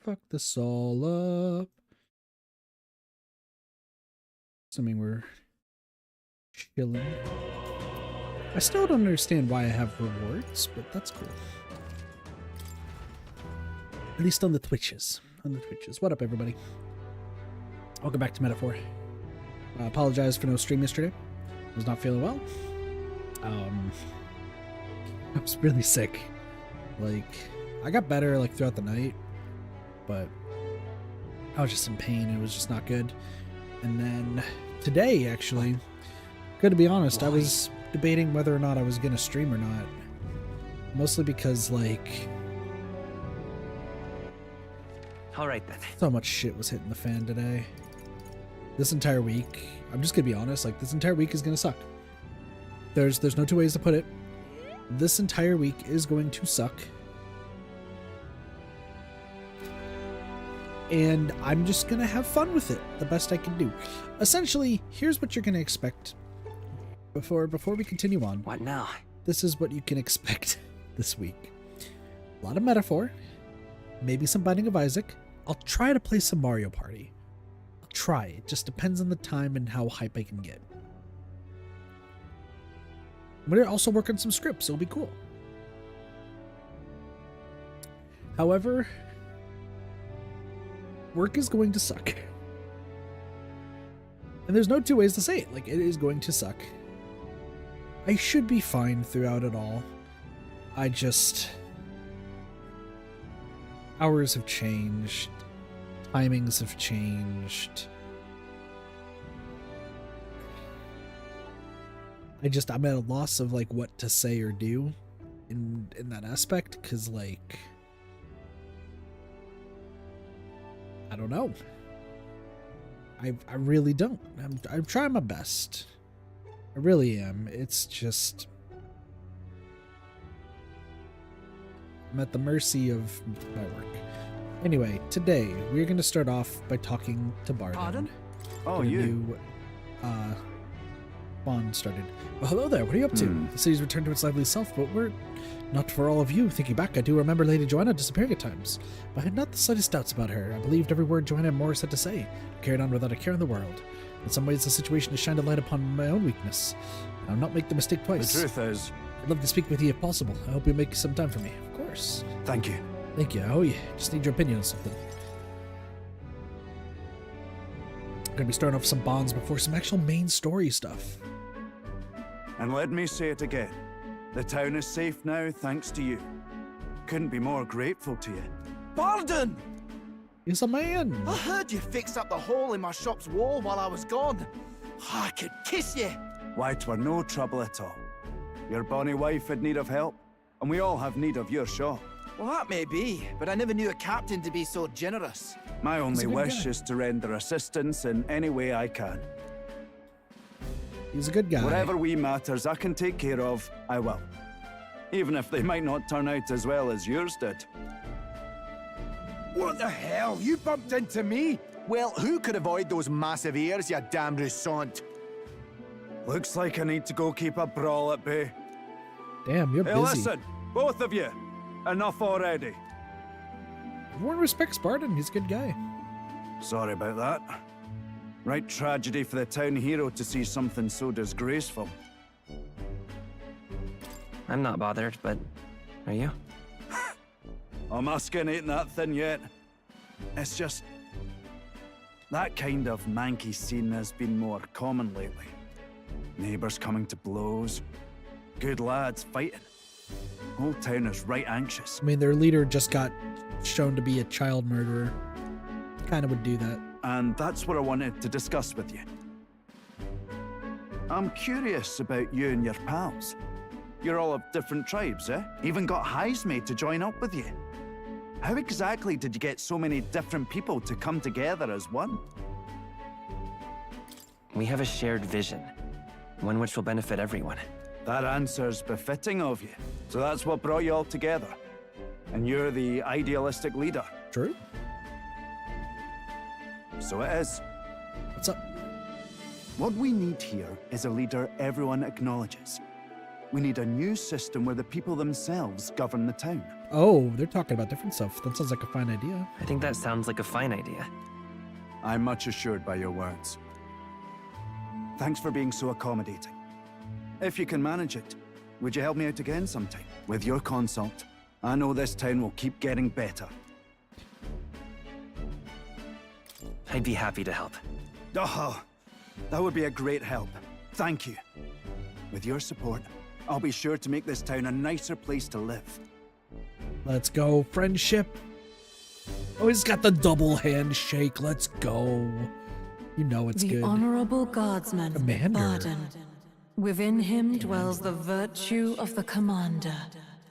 fuck this all up. Assuming we're chilling. I still don't understand why I have rewards, but that's cool. At least on the Twitches. What up, everybody? Welcome back to Metaphor. I apologize for no stream yesterday. I was not feeling well. I was really sick. Like, I got better like throughout the night, but I was just in pain. It was just not good. And then today, actually, good to be honest, I was debating whether or not I was gonna stream or not. Mostly because, like, all right then. So much shit was hitting the fan today. This entire week, I'm just gonna be honest, like, this entire week is gonna suck. There's no two ways to put it. This entire week is going to suck. And I'm just gonna have fun with it the best I can do. Essentially, here's what you're gonna expect. Before we continue on. What now? This is what you can expect this week. A lot of Metaphor. Maybe some Binding of Isaac. I'll try to play some Mario Party. I'll try. It just depends on the time and how hype I can get. I'm going to also work on some scripts. It'll be cool. However, work is going to suck. And there's no two ways to say it. Like, it is going to suck. I should be fine throughout it all. I just... Hours have changed. Timings have changed. I'm at a loss of, like, what to say or do in that aspect, because, like, I don't know. I really don't. I'm trying my best. I really am. It's just... I'm at the mercy of my work. Anyway, today, we're going to start off by talking to Barden. Pardon? Oh, you. Bond started. Well, hello there. What are you up to? The city's returned to its lively self, but we're not for all of you. Thinking back, I do remember Lady Joanna disappearing at times, but I had not the slightest doubts about her. I believed every word Joanna and Morris had to say. I carried on without a care in the world. In some ways, the situation has shined a light upon my own weakness. I'll not make the mistake twice. The truth is... I'd love to speak with you if possible. I hope you'll make some time for me. Of course. Thank you. Thank you. I owe you. Just need your opinion on something. I'm gonna be starting off with some bonds before some actual main story stuff. And let me say it again. The town is safe now thanks to you. Couldn't be more grateful to you. Barden! He's a man. I heard you fixed up the hole in my shop's wall while I was gone. I could kiss you. Why, 'twere no trouble at all. Your bonny wife had need of help, and we all have need of your shop. Well, that may be, but I never knew a captain to be so generous. My only a good wish guy. is to render assistance in any way I can. He's a good guy. Whatever wee matters I can take care of, I will. Even if they might not turn out as well as yours did. What the hell? You bumped into me? Well, who could avoid those massive ears, you damn Rousant? Looks like I need to go keep a brawl at bay. Damn, you're Hey, busy. listen, both of you. Enough already. Everyone respects Barden. He's a good guy. Sorry about that. Right tragedy for the town hero to see something so disgraceful. I'm not bothered, but are you? Oh, my skin ain't that thin yet. It's just... that kind of manky scene has been more common lately. Neighbours coming to blows. Good lads fighting. Whole town is right anxious. I mean, their leader just got shown to be a child murderer. Kind of would do that. And that's what I wanted to discuss with you. I'm curious about you and your pals. You're all of different tribes, eh? Even got highs made to join up with you. How exactly did you get so many different people to come together as one? We have a shared vision, one which will benefit everyone. That answer's befitting of you. So that's what brought you all together. And you're the idealistic leader. True. So it is. What's up? What we need here is a leader everyone acknowledges. We need a new system where the people themselves govern the town. Oh, they're talking about different stuff. That sounds like a fine idea. I think that sounds like a fine idea. I'm much assured by your words. Thanks for being so accommodating. If you can manage it, would you help me out again sometime? With your consult, I know this town will keep getting better. I'd be happy to help. Oh, that would be a great help. Thank you. With your support, I'll be sure to make this town a nicer place to live. Let's go, friendship. Oh, he's got the double handshake. Let's go. You know it's The good. honorable guardsman, Commander. Barden. Within him dwells the virtue of the commander.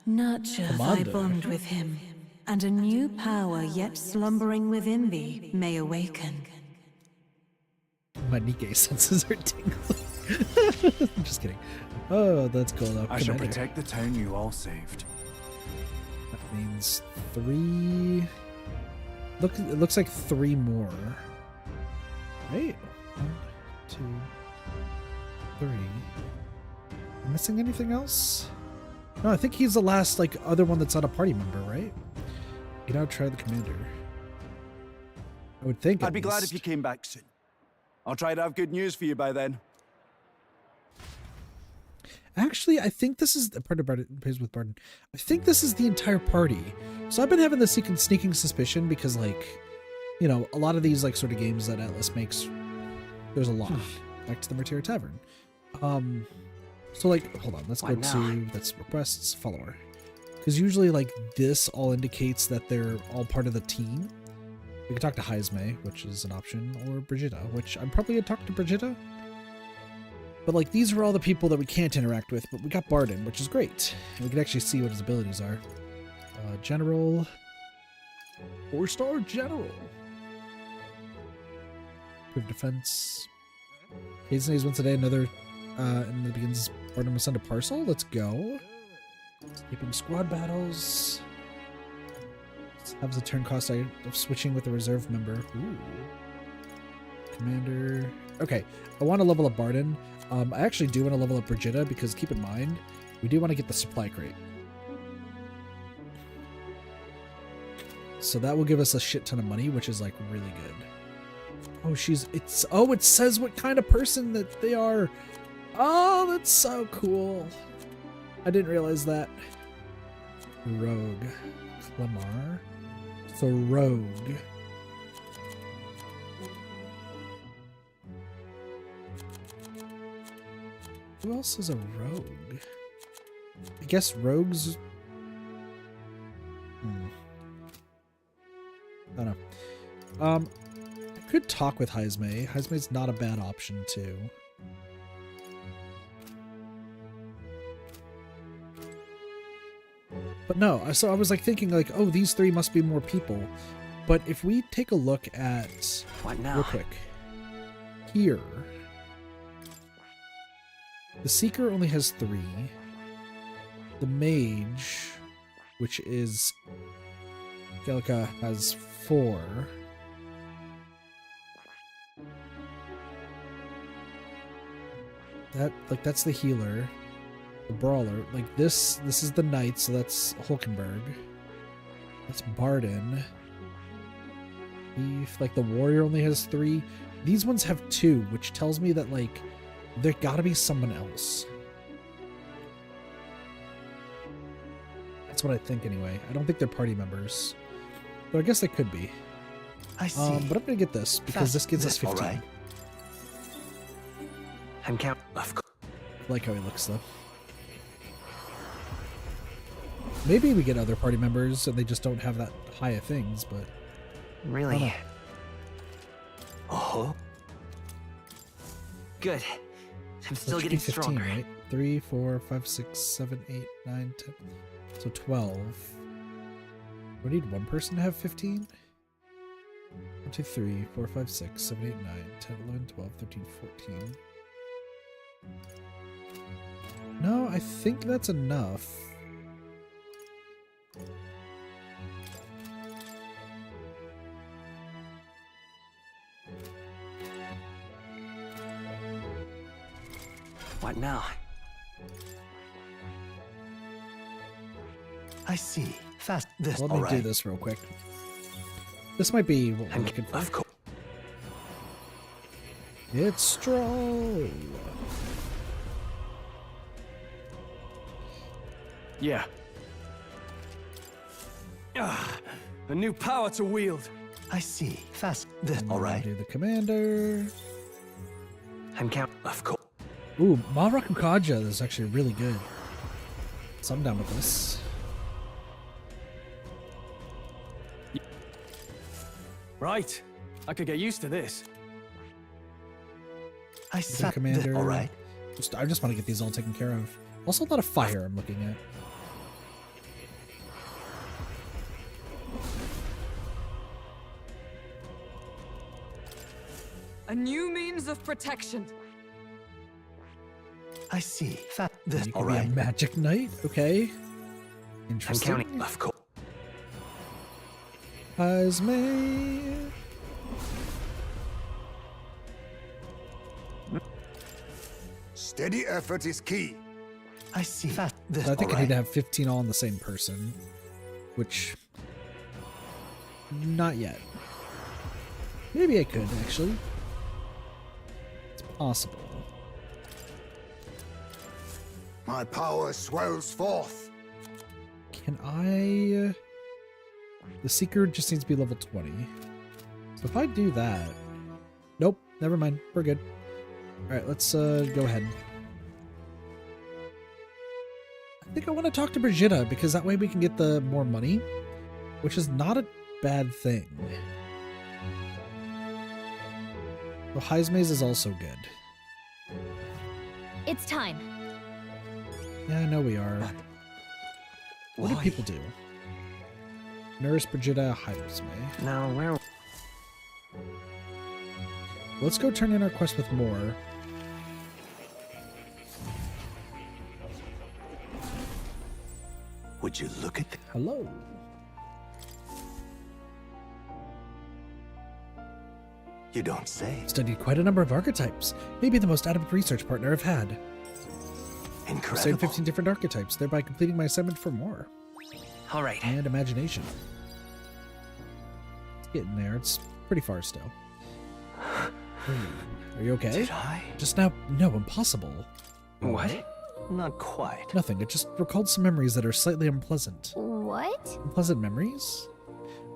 Nurture Commander. thy bond with him, and a new power yet slumbering within thee may awaken. My Nikkei senses are tingling. I'm just kidding. Oh, that's cool though. I shall Commander. protect the town you all saved. That means 3. It looks like 3 more. Right? 1, 2, 3. Am I missing anything else? No, I think he's the last like other one that's not a party member, right? Get out, try the commander. I would think. I'd be glad if you came back soon. I'll try to have good news for you by then. Actually, I think this is part of Barden plays with Barden. I think this is the entire party. So I've been having this sneaking suspicion because, like, you know, a lot of these like sort of games that Atlas makes, there's a lot. Back to the Martyr Tavern. So like, hold on, let's go to that's requests follower, because usually like this all indicates that they're all part of the team. We can talk to Heisme, which is an option, or Brigitta, which I'm probably gonna talk to Brigitta. But like these are all the people that we can't interact with, but we got Barden, which is great. And we can actually see what his abilities are. General. 4-star General. Improved defense. Hazen days once a day, another and it begins Barden will send a parcel. Let's go. Escaping squad battles. Has a turn cost of switching with a reserve member. Ooh. Commander. Okay, I want to level up Barden. I actually do want to level up Brigitta because keep in mind, we do want to get the supply crate. So that will give us a shit ton of money, which is like really good. Oh, it says what kind of person that they are. Oh, that's so cool. I didn't realize that. Rogue. Clemar. So rogue. Who else is a rogue? I guess rogues. I don't know. I could talk with Heisme. Heisme's not a bad option too. But no, so I was like thinking like, oh, these 3 must be more people. But if we take a look at What now? real quick here, the Seeker only has 3. The Mage, which is Gallica, has 4. That's the healer. The brawler, like this is the knight, so that's Hulkenberg. That's Barden. Like the warrior only has 3. These ones have 2, which tells me that like there gotta be someone else. That's what I think anyway. I don't think they're party members, but I guess they could be. I see. But I'm gonna get this because this gives us 15. All right. I'm count. I like how he looks though. Maybe we get other party members and they just don't have that high of things, but Really? Oh. Good. I'm still that should getting be 15, stronger. right? 3, 4, 5, 6, 7, 8, 9, 10. So 12. We need one person to have 15? 1, 2, 3, 4, 5, 6, 7, 8, 9, 10, 11, 12, 13, 14. No, I think that's enough. What now? I see. Fast. This. Let me do this real quick. This might be what we're looking for. Of course. It's Stroll. Yeah. A new power to wield. I see. Fast. This. And All then right. Do the commander. I'm count. Of course. Ooh, Maharakukaja is actually really good. So I'm down with this. Right. I could get used to this. I The see. commander. All right. I just want to get these all taken care of. Also, a lot of fire I'm looking at. A new means of protection. I see. Fast. This. You All could be a right. magic knight. Okay. I'm Interesting. counting. Of course. Hazme. Steady effort is key. I see. Fast. This. I think All I need to right. have 15 all on the same person. Which... Not yet. Maybe I could, actually. It's possible. My power swells forth. Can I... The Seeker just needs to be level 20. So if I do that... Nope, never mind. We're good. Alright, let's go ahead. I think I want to talk to Brigitta, because that way we can get the more money. Which is not a bad thing. Well, Heismaze is also good. It's time. Yeah, I know we are. What do Why? people do? Nurse Brigitta Heismaze. Now, where? Let's go turn in our quest with more. Would you look at Hello. You don't say. Studied quite a number of archetypes. Maybe the most adequate research partner I've had. I've studied Incredible. 15 different archetypes, thereby completing my assignment for more. All right. And imagination. It's getting there. It's pretty far still. Are you okay? Did I? Just now? No, impossible. What? Not quite. Nothing. It just recalled some memories that are slightly unpleasant. What? Unpleasant memories?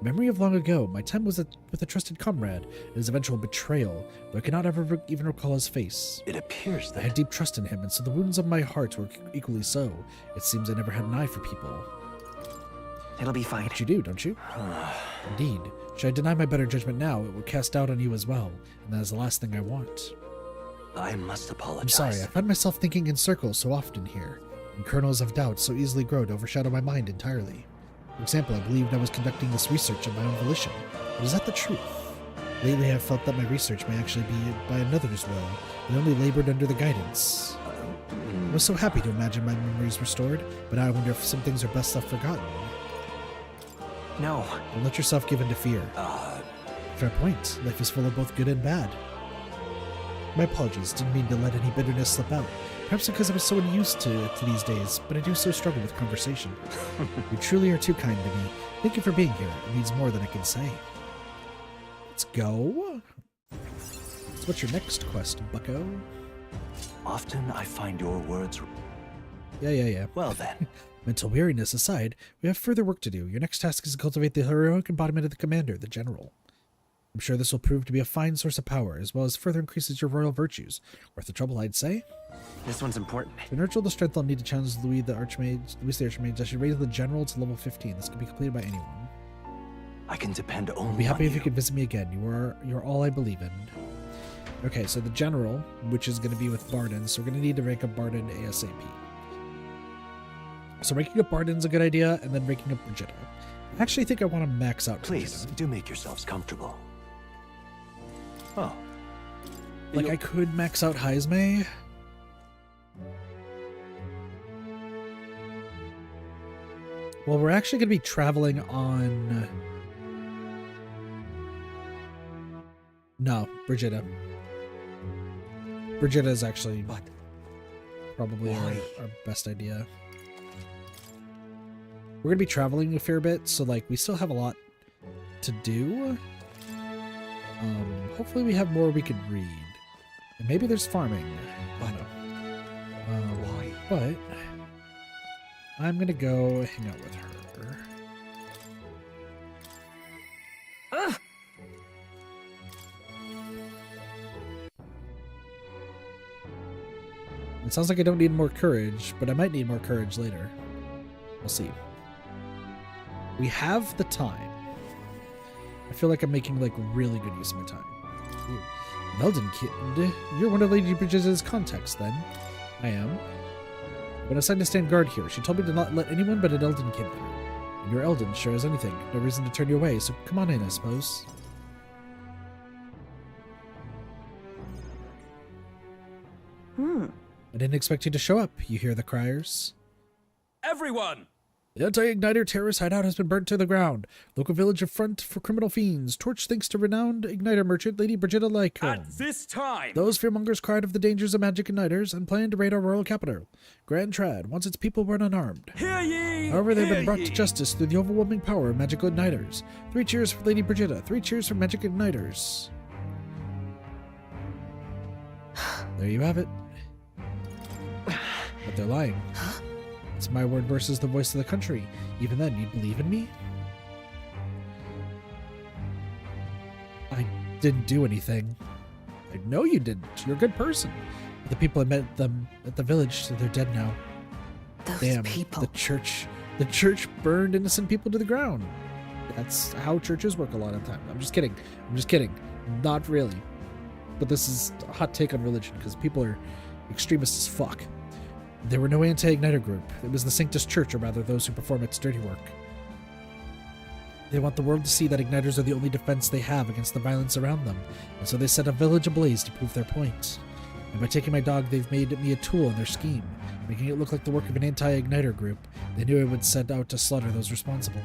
Memory of long ago, my time was with a trusted comrade, and his eventual betrayal, though I cannot ever even recall his face. It appears I that had deep trust in him, and so the wounds of my heart were equally so. It seems I never had an eye for people. It'll be fine. But you do, don't you? Indeed. Should I deny my better judgment now, it would cast doubt on you as well, and that is the last thing I want. I must apologize. I'm sorry, I find myself thinking in circles so often here, and kernels of doubt so easily grow to overshadow my mind entirely. For example, I believed I was conducting this research of my own volition, but is that the truth? Lately I have felt that my research may actually be by another's will, and only labored under the guidance. I was so happy to imagine my memories restored, but now I wonder if some things are best left forgotten. No. Don't let yourself give in to fear. Fair point. Life is full of both good and bad. My apologies, didn't mean to let any bitterness slip out. Perhaps because I was so unused to these days, but I do so struggle with conversation. You truly are too kind to me. Thank you for being here. It means more than I can say. Let's go. So what's your next quest, bucko? Often I find your words. Yeah. Well then, Mental weariness aside, we have further work to do. Your next task is to cultivate the heroic embodiment of the commander, the general. I'm sure this will prove to be a fine source of power, as well as further increases your royal virtues. Worth the trouble, I'd say. This one's important. To nurture the strength I'll need to challenge Louis the Archmage, I should raise the general to level 15. This can be completed by anyone. I can depend only I'd be happy on if you could visit me again. You're all I believe in. Okay, so the general, which is going to be with Barden, so we're going to need to rank up Barden ASAP. So ranking up Barden's a good idea, and then ranking up Brigitta. I actually think I want to max out Please, Brigitta. do make yourselves comfortable. Oh. Like, I could max out Heisme. Well, we're actually going to be traveling on... No, Brigitta. Brigitta is actually probably our best idea. We're gonna be traveling a fair bit, so like we still have a lot to do. Hopefully we have more we can read. And maybe there's farming. Oh no. But I'm gonna go hang out with her. It sounds like I don't need more courage, but I might need more courage later. We'll see. We have the time. I feel like I'm making like really good use of my time. Ooh. Meldon kid, you're one of Lady Bridget's contacts then. I am. When assigned to stand guard here, she told me to not let anyone but an Eldon kid through. And you're Eldon, sure as anything. No reason to turn you away, so come on in, I suppose. I didn't expect you to show up. You hear the criers? Everyone! The anti-Igniter terrorist hideout has been burnt to the ground. Local village of front for criminal fiends. Torch thanks to renowned Igniter merchant Lady Brigida Lycombe. At this time! Those fearmongers cried of the dangers of magic igniters and planned to raid our royal capital. Grand Trad, once its people were unarmed. Hear ye! However, they've been brought Hear to ye! justice through the overwhelming power of magical igniters. 3 cheers for Lady Brigida. 3 cheers for magic igniters. There you have it. But they're lying. It's my word versus the voice of the country. Even then, you'd believe in me? I didn't do anything. I know you didn't. You're a good person. But the people I met them at the village, so they're dead now. Those Damn, people. the church church burned innocent people to the ground. That's how churches work a lot of times. I'm just kidding. Not really. But this is a hot take on religion because people are extremists as fuck. There were no anti-Igniter group. It was the Sanctus Church, or rather those who perform its dirty work. They want the world to see that Igniters are the only defense they have against the violence around them, and so they set a village ablaze to prove their point. And by taking my dog, they've made me a tool in their scheme, making it look like the work of an anti-Igniter group. They knew I would set out to slaughter those responsible.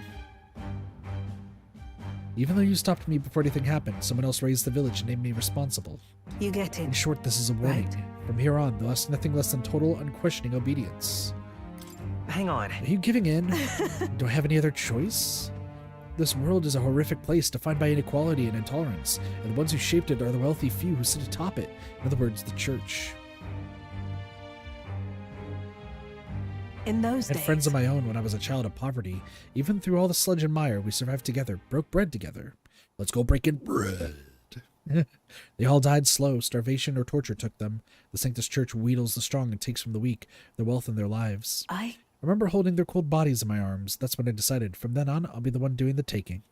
Even though you stopped me before anything happened, someone else raised the village and named me responsible. You get In it. short, this is a warning. Right. From here on, they'll ask nothing less than total, unquestioning obedience. Hang on. Are you giving in? Do I have any other choice? This world is a horrific place defined by inequality and intolerance, and the ones who shaped it are the wealthy few who sit atop it. In other words, the church. In those I days. had friends of my own when I was a child of poverty. Even through all the sludge and mire, we survived together, broke bread together. Let's go breaking bread. They all died slow. Starvation or torture took them. The Sanctus Church wheedles the strong and takes from the weak their wealth and their lives. I remember holding their cold bodies in my arms. That's when I decided, from then on, I'll be the one doing the taking.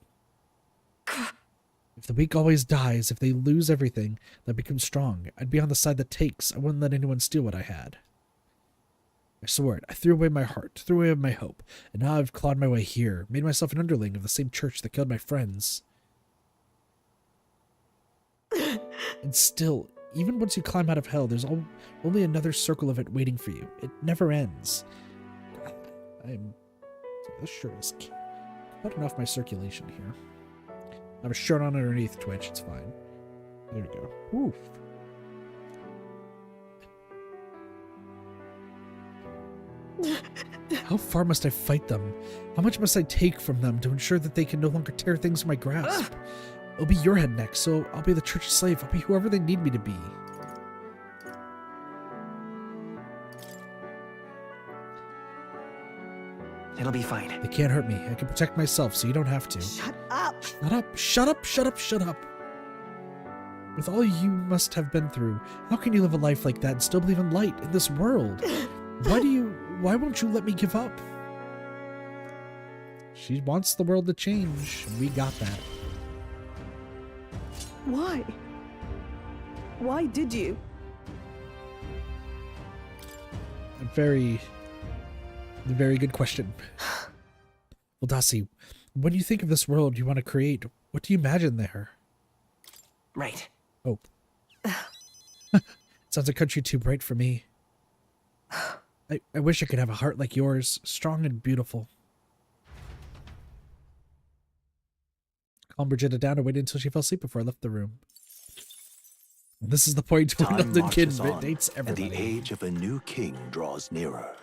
If the weak always dies, if they lose everything, that becomes strong, I'd be on the side that takes. I wouldn't let anyone steal what I had. I swore it. I threw away my heart, threw away my hope, and now I've clawed my way here, made myself an underling of the same church that killed my friends. And still, even once you climb out of hell, there's only another circle of it waiting for you. It never ends. This shirt is cutting off my circulation here. I have a shirt on underneath Twitch, it's fine. There we go. Oof. How far must I fight them? How much must I take from them to ensure that they can no longer tear things from my grasp? It'll be your head next, so I'll be the church's slave. I'll be whoever they need me to be. It'll be fine. They can't hurt me. I can protect myself, so you don't have to. Shut up. Shut up, shut up, shut up, shut up. With all you must have been through, how can you live a life like that and still believe in light in this world? Why won't you let me give up? She wants the world to change. We got that. Why? Why did you? A very good question. Well, Dasi, when you think of this world you want to create, what do you imagine there? Right. Hope. Sounds a country too bright for me. I wish I could have a heart like yours, strong and beautiful. Calm Brigida down and waited until she fell asleep before I left the room. This is the point when Time London Kid marches on, dates and everybody. the age of a new king draws nearer.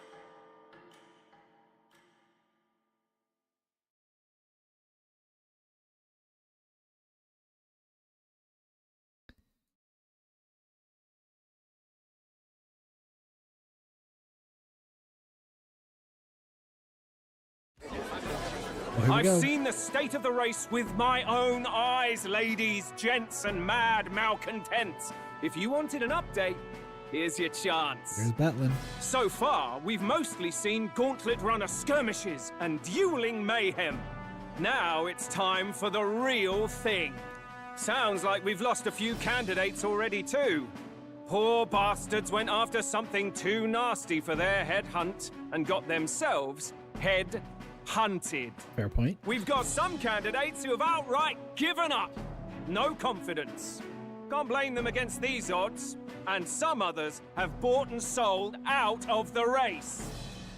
Well, here we go. I've seen the state of the race with my own eyes, ladies, gents, and mad malcontents. If you wanted an update, here's your chance. There's Batlin. So far, we've mostly seen gauntlet runner skirmishes and dueling mayhem. Now it's time for the real thing. Sounds like we've lost a few candidates already too. Poor bastards went after something too nasty for their head hunt and got themselves head hunted. Fair point. We've got some candidates who have outright given up. No confidence. Can't blame them against these odds. And some others have bought and sold out of the race.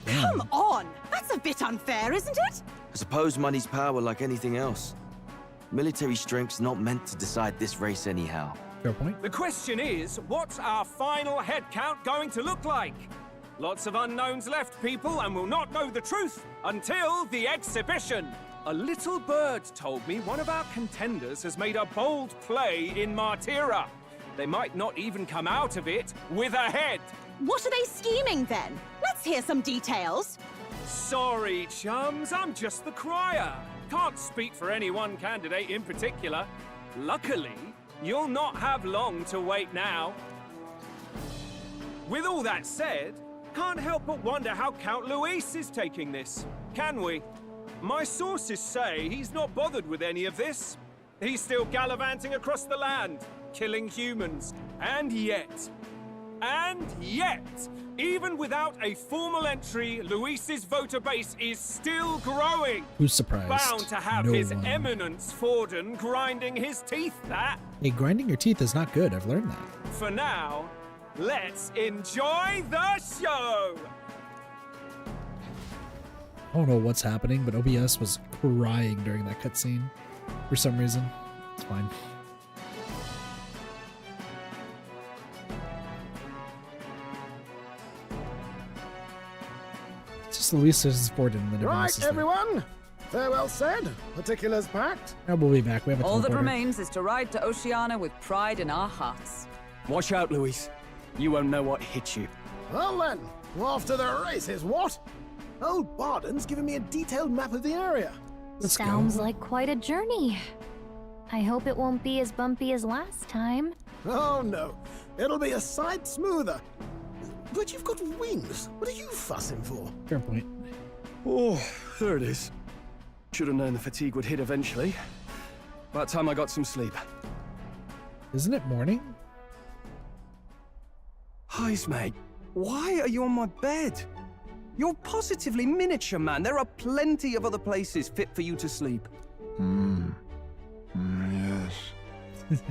Come on! That's a bit unfair, isn't it? I suppose money's power like anything else. Military strength's not meant to decide this race anyhow. Fair point. The question is, what's our final head count going to look like? Lots of unknowns left, people, and we'll not know the truth until the exhibition. A little bird told me one of our contenders has made a bold play in Martyra. They might not even come out of it with a head. What are they scheming then? Let's hear some details. Sorry, chums, I'm just the crier. Can't speak for any one candidate in particular. Luckily, you'll not have long to wait now. With all that said, can't help but wonder how Count Luis is taking this, can we? My sources say he's not bothered with any of this. He's still gallivanting across the land, killing humans. And yet, even without a formal entry, Luis's voter base is still growing. Who's surprised? Bound to have No his one. eminence Forden grinding his teeth, that. Hey, grinding your teeth is not good. I've learned that. For now, let's enjoy the show! I don't know what's happening, but OBS was crying during that cutscene for some reason. It's fine. It's just Luis's Forden and then everyone else is Right, there. everyone. Farewell said. Particulars packed. Now we'll be back. We have a All that teleporter. remains is to ride to Oceania with pride in our hearts. Watch out, Luis. You won't know what hit you. Well then, off to the races, what? Old Barden's given me a detailed map of the area. Let's Sounds go. like quite a journey. I hope it won't be as bumpy as last time. Oh no, it'll be a sight smoother. But you've got wings. What are you fussing for? Fair point. Oh, there it is. Should have known the fatigue would hit eventually. About time I got some sleep. Isn't it morning? Heis, mate. Why are you on my bed? You're positively miniature, man. There are plenty of other places fit for you to sleep. Yes.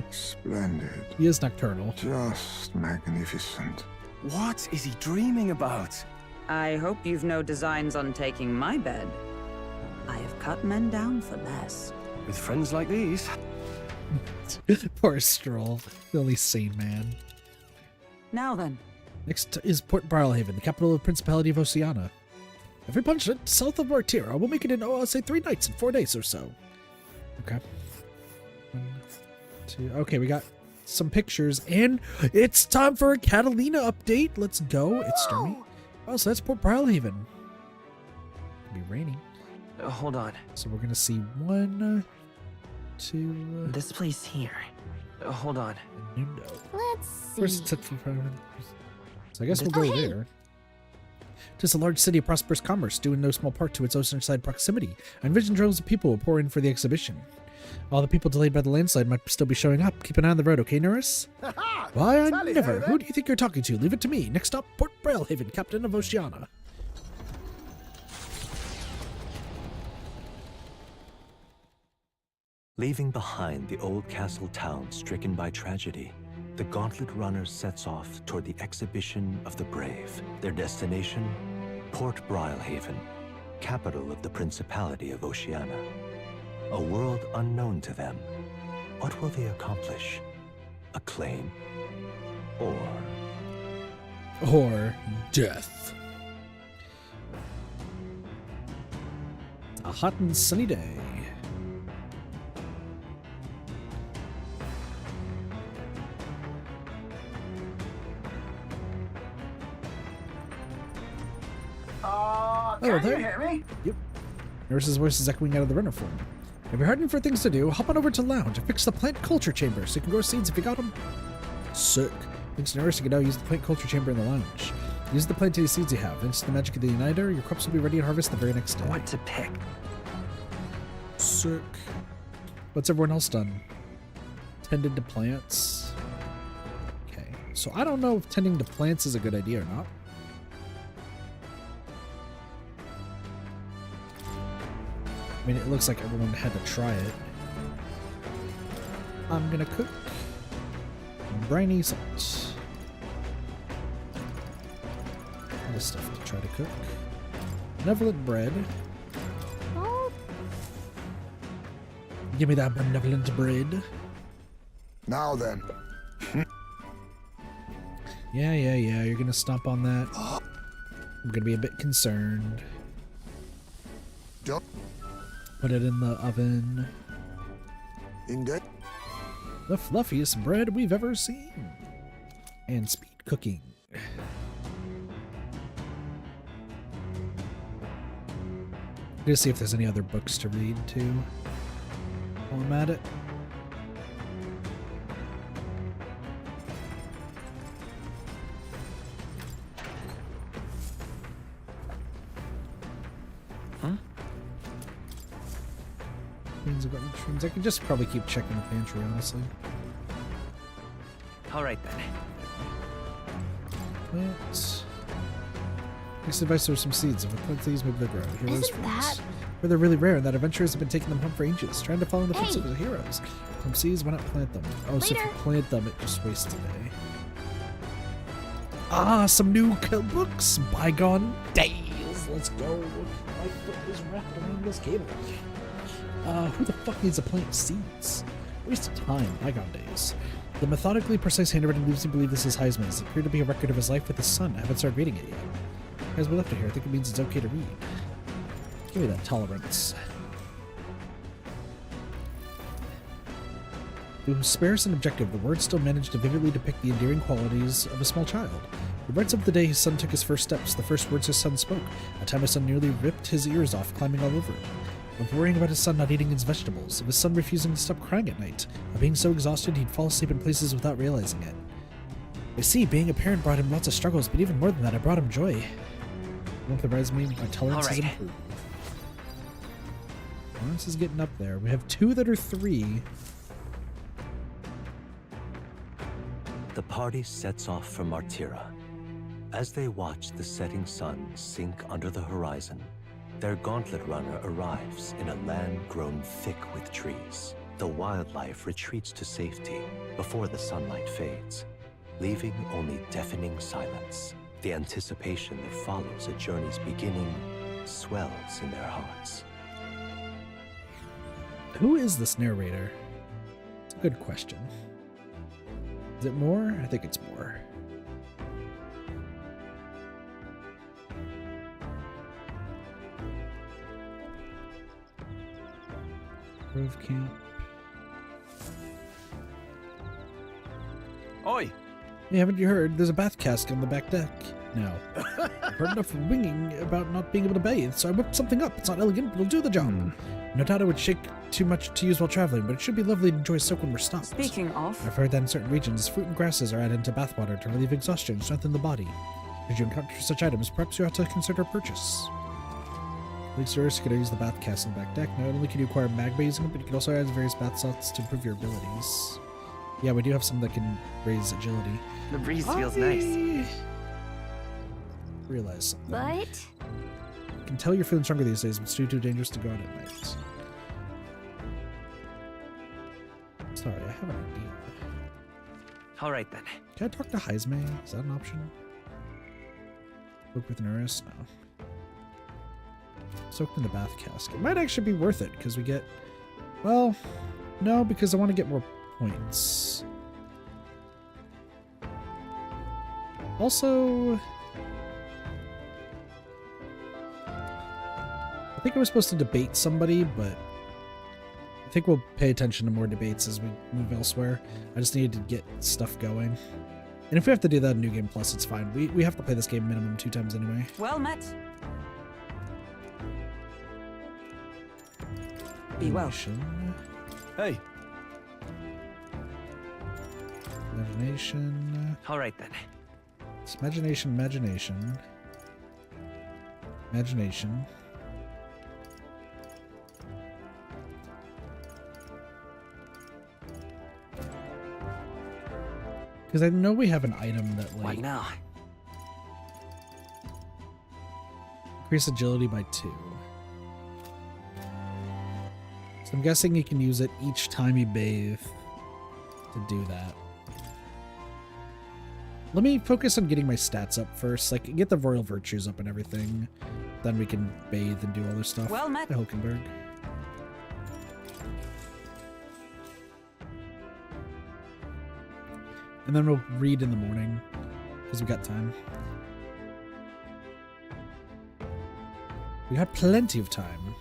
Splendid. He is nocturnal. Just magnificent. What is he dreaming about? I hope you've no designs on taking my bed. I have cut men down for less. With friends like these. Poor Stroll, the only sane man. Now then. Next is Port Barlhaven, the capital of the Principality of Oceania. Every punch south of Martyra will make it in, I'll say 3 nights and 4 days or so. Okay. 1, 2. Okay, we got some pictures, and it's time for a Catalina update. Let's go. It's stormy. Oh, so that's Port Barlhaven. It'll be raining. Hold on. So we're gonna see 1, 2. This place here. Hold on. Nundo. Let's see. Where's the So I guess we'll Oh, go hey. there. Tis a large city of prosperous commerce, due in no small part to its oceanside proximity. I envision droves of people will pour in for the exhibition. All the people delayed by the landslide might still be showing up. Keep an eye on the road, okay, Norris? Why, I Tally-ho never. then. Who do you think you're talking to? Leave it to me. Next stop, Port Barlhaven, Captain of Oceania. Leaving behind the old castle town stricken by tragedy, the Gauntlet Runner sets off toward the exhibition of the brave. Their destination, Port Barlhaven, capital of the Principality of Oceania. A world unknown to them. What will they accomplish? Acclaim? Or death. A hot and sunny day. Can there. you hear me? Yep. Nurse's voice is echoing out of the runner form. If you're hurting for things to do, hop on over to the lounge and fix the plant culture chamber so you can grow seeds if you got them. Sick. Thanks to Nurse, you can now use the plant culture chamber in the lounge. Use the plant to the seeds you have. Thanks to the magic of the Uniter, your crops will be ready to harvest the very next day. What to pick? Sick. What's everyone else done? Tended to plants. Okay, so I don't know if tending to plants is a good idea or not. I mean, it looks like everyone had to try it. I'm gonna cook briny salt. This stuff to try to cook. Benevolent bread. Oh. Give me that benevolent bread. Now then. Yeah, you're gonna stomp on that. I'm gonna be a bit concerned. Don't. Put it in the oven. Indeed. The fluffiest bread we've ever seen. And speed cooking. Just see if there's any other books to read too while I'm at it. Mushrooms. I could just probably keep checking the pantry, honestly. All right then. Plants. Next advice: there are some seeds. If we plant these, maybe they'll grow. Heroes Isn't that? Where they're really rare, and that adventurers have been taking them home for ages, trying to follow in the footsteps of the heroes. From seeds, why not plant them? Oh, so if you plant them, it just wastes a day. Ah, some new books. Bygone days. Let's go. My foot is wrapped around this cable. Who the fuck needs to plant seeds? Waste of time, bygone days. The methodically precise handwriting leaves me believe this is Heisman's. It appeared to be a record of his life with his son. I haven't started reading it yet. As we left it here, I think it means it's okay to read. Give me that tolerance. Though sparse and objective, the words still managed to vividly depict the endearing qualities of a small child. It writes of the day his son took his first steps, the first words his son spoke, a time his son nearly ripped his ears off climbing all over him. Of worrying about his son not eating his vegetables, of his son refusing to stop crying at night, of being so exhausted he'd fall asleep in places without realizing it. I see, being a parent brought him lots of struggles, but even more than that, I brought him joy. Won't surprise me, my tolerance has improved. Tolerance is getting up there. We have 2 that are 3. The party sets off for Martira. As they watch the setting sun sink under the horizon, their gauntlet runner arrives in a land grown thick with trees. The wildlife retreats to safety before the sunlight fades, leaving only deafening silence. The anticipation that follows a journey's beginning swells in their hearts. Who is this narrator? It's a good question. Is it more? I think it's more. Grove Camp. Oi! Hey, haven't you heard? There's a bath cask on the back deck now. I've heard enough winging about not being able to bathe, so I whipped something up. It's not elegant, but it'll do the job. No doubt it would shake too much to use while traveling, but it should be lovely to enjoy a soak when we're stopped. Speaking of, I've heard that in certain regions, fruit and grasses are added into bathwater to relieve exhaustion and strengthen the body. Should you encounter such items, perhaps you ought to consider purchase. Leaks could use the bath cask on the back deck. Not only can you acquire magma using it, but you can also add various bath salts to improve your abilities. Yeah, we do have some that can raise agility. The breeze feels nice. Realize something. But I can tell you're feeling stronger these days, but it's too dangerous to go out at night. Sorry, I have an idea. All right then. Can I talk to Heisme? Is that an option? Work with Nurse? No. Soaked in the bath cask. It might actually be worth it because we get. Well, no, because I want to get more points. Also, I think I was supposed to debate somebody, but I think we'll pay attention to more debates as we move elsewhere. I just needed to get stuff going. And if we have to do that in New Game Plus, it's fine. We have to play this game minimum 2 times anyway. Well met. Be well. Hey. Imagination. All right then. It's imagination. Imagination. Because I know we have an item that like What now? increase agility by 2. So I'm guessing you can use it each time you bathe to do that. Let me focus on getting my stats up first, like get the royal virtues up and everything. Then we can bathe and do other stuff. Well met. Hi, Hulkenberg. And then we'll read in the morning, because we got time. We got plenty of time.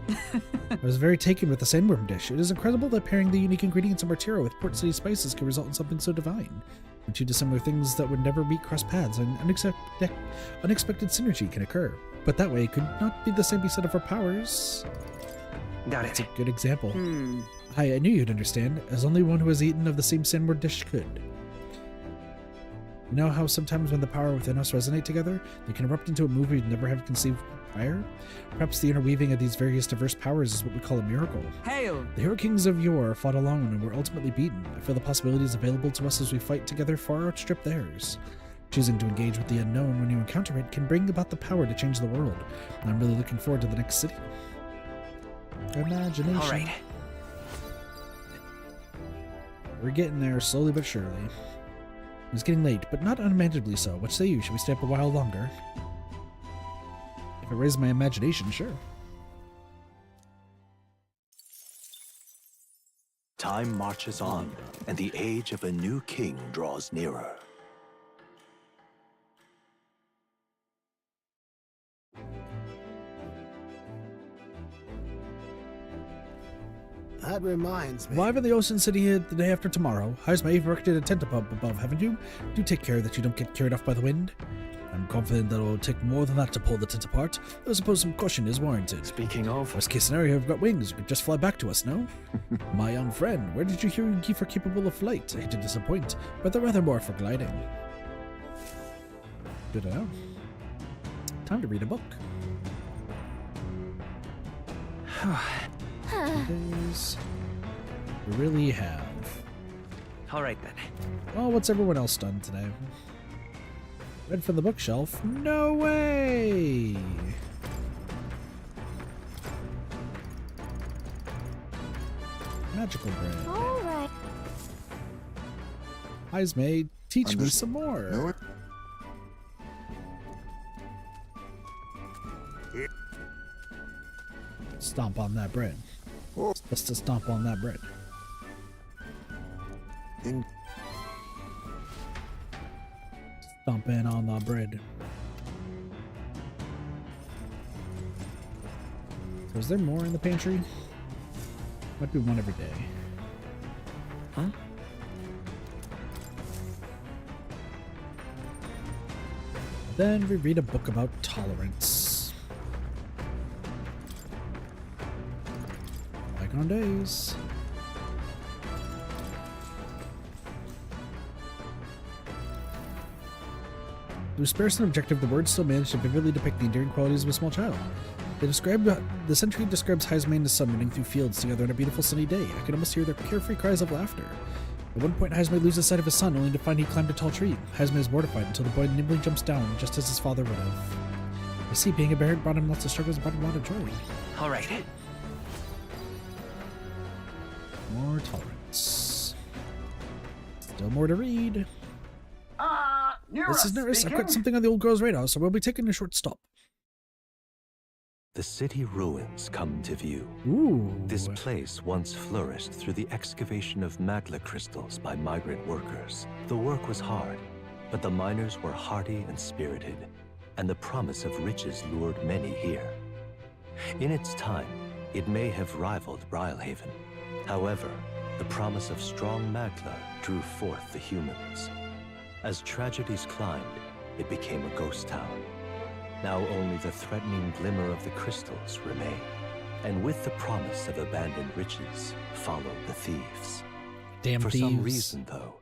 I was very taken with the sandworm dish. It is incredible that pairing the unique ingredients of Martira with Port City spices can result in something so divine. When two dissimilar things that would never meet cross paths, an unexpected synergy can occur. But that way, it could not be the same set of our powers. Got That's it. a good example. I knew you'd understand, as only one who has eaten of the same sandworm dish could. You know how sometimes when the power within us resonate together, they can erupt into a move we'd never have conceived prior? Perhaps the interweaving of these various diverse powers is what we call a miracle. Hail! The hero kings of yore fought alone and were ultimately beaten. I feel the possibilities available to us as we fight together far outstrip theirs. Choosing to engage with the unknown when you encounter it can bring about the power to change the world. And I'm really looking forward to the next city. Imagination. All right. We're getting there slowly but surely. It's getting late, but not unimaginably so. What say you? Should we stay up a while longer? If it raises my imagination, sure. Time marches on, and the age of a new king draws nearer. That reminds me. Arrive in the Ocean City the day after tomorrow. Hazma, you've erected a tent up above, haven't you? Do take care that you don't get carried off by the wind. I'm confident that it will take more than that to pull the tent apart, though I suppose some caution is warranted. Speaking of... Worst case scenario, you've got wings. You could just fly back to us, no? My young friend, where did you hear you are capable of flight? I hate to disappoint, but they're rather more for gliding. Good to know. Time to read a book. Days. We really have. All right then. Well, what's everyone else done today? Read from the bookshelf? No way! Magical bread. All right. Hazma, teach me some more. Know it? Stomp on that bread. Just to stomp on that bread. Stomp in on the bread. So is there more in the pantry? Might be one every day. Huh? Then we read a book about tolerance. Bygone days. Through sparse and objective, the words still manage to vividly depict the endearing qualities of a small child. The century describes Hazma and his son running through fields together on a beautiful sunny day. I could almost hear their carefree cries of laughter. At one point, Hazma loses sight of his son, only to find he climbed a tall tree. Hazma is mortified until the boy nimbly jumps down, just as his father would have. I see, being a parent brought him lots of struggles and brought him a lot of joy. All right. More tolerance. Still more to read. This is Nurse. I've got something on the old girl's radar, so we'll be taking a short stop. The city ruins come to view. Ooh. This place once flourished through the excavation of magla crystals by migrant workers. The work was hard, but the miners were hardy and spirited, and the promise of riches lured many here. In its time, it may have rivaled Brilhaven. However, the promise of strong magla drew forth the humans. As tragedies climbed, it became a ghost town. Now only the threatening glimmer of the crystals remain. And with the promise of abandoned riches, followed the thieves. Damn For thieves. some reason, though,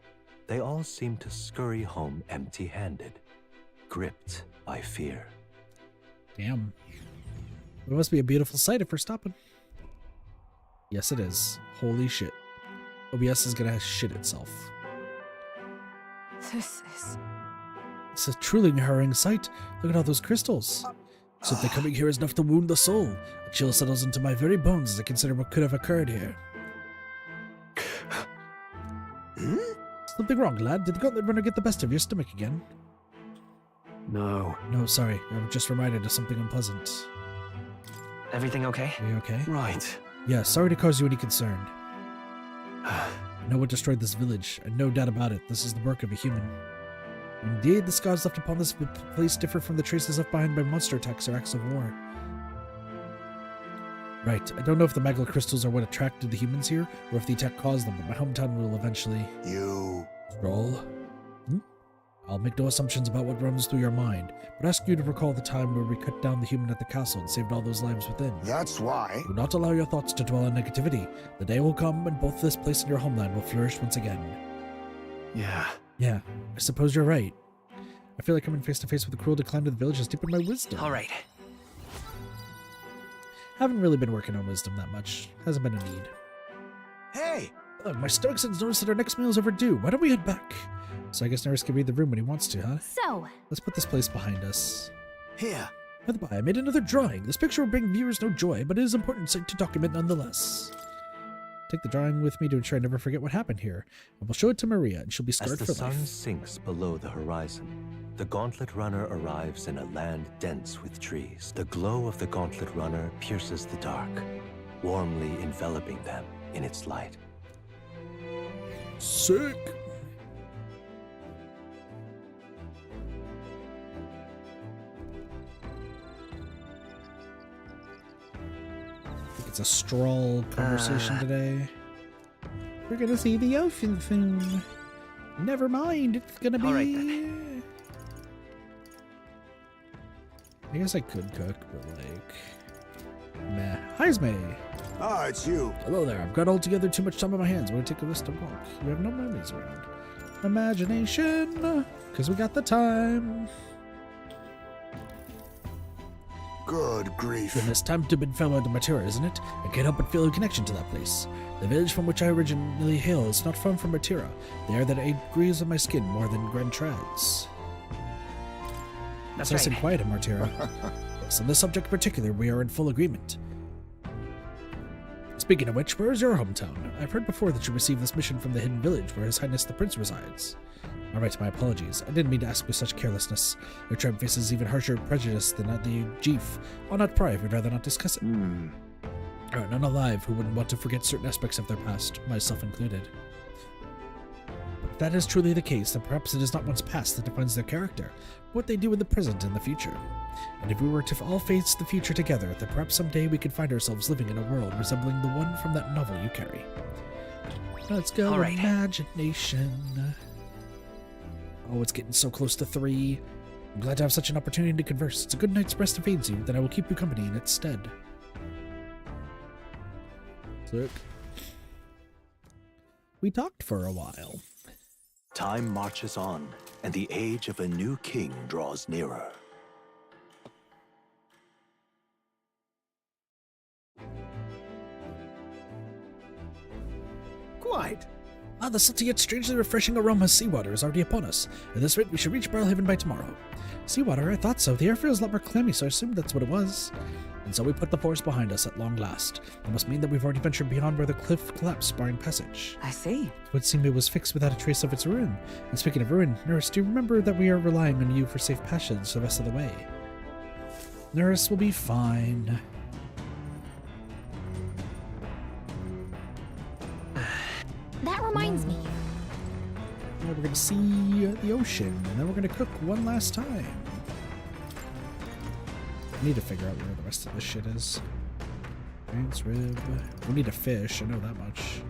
they all seem to scurry home empty-handed, gripped by fear. Damn. It must be a beautiful sight if we're stopping. Yes, it is. Holy shit. OBS is gonna shit itself. It's a truly harrowing sight. Look at all those crystals. Something coming here is enough to wound the soul. A chill settles into my very bones as I consider what could have occurred here. Something wrong, lad? Did the gauntlet runner get the best of your stomach again? No. No, sorry. I was just reminded of something unpleasant. Everything okay? Are you okay? Right. Yeah, sorry to cause you any concern. I know what destroyed this village, and no doubt about it, this is the work of a human. Indeed, the scars left upon this place differ from the traces left behind by monster attacks or acts of war. Right, I don't know if the magma crystals are what attracted the humans here, or if the attack caused them, but my hometown will eventually... Scroll? I'll make no assumptions about what runs through your mind, but ask you to recall the time where we cut down the human at the castle and saved all those lives within. That's why. Do not allow your thoughts to dwell on negativity. The day will come when both this place and your homeland will flourish once again. Yeah, I suppose you're right. I feel like coming face to face with the cruel decline of the village has deepened my wisdom. All right. Haven't really been working on wisdom that much. Hasn't been a need. Hey! My stomach son's noticed that our next meal is overdue. Why don't we head back? So I guess Nerys can read the room when he wants to, huh? So, Let's put this place behind us. Here. By the by, I made another drawing. This picture will bring viewers no joy, but it is important to document nonetheless. Take the drawing with me to ensure I never forget what happened here. I will show it to Maria, and she'll be scarred As the for sun life. sinks below the horizon, the Gauntlet Runner arrives in a land dense with trees. The glow of the Gauntlet Runner pierces the dark, warmly enveloping them in its light. Sick! It's a stroll conversation today. We're gonna see the ocean soon. Never mind, it's gonna be... All right, then. I guess I could cook, but like... Meh. Hi, Esme. Ah, it's you. Hello there. I've got altogether too much time on my hands. I'm gonna take a list of walk. We have no memories around. Imagination, because we got the time. Good grief. Goodness, time to bid farewell to Matera, isn't it? I can't help but feel a connection to that place. The village from which I originally hail is not far from Matera. The air that agrees with my skin more than Grand Trads. That's It's nice right. and quiet in Matera. Yes, on this subject in particular, we are in full agreement. Speaking of which, where is your hometown? I've heard before that you received this mission from the Hidden Village, where His Highness the Prince resides. Alright, my apologies. I didn't mean to ask with such carelessness. Your tribe faces even harsher prejudice than the chief. I'll not pry if you'd rather not discuss it. There are none alive who wouldn't want to forget certain aspects of their past, myself included. But if that is truly the case, then perhaps it is not one's past that defines their character, but what they do in the present and the future. And if we were to all face the future together, then perhaps someday we could find ourselves living in a world resembling the one from that novel you carry. Let's go, All right. imagination. Oh, it's getting so close to 3. I'm glad to have such an opportunity to converse. It's a good night's rest evades you, then I will keep you company in its stead. Sick. We talked for a while. Time marches on, and the age of a new king draws nearer. Quite. Ah, the salty yet strangely refreshing aroma of seawater is already upon us. At this rate, we should reach Barrelhaven by tomorrow. Seawater? I thought so. The air feels a lot more clammy, so I assumed that's what it was. And so we put the forest behind us at long last. That must mean that we've already ventured beyond where the cliff collapsed, barring passage. I see. It would seem it was fixed without a trace of its ruin. And speaking of ruin, Nerys, do you remember that we are relying on you for safe passage the rest of the way? Nerys will be fine. That reminds me. Now we're going to see the ocean, and then we're going to cook one last time. I need to figure out where the rest of this shit is. Giant's rib. We need a fish, I know that much.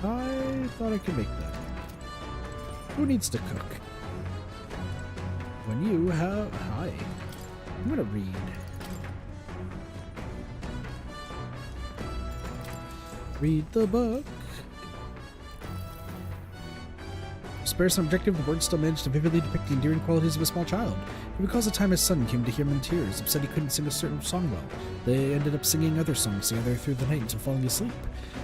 I thought I could make that. Who needs to cook? When you have... Hi. I'm gonna read. Read the book. Spare some objective, the words still managed to vividly depict the endearing qualities of a small child. He recalls a time his son came to hear him in tears, upset he couldn't sing a certain song well. They ended up singing other songs together through the night until falling asleep.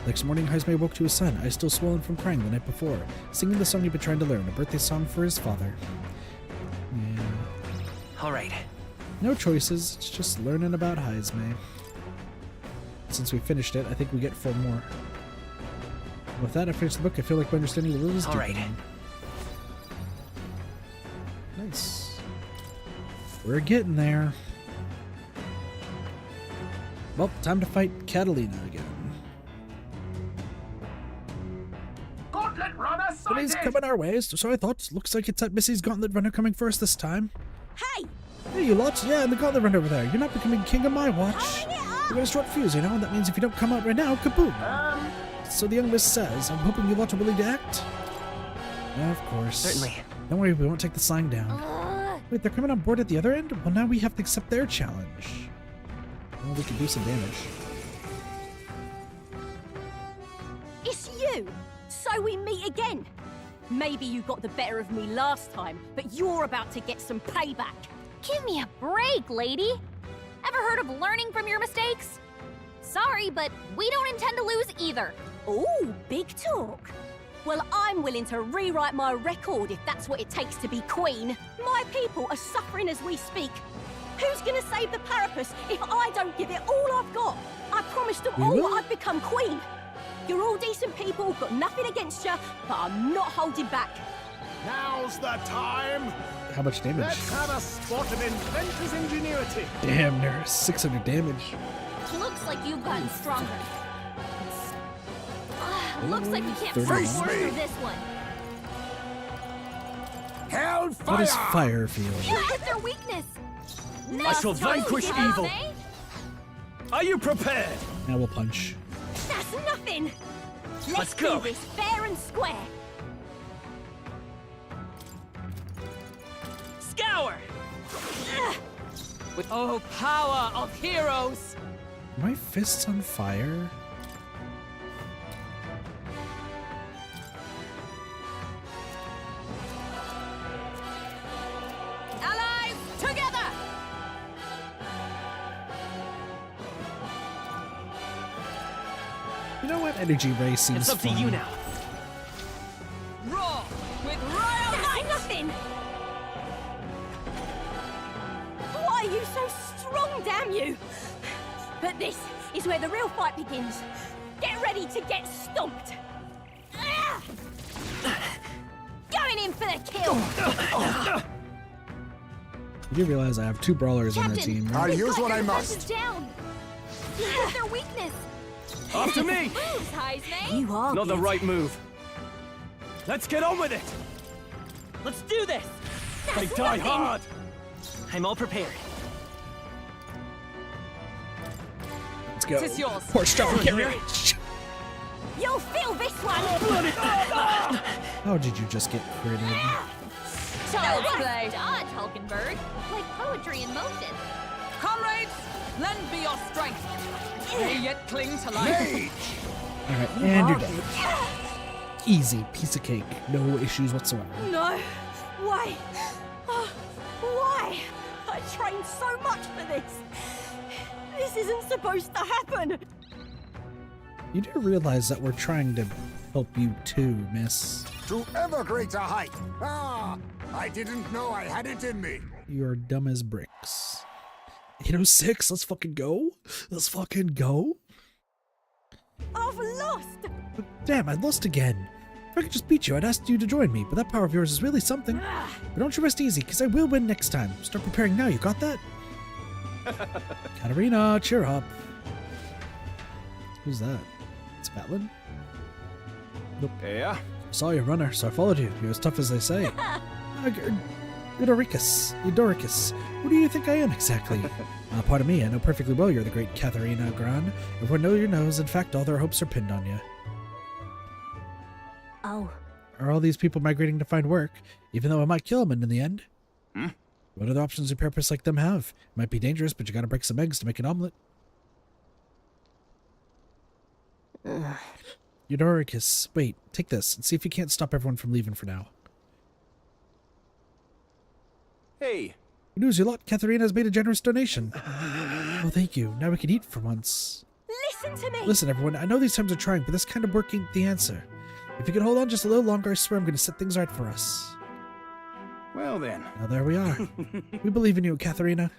Next morning, Heisme woke to his son, eyes still swollen from crying the night before, singing the song he'd been trying to learn, a birthday song for his father. Yeah. All right. No choices, it's just learning about Heisme. Since we finished it, I think we get 4 more. With that, I finished the book. I feel like my understanding of the rules is deepening. Nice. We're getting there. Well, time to fight Catalina again. Gauntlet runner Today's coming our way, so I thought. Looks like it's that Missy's Gauntlet Runner coming first this time. Hey! Hey, you lot. Yeah, and the Gauntlet Runner over there. You're not becoming king of my watch. You're gonna short fuse, you know, and that means if you don't come out right now, kaboom! So the young miss says, I'm hoping you lot are willing to act? Yeah, of course. Certainly. Don't worry, we won't take the sign down. Wait, they're coming on board at the other end? Well, now we have to accept their challenge. Well, we can do some damage. It's you! So we meet again! Maybe you got the better of me last time, but you're about to get some payback. Give me a break, lady. Ever heard of learning from your mistakes? Sorry, but we don't intend to lose either. Ooh, big talk. Well, I'm willing to rewrite my record if that's what it takes to be queen. My people are suffering as we speak. Who's gonna save the Parapus if I don't give it all I've got? I promised them all I'd become queen. You're all decent people, got nothing against you, but I'm not holding back. Now's the time. How much damage? Let's have a spot of inventor's ingenuity. Damn, there's 600 damage. Looks like you've gotten stronger. Looks like we can't push 31. through this one. Hellfire! What does fire feel? It's their weakness. I shall vanquish evil. Are you prepared? Now we'll punch. That's nothing. Let's go. Do this fair and square. Scour! With oh power of heroes! My fist's on fire? Allies, together! You know what? Energy Ray seems It's up to fun. you now. Roar with royal That's nothing! Why are you so strong, damn you? But this is where the real fight begins. Get ready to get stomped. Ah! Going in for the kill. You do realize I have 2 brawlers on our team, right? I'll use what I must. Down. It's their weakness. After me! Moves, Heisme. You are Not the good. right move. Let's get on with it! Let's do this! They die hard! I'm all prepared. Let's go. This is yours. Poor Strong, get ready. You'll feel this one. How did you just get critted? Child's play. Dodge, Hulkenberg. Like poetry in motion. Comrades, lend me your strength. May yet cling to life. Alright, and you're dead. Easy, piece of cake. No issues whatsoever. No. Why? Oh, why? I trained so much for this. This isn't supposed to happen. You do realize that we're trying to help you too, miss. To ever greater height. Ah, I didn't know I had it in me. You're dumb as bricks. 806, let's fucking go. Let's fucking go. I've lost. Damn, I lost again. If I could just beat you, I'd ask you to join me, but that power of yours is really something. But don't you rest easy, because I will win next time. Start preparing now, you got that? Katarina, cheer up. Who's that? It's Batlin? Nope. Yeah? Saw your runner, so I followed you. You're as tough as they say. Eudoricus. Who do you think I am exactly? Pardon me, I know perfectly well you're the great Katharina Gran. Everyone knows your nose. In fact, all their hopes are pinned on you. Oh. Are all these people migrating to find work, even though I might kill them in the end? What other options do purpose like them have? Might be dangerous, but you gotta break some eggs to make an omelet. Eudoricus, wait, take this and see if you can't stop everyone from leaving for now. Hey. Good news, your lot. Katharina has made a generous donation. Oh, thank you. Now we can eat for once. Listen to me! Listen, everyone, I know these times are trying, but this kind of work ain't the answer. If you can hold on just a little longer, I swear I'm going to set things right for us. Well then. Now there we are. We believe in you, Katharina.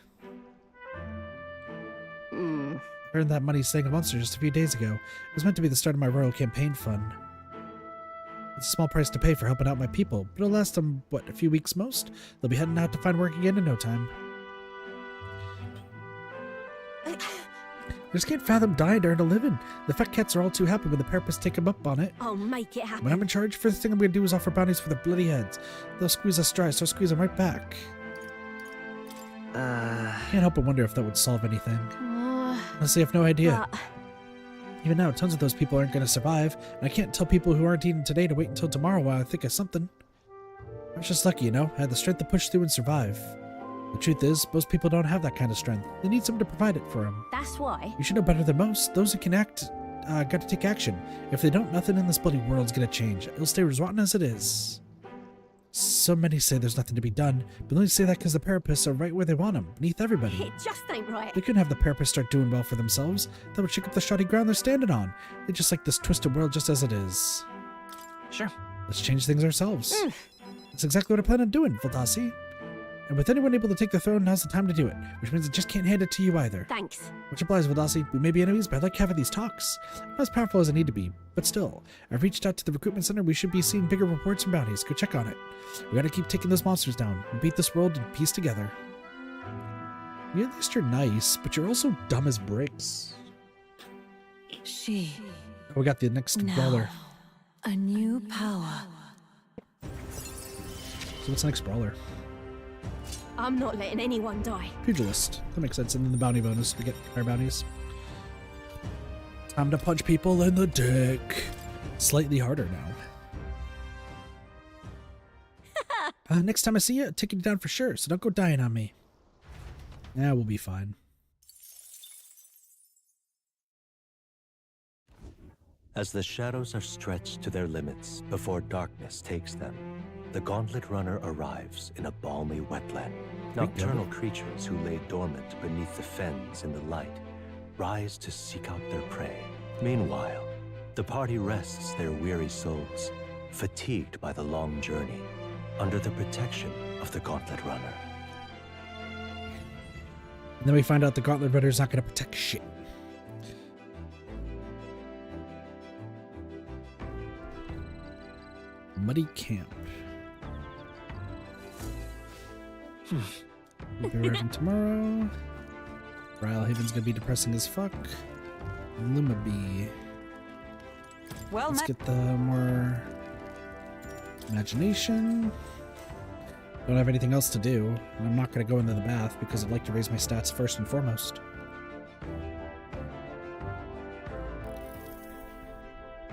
I earned that money selling a monster just a few days ago. It was meant to be the start of my royal campaign fund. It's a small price to pay for helping out my people, but it'll last them, what, a few weeks most? They'll be heading out to find work again in no time. I just can't fathom dying to earn a living. The fat cats are all too happy when the purpose take them up on it. I'll make it happen. When I'm in charge, first thing I'm going to do is offer bounties for their bloody heads. They'll squeeze us dry, so I'll squeeze them right back. Can't help but wonder if that would solve anything. Honestly, I have no idea. Even now, tons of those people aren't going to survive, and I can't tell people who aren't eating today to wait until tomorrow while I think of something. I was just lucky, you know? I had the strength to push through and survive. The truth is, most people don't have that kind of strength. They need someone to provide it for them. That's why. You should know better than most. Those who can act, got to take action. If they don't, nothing in this bloody world's gonna change. It'll stay as rotten as it is. So many say there's nothing to be done, but they only say that because the Parapists are right where they want them, beneath everybody. It just ain't right. They couldn't have the Parapists start doing well for themselves. That would shake up the shoddy ground they're standing on. They just like this twisted world just as it is. Sure. Let's change things ourselves. That's exactly what I plan on doing, Voltasi. And with anyone able to take the throne, now's the time to do it, which means I just can't hand it to you either. Thanks. Much obliged, Vadasi. We may be enemies, but I like having these talks. I'm not as powerful as I need to be, but still. I've reached out to the recruitment center. We should be seeing bigger reports and bounties. Go check on it. We gotta keep taking those monsters down and beat this world in peace together. Yeah, at least you're nice, but you're also dumb as bricks. She. Oh, we got the next brawler. A new power. So what's the next brawler? I'm not letting anyone die. Pugilist. That makes sense. And then the bounty bonus. We get our bounties. Time to punch people in the dick. Slightly harder now. Next time I see you, I'll take you down for sure, so don't go dying on me. Yeah, we'll be fine. As the shadows are stretched to their limits before darkness takes them, the Gauntlet Runner arrives in a balmy wetland. Nocturnal creatures who lay dormant beneath the fens in the light rise to seek out their prey. Meanwhile, the party rests their weary souls, fatigued by the long journey, under the protection of the Gauntlet Runner. And then we find out the Gauntlet Runner's not going to protect shit. Muddy Camp. We'll be arriving tomorrow. Brylehaven's gonna be depressing as fuck. Lumabee. Well, let's get the more imagination. Don't have anything else to do. I'm not gonna go into the bath because I'd like to raise my stats first and foremost.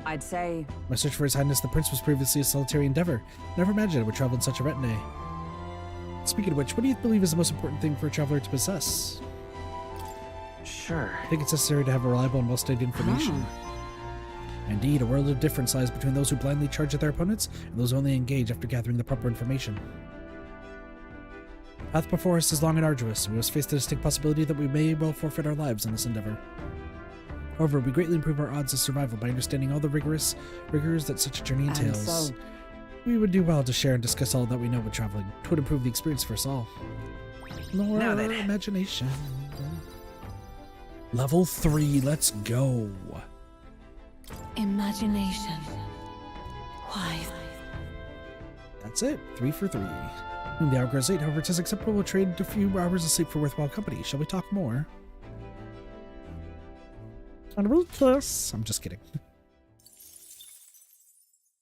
I'd say... My search for His Highness the Prince was previously a solitary endeavor. Never imagined I would travel in such a retinue. Speaking of which, what do you believe is the most important thing for a traveler to possess? Sure. I think it's necessary to have a reliable and well-studied information. Indeed, a world of difference lies between those who blindly charge at their opponents and those who only engage after gathering the proper information. The path before us is long and arduous, and we must face the distinct possibility that we may well forfeit our lives in this endeavor. However, we greatly improve our odds of survival by understanding all the rigors that such a journey entails. We would do well to share and discuss all that we know with traveling. It would improve the experience for us all. More imagination. Level 3, let's go. Imagination. Why? That's it. 3 for 3. When the hour grows late, however, it is acceptable to trade a few hours of sleep for worthwhile company. Shall we talk more? And we'll kiss. I'm just kidding.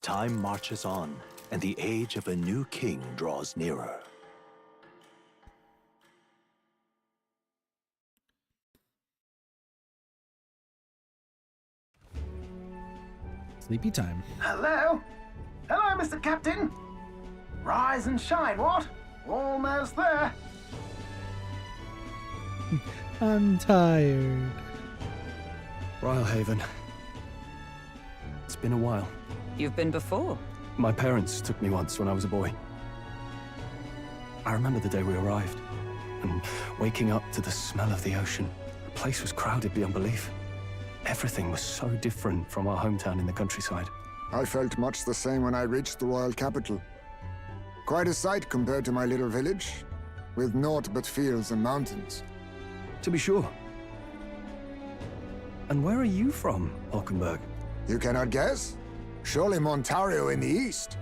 Time marches on, and the age of a new king draws nearer. Sleepy time. Hello? Hello, Mr. Captain. Rise and shine, what? Almost there. I'm tired. Brylehaven. It's been a while. You've been before. My parents took me once when I was a boy. I remember the day we arrived, and waking up to the smell of the ocean. The place was crowded beyond belief. Everything was so different from our hometown in the countryside. I felt much the same when I reached the royal capital. Quite a sight compared to my little village, with naught but fields and mountains. To be sure. And where are you from, Hulkenberg? You cannot guess? Surely Montario in the east.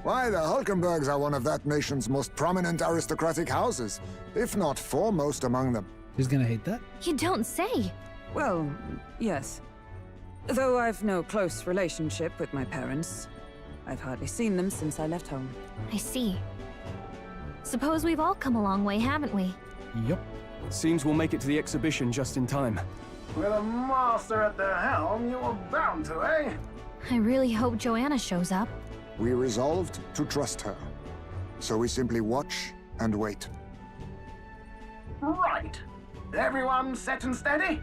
Why, the Hulkenbergs are one of that nation's most prominent aristocratic houses, if not foremost among them. Who's gonna hate that? You don't say. Well, yes. Though I've no close relationship with my parents, I've hardly seen them since I left home. I see. Suppose we've all come a long way, haven't we? Yup. Seems we'll make it to the exhibition just in time. With a master at the helm, you were bound to, eh? I really hope Joanna shows up. We resolved to trust her. So we simply watch and wait. Right. Everyone set and steady?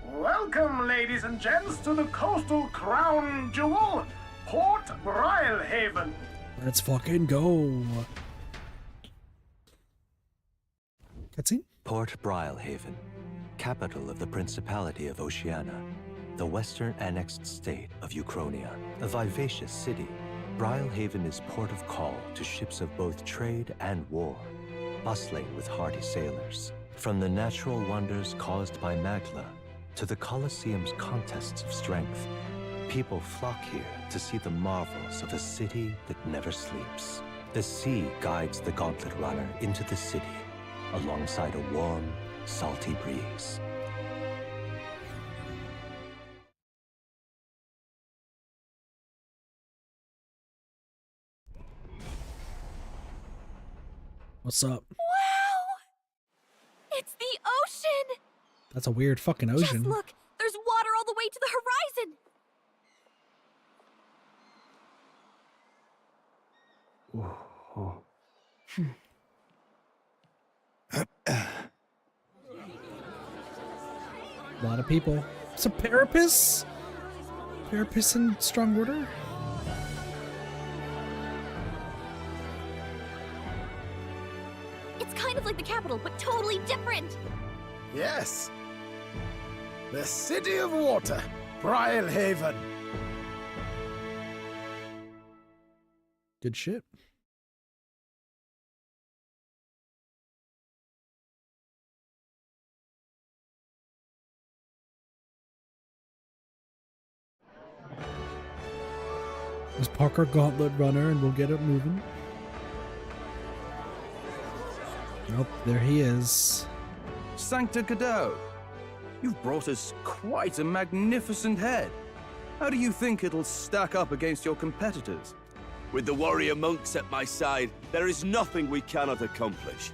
Welcome, ladies and gents, to the coastal crown jewel, Port Brylehaven. Let's fucking go. Cutscene? Port Brylehaven, capital of the Principality of Oceania, the western annexed state of Uchronia. A vivacious city, Brylehaven is port of call to ships of both trade and war, bustling with hardy sailors. From the natural wonders caused by Magla to the Colosseum's contests of strength, people flock here to see the marvels of a city that never sleeps. The sea guides the Gauntlet Runner into the city, alongside a warm, salty breeze. What's up? Wow! It's the ocean! That's a weird fucking ocean. Just look! There's water all the way to the horizon! A lot of people. It's a Parapus? Parapus in strong order? It's kind of like the capital, but totally different. Yes. The City of Water, Brylehaven. Good shit. Let's park our Gauntlet Runner and we'll get it moving. Nope, there he is. Sancta Cadeau, you've brought us quite a magnificent head. How do you think it'll stack up against your competitors? With the warrior monks at my side, there is nothing we cannot accomplish.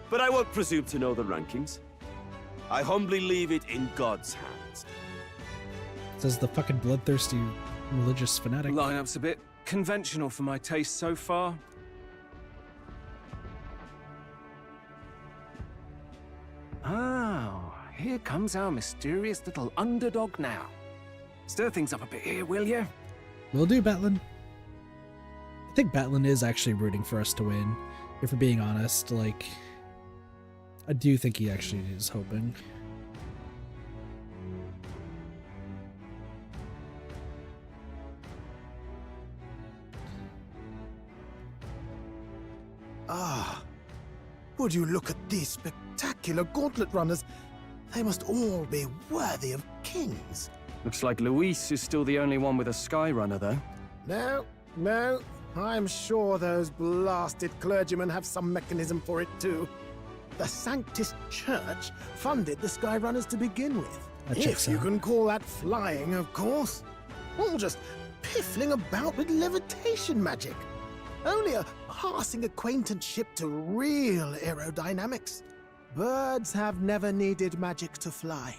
But I won't presume to know the rankings. I humbly leave it in God's hands. Says the fucking bloodthirsty religious fanatic. Lineup's a bit conventional for my taste so far. Oh, here comes our mysterious little underdog now. Stir things up a bit here, will you? Will do, Batlin. I think Batlin is actually rooting for us to win. If we're being honest, like, I do think he actually is hoping. Ah, would you look at these spectacular gauntlet runners? They must all be worthy of kings. Looks like Luis is still the only one with a Sky Runner, though. No, I'm sure those blasted clergymen have some mechanism for it too. The Sanctus Church funded the Skyrunners to begin with. If you can call that flying, of course. All just piffling about with levitation magic. Only a passing acquaintanceship to real aerodynamics. Birds have never needed magic to fly.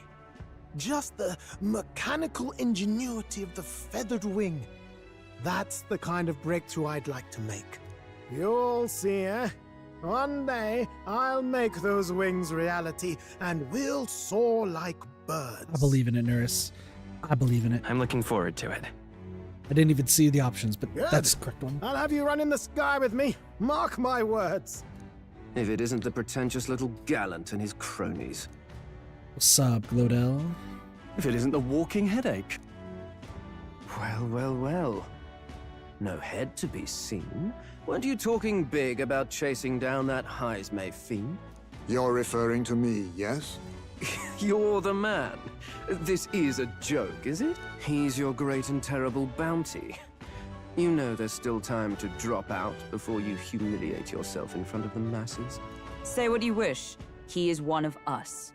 Just the mechanical ingenuity of the feathered wing. That's the kind of breakthrough I'd like to make. You'll see, eh? One day, I'll make those wings reality, and we'll soar like birds. I believe in it, Nurse. I believe in it. I'm looking forward to it. I didn't even see the options, but Good. that's the correct one. I'll have you run in the sky with me. Mark my words. If it isn't the pretentious little gallant and his cronies. What's up, Glodell? If it isn't the walking headache. Well, well, well. No head to be seen. Weren't you talking big about chasing down that Heismay fiend? You're referring to me, yes? You're the man. This is a joke, is it? He's your great and terrible bounty. You know there's still time to drop out before you humiliate yourself in front of the masses. Say what you wish. He is one of us.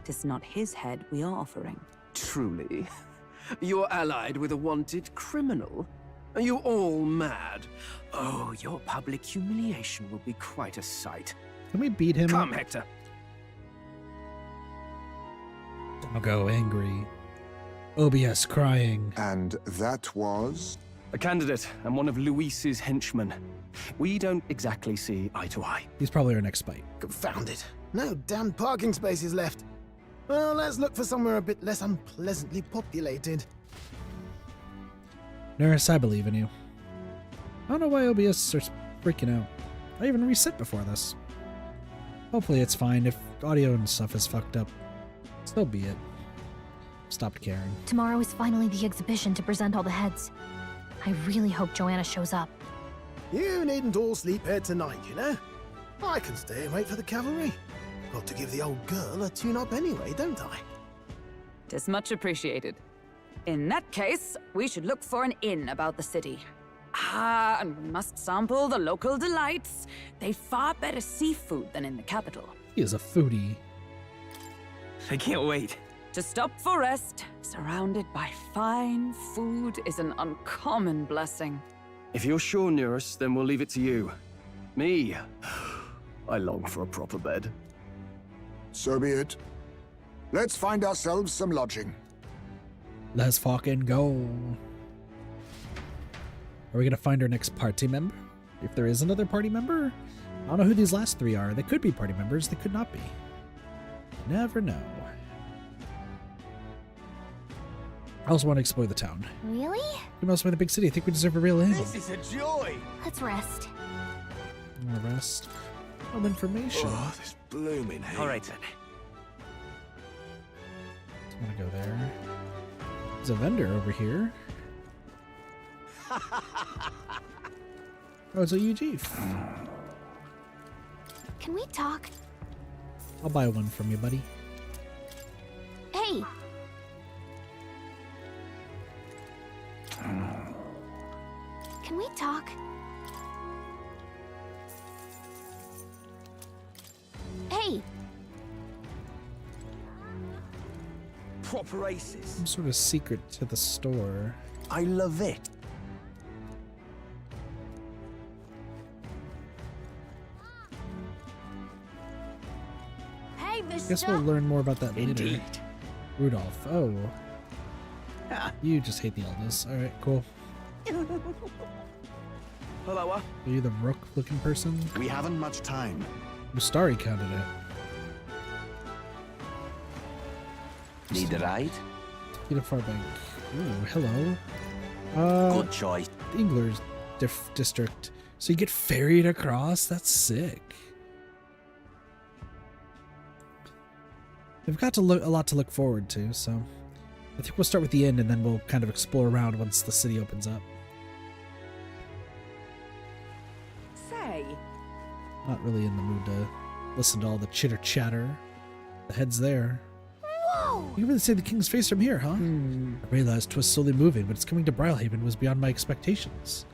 Tis not his head we are offering. Truly? You're allied with a wanted criminal? Are you all mad? Oh, your public humiliation will be quite a sight. Can we beat him? Come, Hector. I'll go angry. OBS crying. And that was? A candidate and one of Luis's henchmen. We don't exactly see eye to eye. He's probably our next fight. Confound it. No damn parking spaces left. Well, let's look for somewhere a bit less unpleasantly populated. Nurse, I believe in you. I don't know why OBS starts freaking out. I even reset before this. Hopefully it's fine. If audio and stuff is fucked up, so be it. Stopped caring. Tomorrow is finally the exhibition to present all the heads. I really hope Joanna shows up. You needn't all sleep here tonight, you know? I can stay and wait for the cavalry. Got to give the old girl a tune-up anyway, don't I? Tis much appreciated. In that case, we should look for an inn about the city. Ah, and we must sample the local delights. They've far better seafood than in the capital. He is a foodie. I can't wait. To stop for rest, surrounded by fine food, is an uncommon blessing. If you're sure, Nurse, then we'll leave it to you. Me, I long for a proper bed. So be it. Let's find ourselves some lodging. Let's fucking go. Are we gonna find our next party member? If there is another party member? I don't know who these last three are. They could be party members, they could not be. Never know. I also want to explore the town. Really? Who else by the big city? I think we deserve a real inn. This is a joy. Let's rest. Rest. Some information. Oh, this blooming heat. All right, then. I'm gonna go there. There's a vendor over here. Oh, it's a UG. Can we talk? I'll buy one from you, buddy. Hey! Can we talk? Hey! Proper aces. Some sort of secret to the store. I love it. Hey, I guess we'll learn more about that later. Indeed. Rudolph. Oh. You just hate the eldest. Alright, cool. Hello. Are you the rook-looking person? We haven't much time. Mustari candidate. Need a ride? Get a far bank. Ooh, hello. Good choice. Ingler's district. So you get ferried across? That's sick. We've got a lot to look forward to, so I think we'll start with the inn and then we'll kind of explore around once the city opens up. Say, Not really in the mood to listen to all the chitter chatter. The head's there. Whoa! You can really see the king's face from here, huh? I realized 'twas slowly moving, but its coming to Brilhaven was beyond my expectations.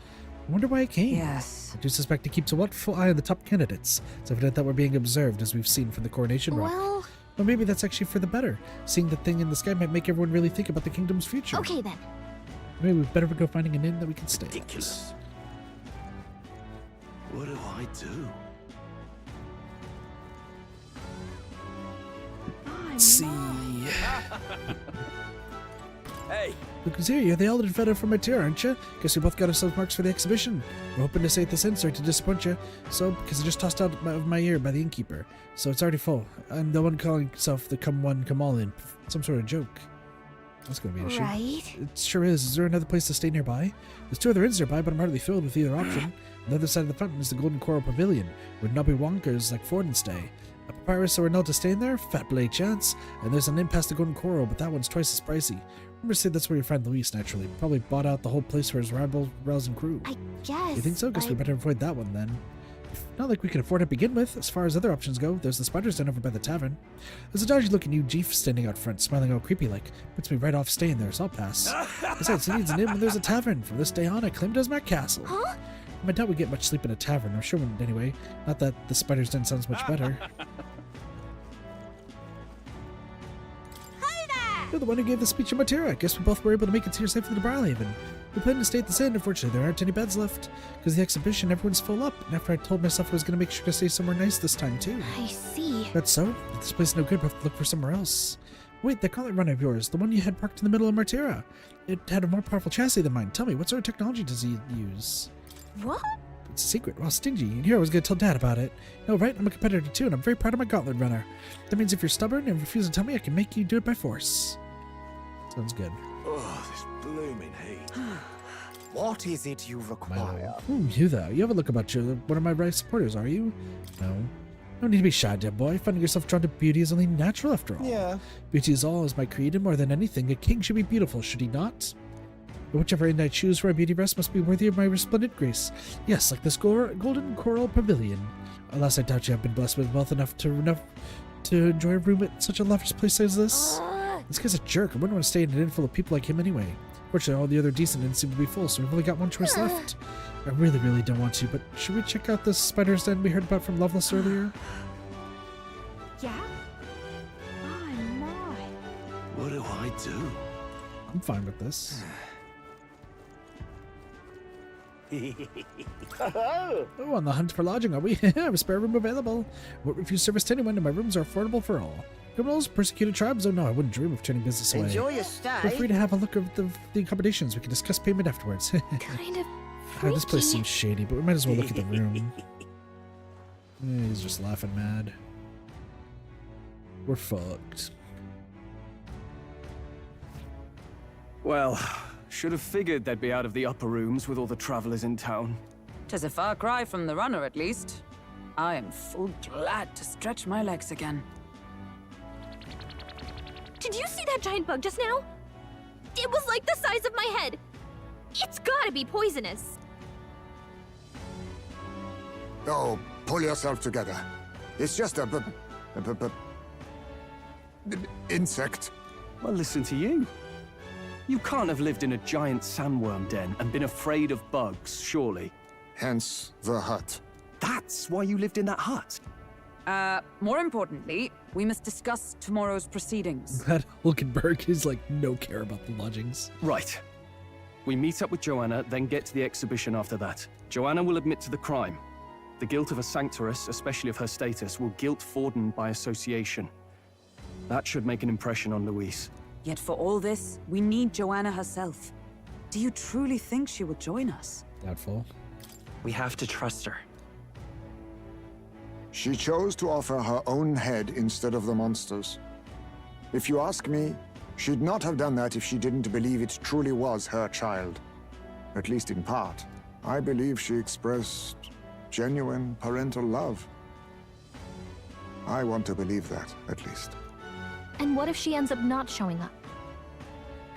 I wonder why it came. yes. I do suspect it keeps a watchful eye on the top candidates. It's evident that we're being observed, as we've seen from the coronation rock. Well, But maybe that's actually for the better. Seeing the thing in the sky might make everyone really think about the kingdom's future. okay then. Maybe we'd better go finding an inn that we can stay at. Ridiculous. What do I do? Let's see. Hey, Look who's here. You're the elder fellow from Matera, aren't you? Guess we both got ourselves marks for the exhibition. We're hoping to stay at this inn. Sorry to disappoint you. So, because I just tossed out of my ear by the innkeeper. So it's already full. I'm the one calling himself the come one, come all in. Some sort of joke. That's going to be an issue. Right. It sure is. Is there another place to stay nearby? There's 2 other inns nearby, but I'm hardly filled with either option. On the other side of the fountain is the Golden Coral Pavilion, where Nobby Wonkers like Ford and stay. A papyrus or Renal to stay in there? Fat blade chance. And there's an inn past the Golden Coral, but that one's twice as pricey. Remember to say that's where you find Luis, naturally. Probably bought out the whole place for his rousing crew. I guess. You think so? Guess we better avoid that one then. Not like we can afford to begin with. As far as other options go, there's the spider's den over by the tavern. There's a dodgy-looking new Jeef standing out front, smiling all creepy-like. Puts me right off staying there, so I'll pass. Besides, it needs an inn when there's a tavern. From this day on, I claim it as my castle. Huh? I doubt we get much sleep in a tavern. I'm sure we wouldn't anyway. Not that the spider's den sounds much better. You're the one who gave the speech in Matera. I guess we both were able to make it here safely to Brilhaven. We plan to stay at this inn. Unfortunately, there aren't any beds left. Because of the exhibition, everyone's full up. And after I told myself I was going to make sure to stay somewhere nice this time, too. I see. That's so? If this place is no good, we'll have to look for somewhere else. Wait, that gauntlet runner of yours, the one you had parked in the middle of Matera. It had a more powerful chassis than mine. Tell me, what sort of technology does he use? What? It's a secret. Well, stingy. And here I was going to tell Dad about it. No, right? I'm a competitor, too, and I'm very proud of my gauntlet runner. That means if you're stubborn and refuse to tell me, I can make you do it by force. Sounds good. Oh, this blooming heat. What is it you require? You though. You have a look about you. One of my right supporters, are you? No. No need to be shy, dear boy. Finding yourself drawn to beauty is only natural after all. Yeah. Beauty is all, as my creed, and more than anything, a king should be beautiful, should he not? But whichever inn I choose for my beauty rest must be worthy of my resplendent grace. Yes, like this golden coral pavilion. Alas, I doubt you have been blessed with wealth enough to enjoy a room at such a lavish place as this. This guy's a jerk. I wouldn't want to stay in an inn full of people like him anyway. Fortunately, all the other decent inns seem to be full, so we've only got one choice left. I really, really don't want to, but should we check out this spider's den we heard about from Loveless earlier? Yeah? My. What do I do? I'm fine with this. Oh, on the hunt for lodging, are we? I have a spare room available. Won't refuse service to anyone, and my rooms are affordable for all. Criminals, persecuted tribes? Oh no, I wouldn't dream of turning business away. Enjoy your stay. Feel free to have a look at the accommodations. We can discuss payment afterwards. Kind of freaky. This place seems shady, but we might as well look at the room. He's just laughing mad. We're fucked. Well, should have figured they'd be out of the upper rooms with all the travelers in town. 'Tis a far cry from the runner, at least. I am full glad to stretch my legs again. Did you see that giant bug just now? It was like the size of my head. It's gotta be poisonous. Oh, pull yourself together. It's just a insect. Well, listen to you. You can't have lived in a giant sandworm den and been afraid of bugs, surely. Hence the hut. That's why you lived in that hut. More importantly, we must discuss tomorrow's proceedings. That Hulkenberg is like no care about the lodgings. Right. We meet up with Joanna, then get to the exhibition after that. Joanna will admit to the crime. The guilt of a sanctoress, especially of her status, will guilt Forden by association. That should make an impression on Luis. Yet for all this, we need Joanna herself. Do you truly think she would join us? Doubtful. We have to trust her. She chose to offer her own head instead of the monster's. If you ask me, she'd not have done that if she didn't believe it truly was her child. At least in part. I believe she expressed genuine parental love. I want to believe that, at least. And what if she ends up not showing up?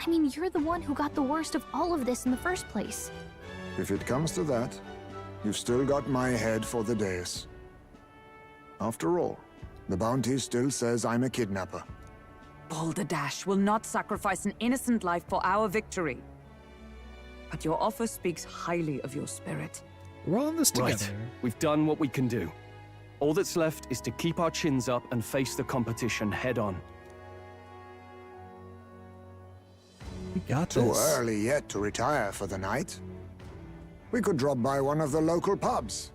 I mean, you're the one who got the worst of all of this in the first place. If it comes to that, you've still got my head for the dais. After all, the bounty still says I'm a kidnapper. Balderdash will not sacrifice an innocent life for our victory. But your offer speaks highly of your spirit. We're all in this together. Right. We've done what we can do. All that's left is to keep our chins up and face the competition head on. We got Too this. early yet to retire for the night. We could drop by one of the local pubs.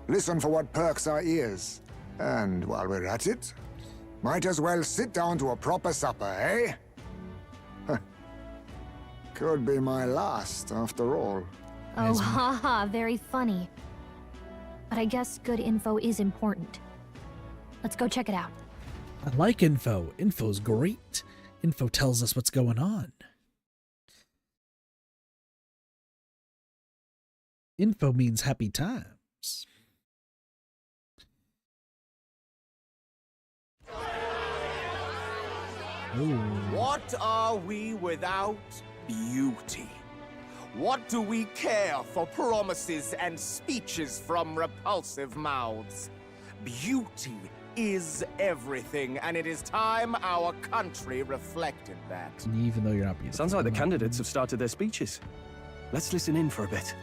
Listen for what perks our ears. And while we're at it, might as well sit down to a proper supper, eh? Could be my last, after all. Oh, haha, very funny. But I guess good info is important. Let's go check it out. I like info. Info's great. Info tells us what's going on. Info means happy times. Ooh. What are we without beauty? What do we care for promises and speeches from repulsive mouths? Beauty is everything, and it is time our country reflected that. Even though you're not beautiful. Sounds like the candidates have started their speeches. Let's listen in for a bit.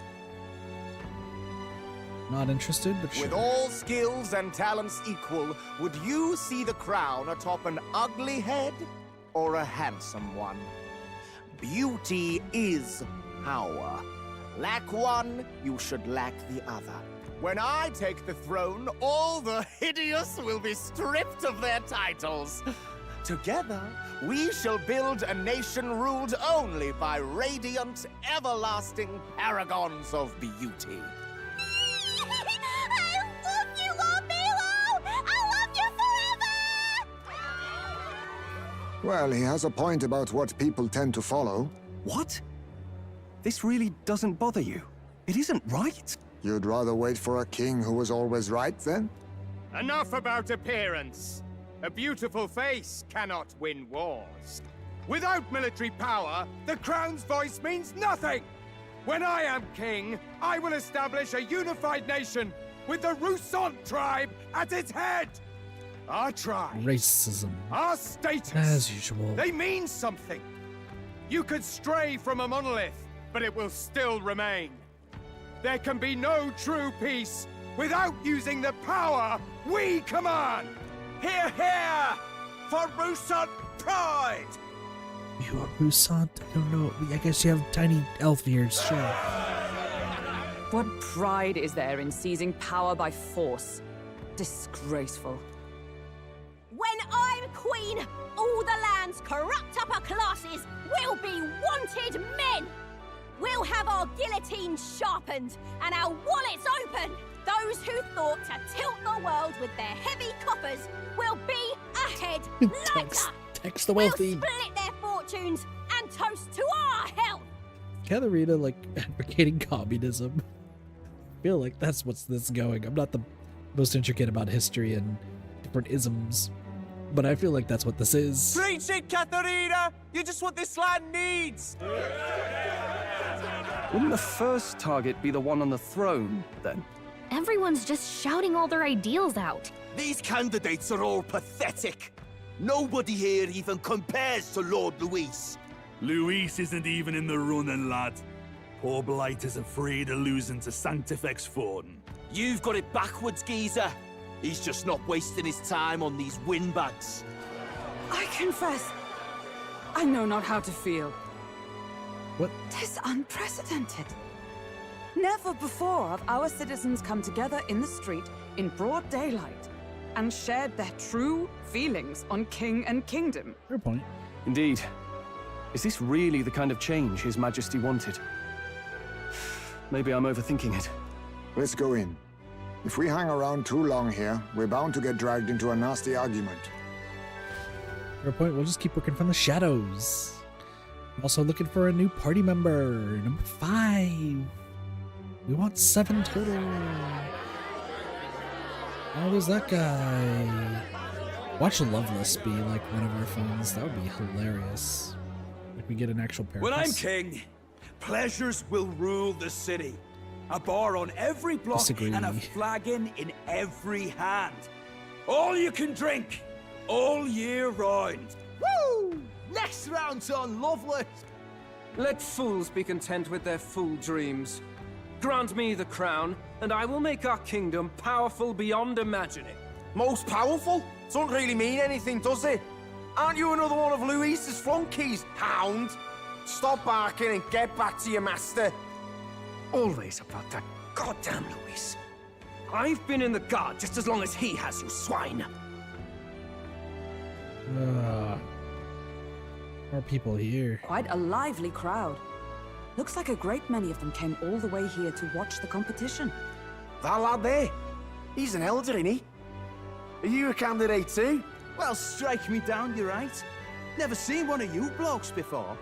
Not interested, but sure. With all skills and talents equal, would you see the crown atop an ugly head or a handsome one? Beauty is power. Lack one, you should lack the other. When I take the throne, all the hideous will be stripped of their titles. Together, we shall build a nation ruled only by radiant, everlasting paragons of beauty. I love you, Lord Milo! I love you forever! Well, he has a point about what people tend to follow. What? This really doesn't bother you? It isn't right. You'd rather wait for a king who was always right, then? Enough about appearance. A beautiful face cannot win wars. Without military power, the crown's voice means nothing! When I am king, I will establish a unified nation with the Rousant tribe at its head! Our tribe. Racism. Our status. As usual. They mean something. You could stray from a monolith, but it will still remain. There can be no true peace without using the power we command! Hear, hear! For Rousant pride! You are Rousant? I don't know. I guess you have tiny elf ears, sure. What pride is there in seizing power by force? Disgraceful. When I'm queen, all the land's corrupt upper classes will be wanted men! We'll have our guillotines sharpened and our wallets open! Those who thought to tilt the world with their heavy coffers will be ahead lighter! Text the wealthy. We'll split their fortunes and toast to our health! Katharina, like, advocating communism. I feel like that's what's this going. I'm not the most intricate about history and different isms, but I feel like that's what this is. Preach it, Katharina! You just what this land needs! Wouldn't the first target be the one on the throne, then? Everyone's just shouting all their ideals out. These candidates are all pathetic. Nobody here even compares to Lord Luis. Luis isn't even in the running, lad. Poor Blight is afraid of losing to Sanctifex Forden. You've got it backwards, geezer. He's just not wasting his time on these windbags. I confess, I know not how to feel. What? 'Tis unprecedented. Never before have our citizens come together in the street in broad daylight and shared their true feelings on king and kingdom. Fair point. Indeed. Is this really the kind of change His Majesty wanted? Maybe I'm overthinking it. Let's go in. If we hang around too long here, we're bound to get dragged into a nasty argument. Fair point. We'll just keep working from the shadows. I'm also looking for a new party member. Number 5. We want 7 total. Oh, there's that guy. Watch Loveless be like one of our phones. That would be hilarious. If we get an actual pair. When I'm king, pleasures will rule the city. A bar on every block Disagree. and a flagon in every hand. All you can drink, all year round. Woo! Next round's on Loveless. Let fools be content with their fool dreams. Grant me the crown, and I will make our kingdom powerful beyond imagining. Most powerful? Doesn't really mean anything, does it? Aren't you another one of Luis's flunkies, hound? Stop barking and get back to your master. Always about that goddamn Luis. I've been in the guard just as long as he has, you swine. More people here. Quite a lively crowd. Looks like a great many of them came all the way here to watch the competition. That lad there, he's an elder, isn't he? Are you a candidate too? Well, strike me down, you're right. Never seen one of you blokes before.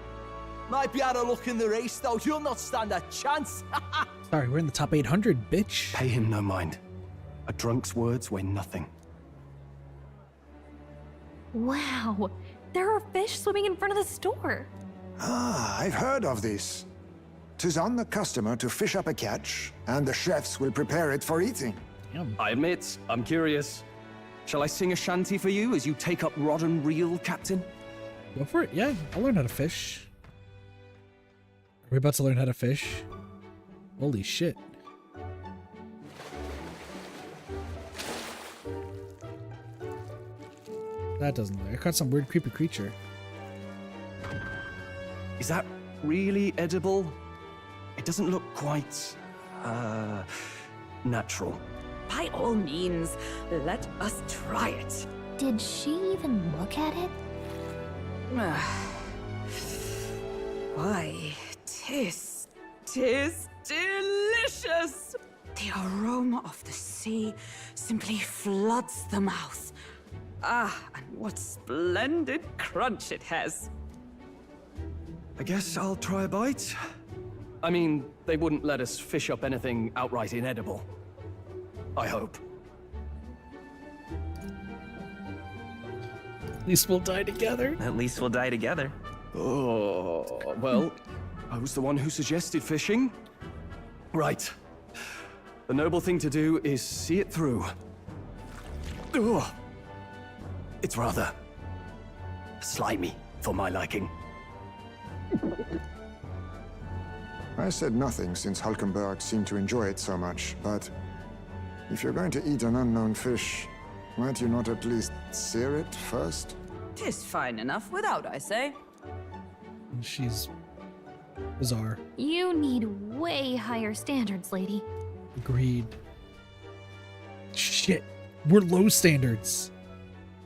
Might be out of luck in the race, though. You'll not stand a chance. Sorry, we're in the top 800, bitch. Pay him no mind. A drunk's words weigh nothing. Wow, there are fish swimming in front of the store. Ah, I've heard of this. 'Tis on the customer to fish up a catch, and the chefs will prepare it for eating. I admit, I'm curious. Shall I sing a shanty for you as you take up rod and reel, Captain? Go for it. Yeah, I'll learn how to fish. Are we about to learn how to fish? Holy shit. That doesn't look. I caught some weird creepy creature. Is that really edible? It doesn't look quite, natural. By all means, let us try it. Did she even look at it? Why, tis delicious! The aroma of the sea simply floods the mouth. Ah, and what splendid crunch it has. I guess I'll try a bite. I mean, they wouldn't let us fish up anything outright inedible. I hope. At least we'll die together. At least we'll die together. Oh, well, I was the one who suggested fishing. Right. The noble thing to do is see it through. Ugh. It's rather slimy for my liking. I said nothing since Hulkenberg seemed to enjoy it so much, but if you're going to eat an unknown fish, might you not at least sear it first? 'Tis fine enough without, I say. She's bizarre. You need way higher standards, lady. Agreed. Shit. We're low standards.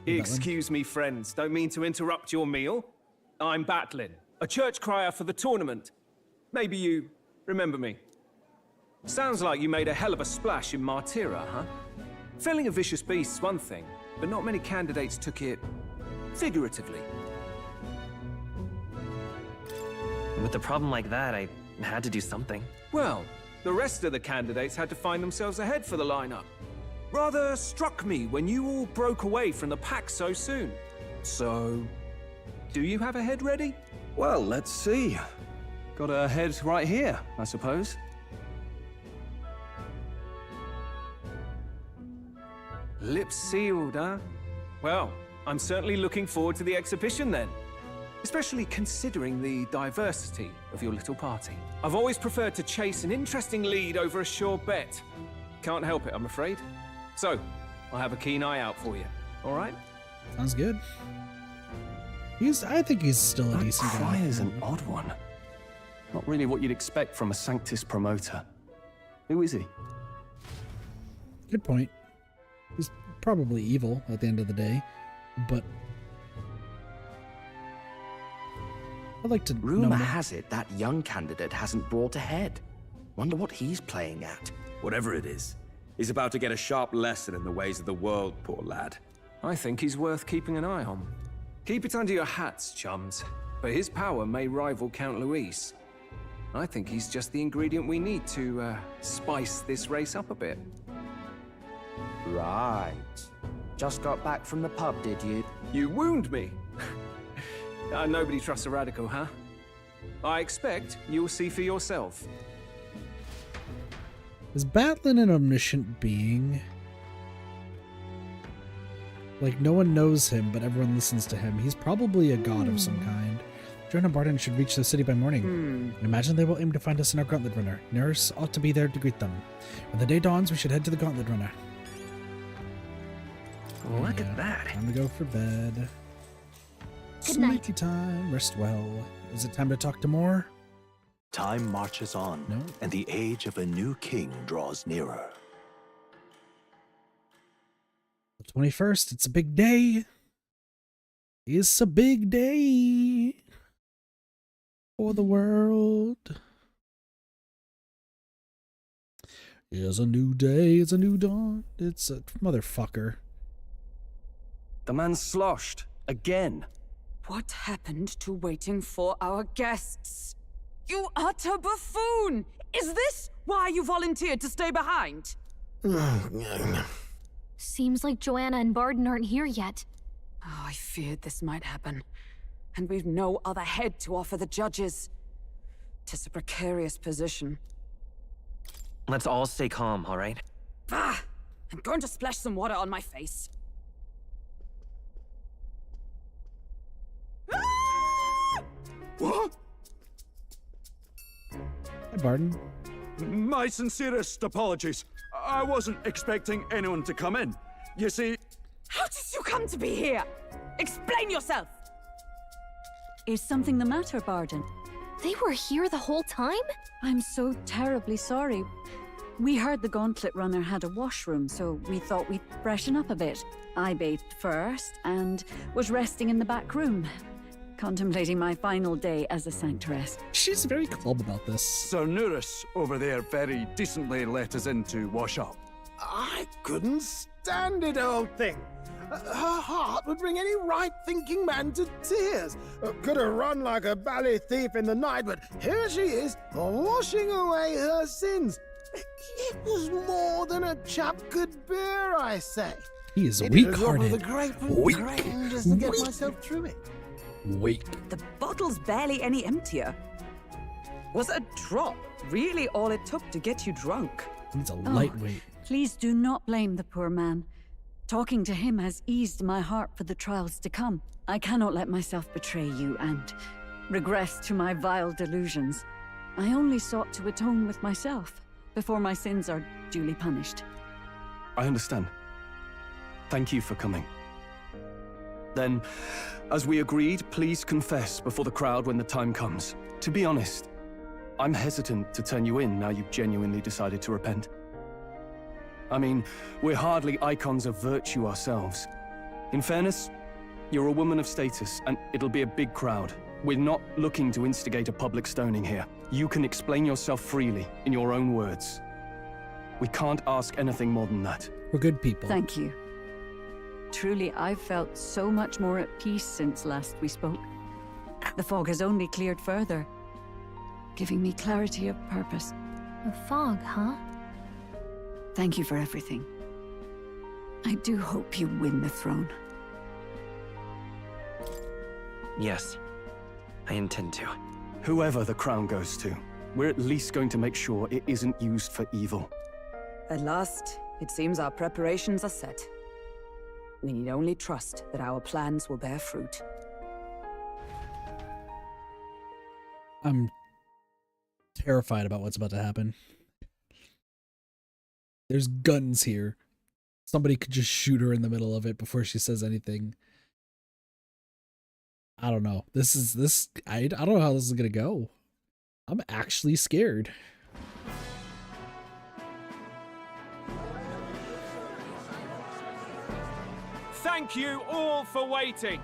Excuse me, friends. Don't mean to interrupt your meal. I'm Batlin, a church crier for the tournament. Maybe you remember me. Sounds like you made a hell of a splash in Martira, huh? Felling a vicious beast's one thing, but not many candidates took it figuratively. With a problem like that, I had to do something. Well, the rest of the candidates had to find themselves ahead for the lineup. Rather struck me when you all broke away from the pack so soon. So, do you have a head ready? Well, let's see. Got a head right here, I suppose. Lips sealed, huh? Well, I'm certainly looking forward to the exhibition then. Especially considering the diversity of your little party. I've always preferred to chase an interesting lead over a sure bet. Can't help it, I'm afraid. So, I'll have a keen eye out for you. All right? Sounds good. I think he's still a decent guy. Cry is an odd one. Not really what you'd expect from a Sanctus promoter. Who is he? Good point. He's probably evil at the end of the day, but I'd like to know Rumor more. has it that young candidate hasn't brought ahead. Wonder what he's playing at. Whatever it is, he's about to get a sharp lesson in the ways of the world, poor lad. I think he's worth keeping an eye on. Keep it under your hats, chums. But his power may rival Count Luis. I think he's just the ingredient we need to spice this race up a bit. Right. Just got back from the pub, did you? You wound me. Nobody trusts a radical, huh? I expect you'll see for yourself. Is Batlin an omniscient being? Like, no one knows him, but everyone listens to him. He's probably a god of some kind. Joan and Barton should reach the city by morning. I imagine they will aim to find us in our Gauntlet Runner. Nurse ought to be there to greet them. When the day dawns, we should head to the Gauntlet Runner. Look at that. Time to go for bed. Good night. Sleepy time. Rest well. Is it time to talk to more? Time marches on, and the age of a new king draws nearer. The 21st, it's a big day. It's a big day for the world. It's a new day, it's a new dawn. It's a motherfucker. The man sloshed. Again. What happened to waiting for our guests? You utter buffoon! Is this why you volunteered to stay behind? Seems like Joanna and Barden aren't here yet. Oh, I feared this might happen. And we've no other head to offer the judges. 'Tis a precarious position. Let's all stay calm, all right? Ah! I'm going to splash some water on my face. What? Hi, Barden. My sincerest apologies. I wasn't expecting anyone to come in. You see... How did you come to be here? Explain yourself! Is something the matter, Barden? They were here the whole time? I'm so terribly sorry. We heard the Gauntlet Runner had a washroom, so we thought we'd freshen up a bit. I bathed first and was resting in the back room, contemplating my final day as a sanctress. She's very calm about this. Sir Nuris over there very decently let us in to wash up. I couldn't stand it, old thing. Her heart would bring any right-thinking man to tears. Could have run like a ballet thief in the night, but here she is, washing away her sins. It was more than a chap could bear, I say. He is Maybe a drop of weak-hearted. the grape and grain just to get myself through it. Weak. The bottle's barely any emptier. Was a drop really all it took to get you drunk? He's a lightweight. Please do not blame the poor man. Talking to him has eased my heart for the trials to come. I cannot let myself betray you and regress to my vile delusions. I only sought to atone with myself before my sins are duly punished. I understand. Thank you for coming. Then, as we agreed, please confess before the crowd when the time comes. To be honest, I'm hesitant to turn you in now you've genuinely decided to repent. I mean, we're hardly icons of virtue ourselves. In fairness, you're a woman of status, and it'll be a big crowd. We're not looking to instigate a public stoning here. You can explain yourself freely, in your own words. We can't ask anything more than that. We're good people. Thank you. Truly, I've felt so much more at peace since last we spoke. The fog has only cleared further, giving me clarity of purpose. The fog, huh? Thank you for everything. I do hope you win the throne. Yes, I intend to. Whoever the crown goes to, we're at least going to make sure it isn't used for evil. At last, it seems our preparations are set. We need only trust that our plans will bear fruit. I'm terrified about what's about to happen. There's guns here. Somebody could just shoot her in the middle of it before she says anything. I don't know. I don't know how this is gonna go. I'm actually scared. Thank you all for waiting.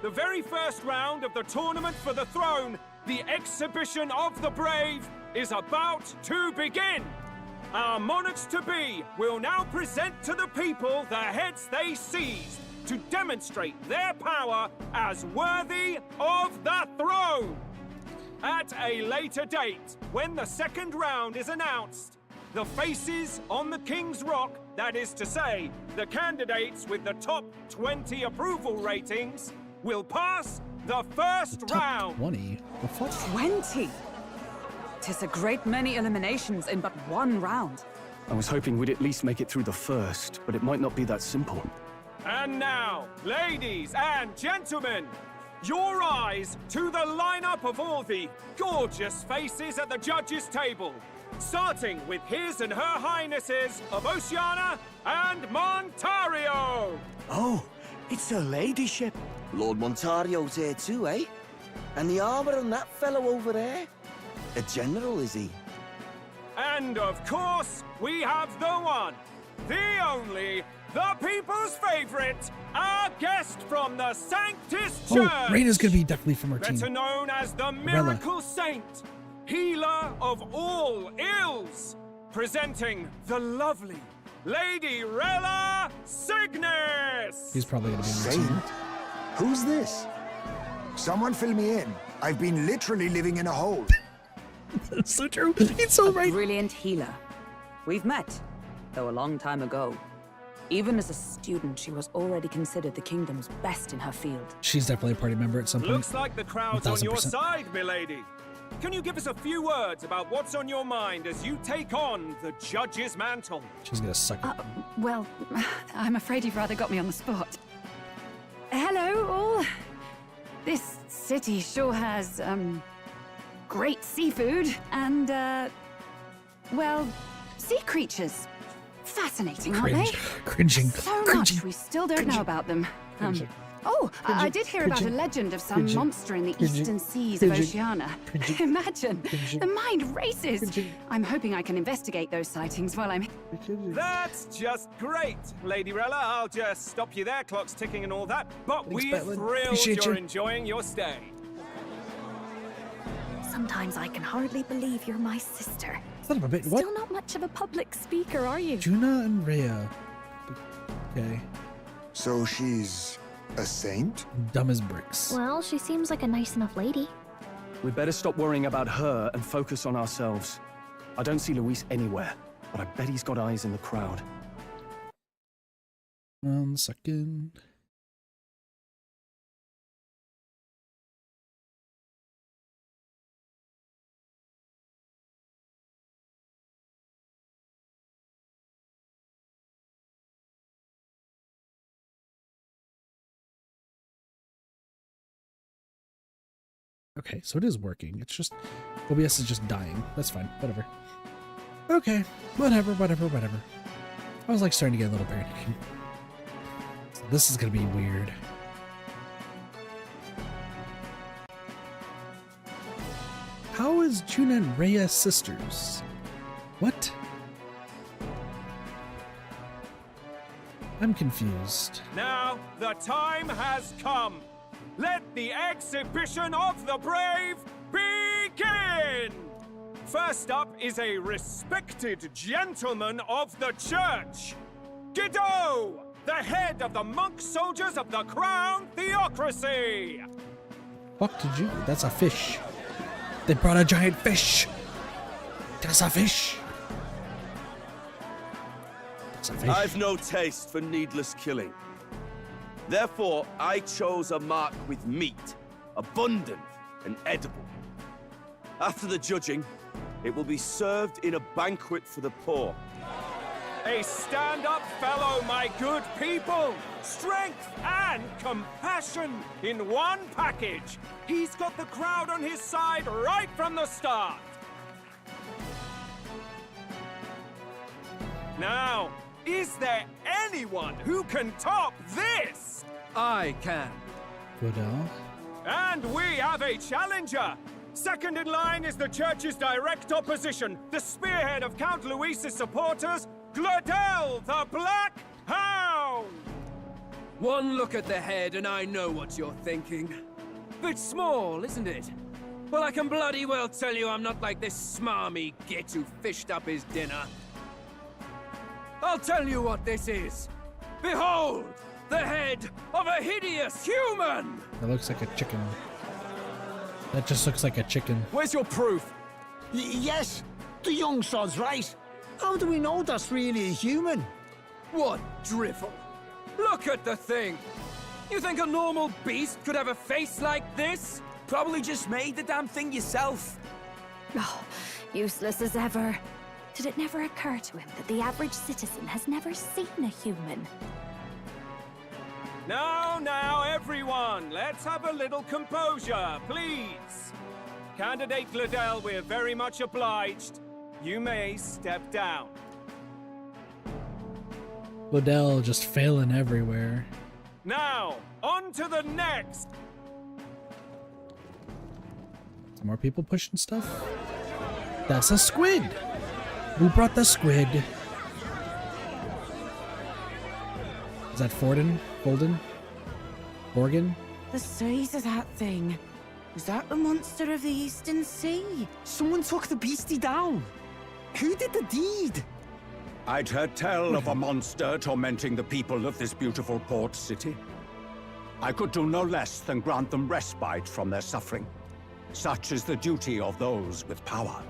The very first round of the Tournament for the Throne, the Exhibition of the Brave, is about to begin. Our monarchs-to-be will now present to the people the heads they seized to demonstrate their power as worthy of the throne. At a later date, when the second round is announced, the faces on the King's Rock, that is to say, the candidates with the top 20 approval ratings, will pass the first round. 20? The fuck? 20? 'Tis a great many eliminations in but one round. I was hoping we'd at least make it through the first, but it might not be that simple. And now, ladies and gentlemen, your eyes to the lineup of all the gorgeous faces at the judges' table, starting with His and Her Highnesses of Oceania and Montario. Oh, it's her ladyship. Lord Montario's here too, eh? And the armor on that fellow over there? A general, is he? And of course, we have the one, the only, the people's favorite, our guest from the Sanctus Church. Oh, Raina's gonna be definitely from our team. Better known as the Miracle Saint, healer of all ills, Presenting the lovely Lady Rella Cygnus! He's probably gonna be on the Saint? team. Who's this? Someone fill me in. I've been literally living in a hole. That's so true. It's so right. A brilliant healer. We've met, though a long time ago. Even as a student, she was already considered the kingdom's best in her field. She's definitely a party member at some point. Looks like the crowd's on your 1000%. side, milady. Can you give us a few words about what's on your mind as you take on the judge's mantle? She's gonna suck it. Well, I'm afraid you've rather got me on the spot. Hello, all. This city sure has, great seafood and, well, sea creatures. Fascinating, aren't they? Cringing. So Cringing. much we still don't know about them. Cringing. I did hear about a legend of some monster in the eastern seas of Oceania. Imagine, the mind races. I'm hoping I can investigate those sightings while I'm... That's just great, Lady Rella. I'll just stop you there, clock's ticking and all that. But we're thrilled Appreciate you're you. enjoying your stay. Sometimes I can hardly believe you're my sister. Son of a bit. What? Still not much of a public speaker, are you? Juna and Rhea. Okay. So she's a saint? Dumb as bricks. Well, she seems like a nice enough lady. We'd better stop worrying about her and focus on ourselves. I don't see Luis anywhere, but I bet he's got eyes in the crowd. 1 second. Okay, so it is working. It's just OBS is just dying. That's fine. Whatever. Okay. Whatever. I was like starting to get a little panicking. So this is gonna be weird. How is Juna and Rhea sisters? What? I'm confused. Now, the time has come. Let the exhibition of the brave begin! First up is a respected gentleman of the church. Guido, the head of the monk soldiers of the Crown Theocracy. Fuck did you? That's a fish. They brought a giant fish. That's a fish. That's a fish. I've no taste for needless killing. Therefore, I chose a mark with meat, abundant and edible. After the judging, it will be served in a banquet for the poor. A stand-up fellow, my good people! Strength and compassion in one package! He's got the crowd on his side right from the start! Now, is there anyone who can top this? I can. Goodell. And we have a challenger! Second in line is the church's direct opposition, the spearhead of Count Luis's supporters, Gladel the Black Hound! One look at the head and I know what you're thinking. Bit small, isn't it? Well, I can bloody well tell you I'm not like this smarmy git who fished up his dinner. I'll tell you what this is. Behold, the head of a hideous human! That looks like a chicken. That just looks like a chicken. Where's your proof? Yes, the young sod's right. How do we know that's really a human? What drivel? Look at the thing! You think a normal beast could have a face like this? Probably just made the damn thing yourself. Oh, useless as ever. Did it never occur to him that the average citizen has never seen a human? Now, everyone, let's have a little composure, please. Candidate Gladel, we're very much obliged. You may step down. Liddell just failing everywhere. Now, on to the next. Some more people pushing stuff. That's a squid. Who brought the squid? Is that Forden? Folden? Morgan? The size of that thing. Is that the monster of the Eastern Sea? Someone took the beastie down. Who did the deed? I'd heard tell of a monster tormenting the people of this beautiful port city. I could do no less than grant them respite from their suffering. Such is the duty of those with power.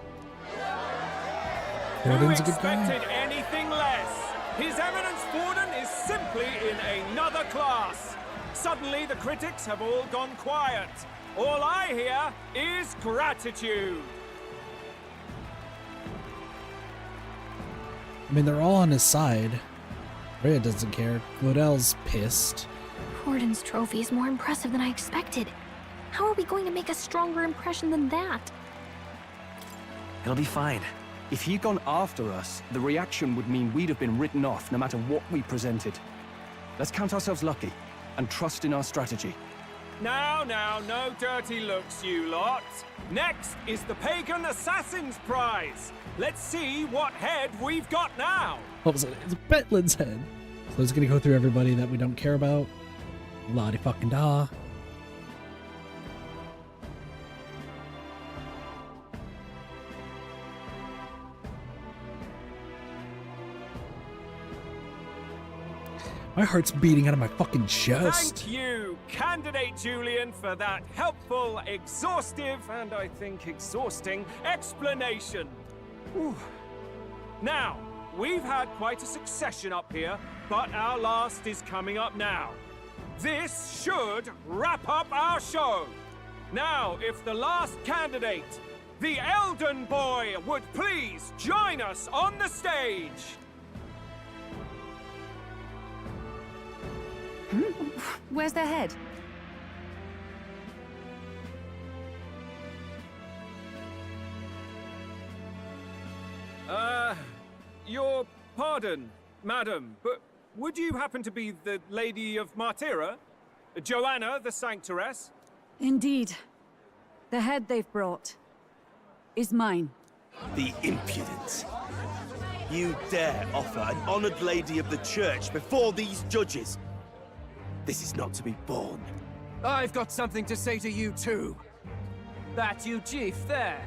Who expected anything less? His Eminence Forden is simply in another class. Suddenly the critics have all gone quiet. All I hear is gratitude. I mean, they're all on his side. Rhea doesn't care. Claudel's pissed. Forden's trophy is more impressive than I expected. How are we going to make a stronger impression than that? It'll be fine. If he'd gone after us, the reaction would mean we'd have been written off no matter what we presented. Let's count ourselves lucky and trust in our strategy. Now, no dirty looks, you lot. Next is the Pagan Assassin's Prize. Let's see what head we've got now. What was it? It's Betlin's head. So it's gonna go through everybody that we don't care about. La-di fucking da. My heart's beating out of my fucking chest. Thank you, Candidate Julian, for that helpful, exhaustive, and I think exhausting explanation. Whew. Now, we've had quite a succession up here, but our last is coming up now. This should wrap up our show. Now, if the last candidate, the Elden Boy, would please join us on the stage. Where's their head? Your pardon, madam, but would you happen to be the Lady of Martyra? Joanna, the Sanctoress? Indeed. The head they've brought is mine. The impudence. You dare offer an honored lady of the church before these judges? This is not to be borne. I've got something to say to you too. That you chief there.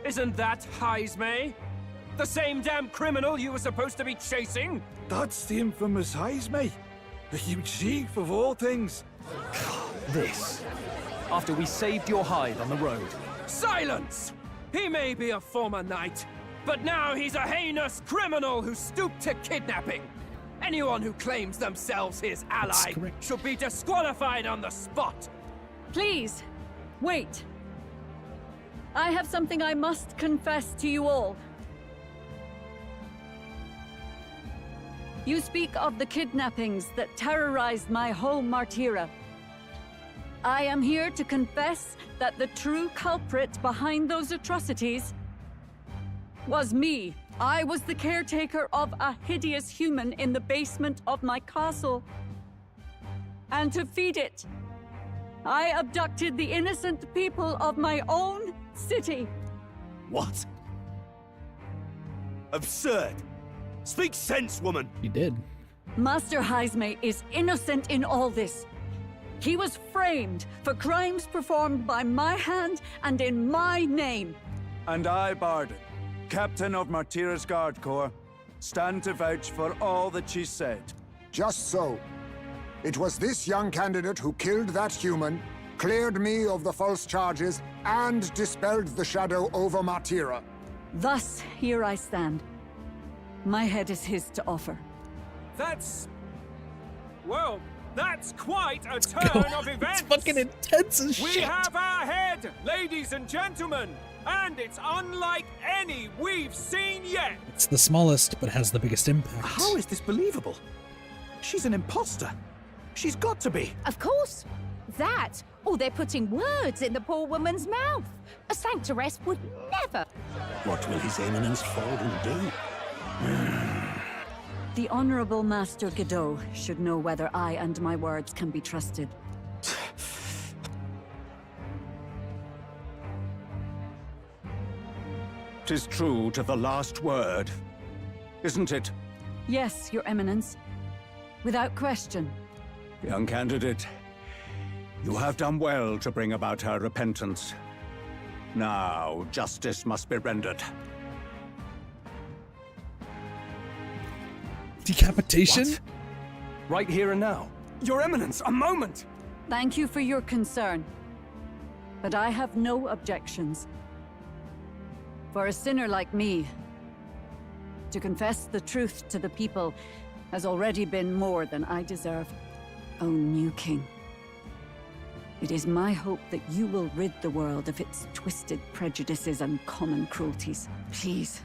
Isn't that Heismay? The same damn criminal you were supposed to be chasing? That's the infamous Heismay. The huge chief of all things. This. After we saved your hide on the road. Silence! He may be a former knight, but now he's a heinous criminal who stooped to kidnapping. Anyone who claims themselves his ally should be disqualified on the spot. Please, wait. I have something I must confess to you all. You speak of the kidnappings that terrorized my home, Martyra. I am here to confess that the true culprit behind those atrocities was me. I was the caretaker of a hideous human in the basement of my castle. And to feed it, I abducted the innocent people of my own city. What? Absurd! Speak sense, woman! You did. Master Heismay is innocent in all this. He was framed for crimes performed by my hand and in my name. And I, Barden, Captain of Martyra's Guard Corps, stand to vouch for all that she said. Just so. It was this young candidate who killed that human, cleared me of the false charges, and dispelled the shadow over Martyra. Thus, here I stand. My head is his to offer. That's... well, that's quite a turn of events! It's fucking intense as We shit! have our head, ladies and gentlemen! And it's unlike any we've seen yet! It's the smallest, but has the biggest impact. How is this believable? She's an imposter. She's got to be. Of course. That, or they're putting words in the poor woman's mouth. A sanctoress would never. What will His Eminence Forden do? The Honorable Master Godot should know whether I and my words can be trusted. 'Tis true to the last word, isn't it? Yes, Your Eminence. Without question. Young candidate, you have done well to bring about her repentance. Now, justice must be rendered. Decapitation? What? Right here and now? Your Eminence, a moment! Thank you for your concern, but I have no objections. For a sinner like me, to confess the truth to the people has already been more than I deserve. O new king, it is my hope that you will rid the world of its twisted prejudices and common cruelties. Please,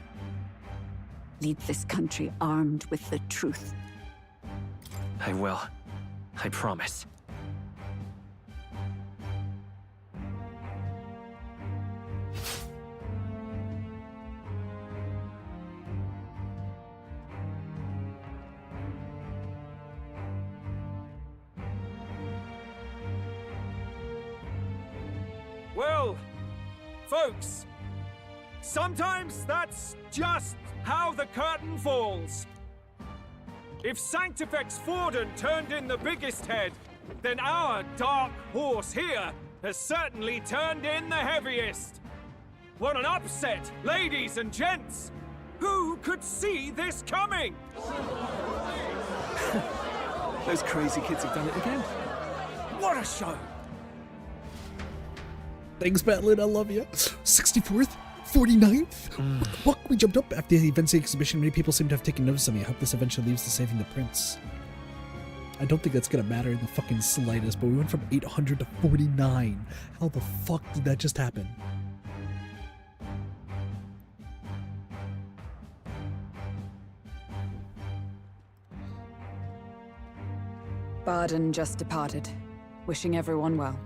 lead this country armed with the truth. I will. I promise. Well, folks, sometimes that's just how the curtain falls. If Sanctifex Forden turned in the biggest head, then our dark horse here has certainly turned in the heaviest. What an upset, ladies and gents! Who could see this coming? Those crazy kids have done it again. What a show! Thanks, Batlin, I love you. 64th? 49th? What the fuck? We jumped up after the events of the exhibition. Many people seem to have taken notice of me. I hope this eventually leads to saving the prince. I don't think that's gonna matter in the fucking slightest, but we went from 800 to 49. How the fuck did that just happen? Barden just departed, wishing everyone well.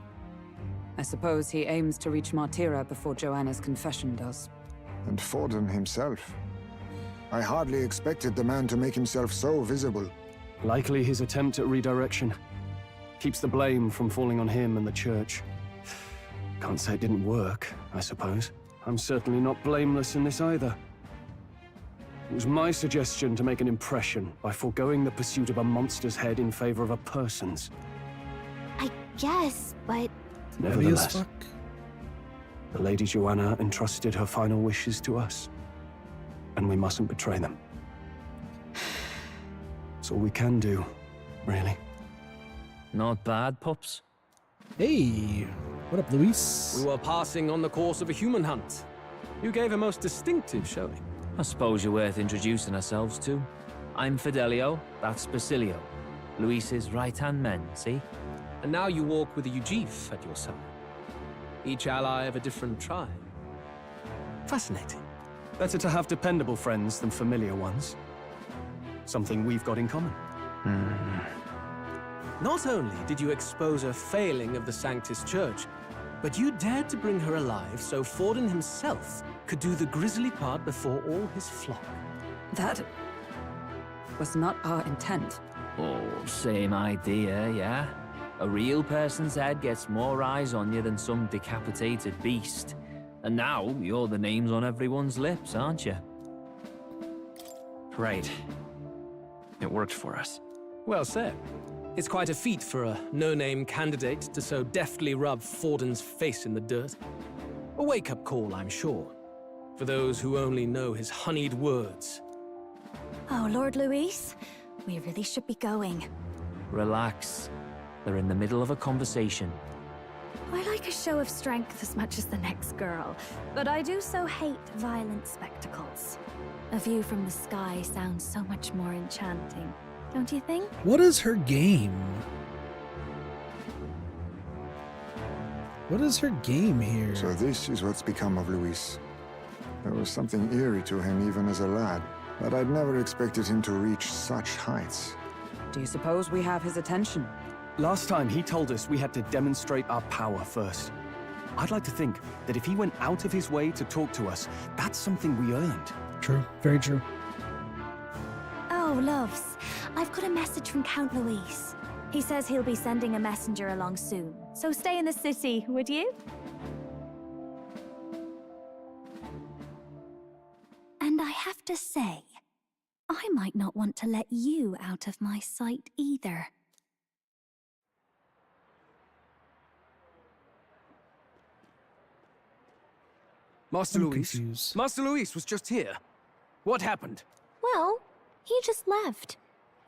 I suppose he aims to reach Martira before Joanna's confession does. And Forden himself. I hardly expected the man to make himself so visible. Likely his attempt at redirection. Keeps the blame from falling on him and the church. Can't say it didn't work, I suppose. I'm certainly not blameless in this either. It was my suggestion to make an impression by foregoing the pursuit of a monster's head in favor of a person's. I guess, but... Nevertheless, the Lady Joanna entrusted her final wishes to us, and we mustn't betray them. It's all we can do, really. Not bad, pups. Hey, what up, Luis? We were passing on the course of a human hunt. You gave a most distinctive showing. I suppose you're worth introducing ourselves to. I'm Fidelio, that's Basilio. Luis's right-hand men, see? And now you walk with a Ujif at your side. Each ally of a different tribe. Fascinating. Better to have dependable friends than familiar ones. Something we've got in common. Not only did you expose a failing of the Sanctus Church, but you dared to bring her alive so Forden himself could do the grisly part before all his flock. That was not our intent. Oh, same idea, yeah? A real person's head gets more eyes on you than some decapitated beast. And now, you're the names on everyone's lips, aren't you? Right. It worked for us. Well said. It's quite a feat for a no-name candidate to so deftly rub Forden's face in the dirt. A wake-up call, I'm sure, for those who only know his honeyed words. Oh, Lord Luis, we really should be going. Relax. They're in the middle of a conversation. I like a show of strength as much as the next girl, but I do so hate violent spectacles. A view from the sky sounds so much more enchanting, don't you think? What is her game? What is her game here? So this is what's become of Luis. There was something eerie to him even as a lad, but I'd never expected him to reach such heights. Do you suppose we have his attention? Last time he told us we had to demonstrate our power first. I'd like to think that if he went out of his way to talk to us, that's something we earned. True, very true. Oh, loves, I've got a message from Count Luis. He says he'll be sending a messenger along soon, so stay in the city, would you? And I have to say, I might not want to let you out of my sight either. Master I'm Luis? confused. Master Luis was just here. What happened? Well, he just left.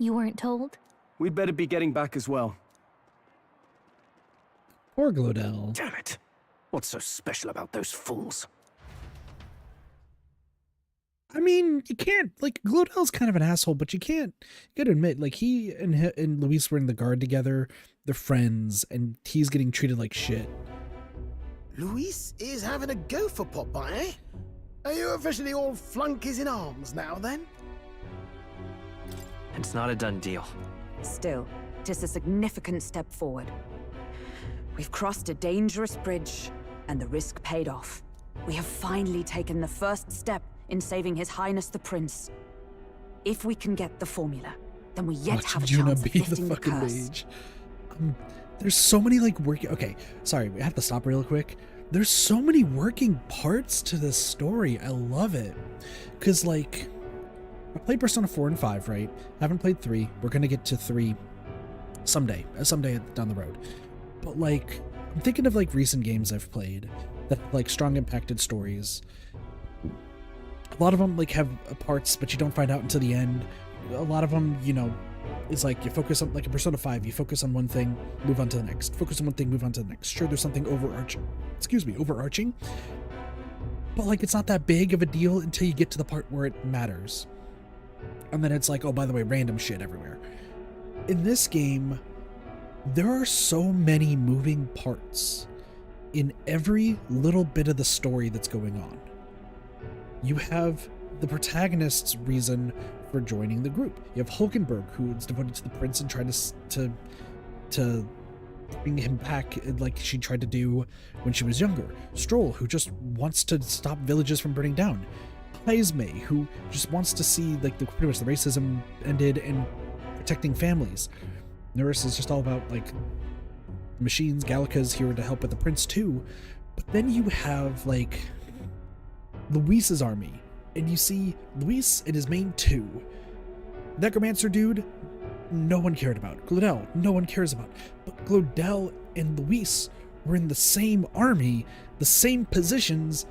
You weren't told? We'd better be getting back as well. Poor Glodell. Damn it. What's so special about those fools? I mean, you can't, like, Glodell's kind of an asshole, but you gotta admit, like, he and Luis were in the guard together, they're friends, and he's getting treated like shit. Luis is having a go for Popeye, eh? Are you officially all flunkies in arms now, then? It's not a done deal. Still, it is a significant step forward. We've crossed a dangerous bridge, and the risk paid off. We have finally taken the first step in saving His Highness the Prince. If we can get the formula, then we yet have a chance of lifting the curse. Mage. There's so many, like, working... Okay, sorry, we have to stop real quick. There's so many working parts to this story. I love it. Because, like, I played Persona 4 and 5, right? Haven't played 3. We're going to get to 3 someday down the road. But, like, I'm thinking of, like, recent games I've played that have, like, strong impacted stories. A lot of them, like, have parts, but you don't find out until the end. A lot of them, you know, is like you focus on, like in Persona 5, you focus on one thing, move on to the next. Focus on one thing, move on to the next. Sure, there's something overarching, but, like, it's not that big of a deal until you get to the part where it matters. And then it's like, oh, by the way, random shit everywhere. In this game, there are so many moving parts in every little bit of the story that's going on. You have the protagonist's reason for joining the group. You have Hulkenberg, who is devoted to the prince and trying to bring him back, like she tried to do when she was younger. Stroll, who just wants to stop villages from burning down. Paisme, who just wants to see, like, pretty much the racism ended and protecting families. Nurse is just all about, like, machines. Gallica's here to help with the prince too. But then you have, like, Luis's army, and you see Luis and his main 2. Necromancer dude, no one cared about. Glodell, no one cares about. But Glodell and Luis were in the same army, the same positions,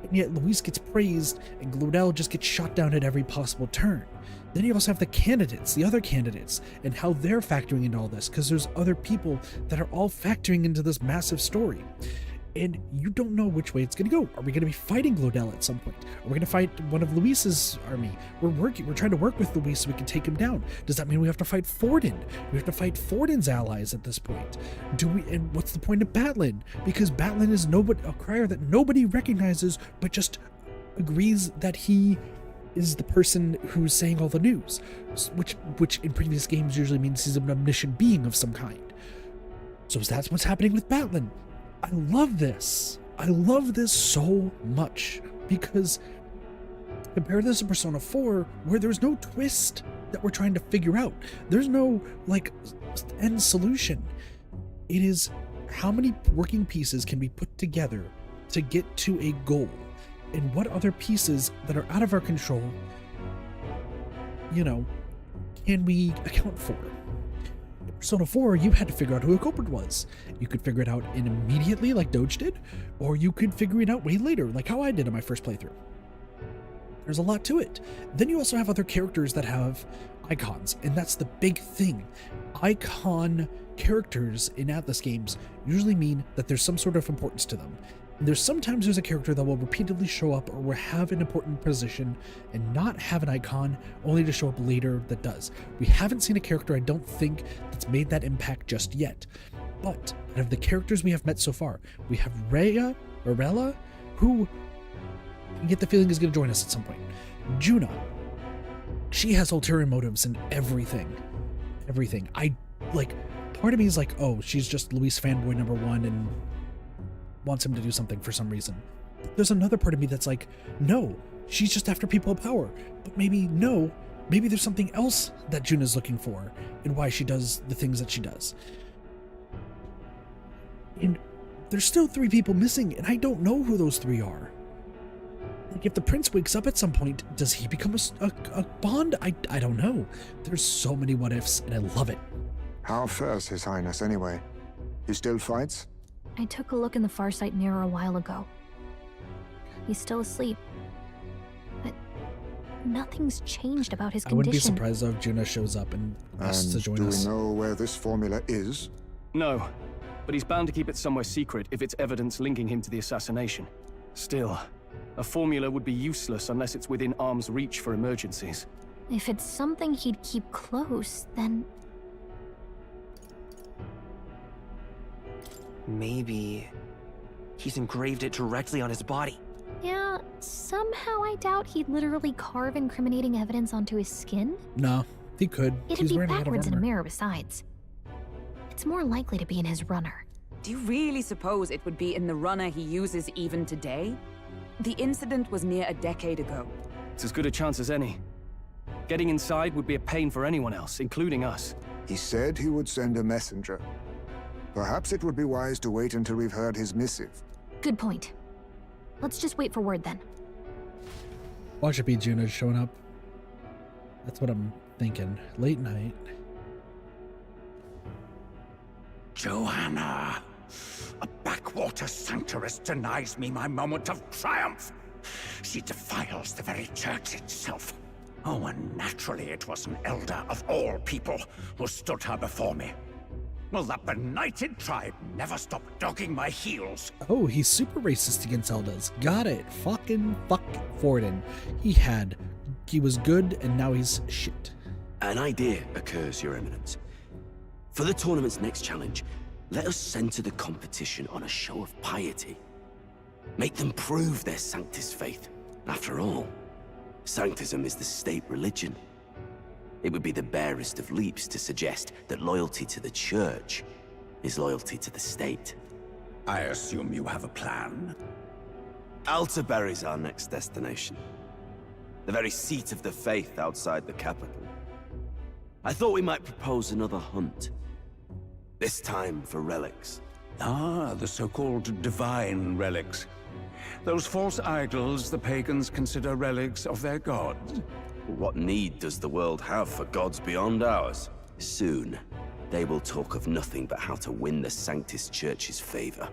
and yet Luis gets praised and Glodell just gets shot down at every possible turn. Then you also have the other candidates, and how they're factoring into all this, because there's other people that are all factoring into this massive story. And you don't know which way it's going to go. Are we going to be fighting Glodell at some point? Are we going to fight one of Luis's army? We're trying to work with Luis so we can take him down. Does that mean we have to fight Forden? We have to fight Forden's allies at this point. And what's the point of Batlin? Because Batlin is a crier that nobody recognizes, but just agrees that he is the person who's saying all the news, which in previous games usually means he's an omniscient being of some kind. So that's what's happening with Batlin. I love this. I love this so much, because compare this to Persona 4, where there's no twist that we're trying to figure out. There's no, like, end solution. It is how many working pieces can be put together to get to a goal, and what other pieces that are out of our control, you know, can we account for? Persona 4, you had to figure out who a culprit was. You could figure it out immediately, like Doge did, or you could figure it out way later, like how I did in my first playthrough. There's a lot to it. Then you also have other characters that have icons, and that's the big thing. Icon characters in Atlas games usually mean that there's some sort of importance to them. Sometimes there's a character that will repeatedly show up or will have an important position and not have an icon, only to show up later that does. We haven't seen a character, I don't think, that's made that impact just yet. But out of the characters we have met so far, we have Rella, who I get the feeling is going to join us at some point. Juna, she has ulterior motives in everything. Part of me is like, oh, she's just Luis fanboy number 1 and wants him to do something for some reason. But there's another part of me that's like, no, she's just after people of power. But maybe there's something else that Juna's looking for and why she does the things that she does. And there's still 3 people missing, and I don't know who those 3 are. Like, if the prince wakes up at some point, does he become a Bond? I don't know. There's so many what ifs, and I love it. How fares His Highness anyway? He still fights? I took a look in the Farsight mirror a while ago. He's still asleep. But nothing's changed about his I condition. wouldn't be surprised though if Juno shows up and asks to join do us. we know where this formula is? No, but he's bound to keep it somewhere secret if it's evidence linking him to the assassination. Still, a formula would be useless unless it's within arm's reach for emergencies. If it's something he'd keep close, then... Maybe he's engraved it directly on his body. Yeah, somehow I doubt he'd literally carve incriminating evidence onto his skin. No, he could. It'd He's be wearing a lot of backwards in a armor. mirror besides. It's more likely to be in his runner. Do you really suppose it would be in the runner he uses even today? The incident was near a decade ago. It's as good a chance as any. Getting inside would be a pain for anyone else, including us. He said he would send a messenger. Perhaps it would be wise to wait until we've heard his missive. Good point. Let's just wait for word then. Watch it be Juno showing up. That's what I'm thinking. Late night. Joanna, a backwater sanctuarist denies me my moment of triumph. She defiles the very church itself. Oh, and naturally it was an elder of all people who stood her before me. Will that benighted tribe never stop dogging my heels? Oh, he's super racist against Eldas. Got it. Fucking fuck Forden. He was good and now he's shit. An idea occurs, Your Eminence. For the tournament's next challenge, let us center the competition on a show of piety. Make them prove their Sanctus faith. After all, Sanctism is the state religion. It would be the barest of leaps to suggest that loyalty to the Church is loyalty to the state. I assume you have a plan? Altaberry's our next destination. The very seat of the faith outside the capital. I thought we might propose another hunt. This time for relics. Ah, the so-called divine relics. Those false idols the pagans consider relics of their gods. What need does the world have for gods beyond ours? Soon, they will talk of nothing but how to win the Sanctus Church's favor.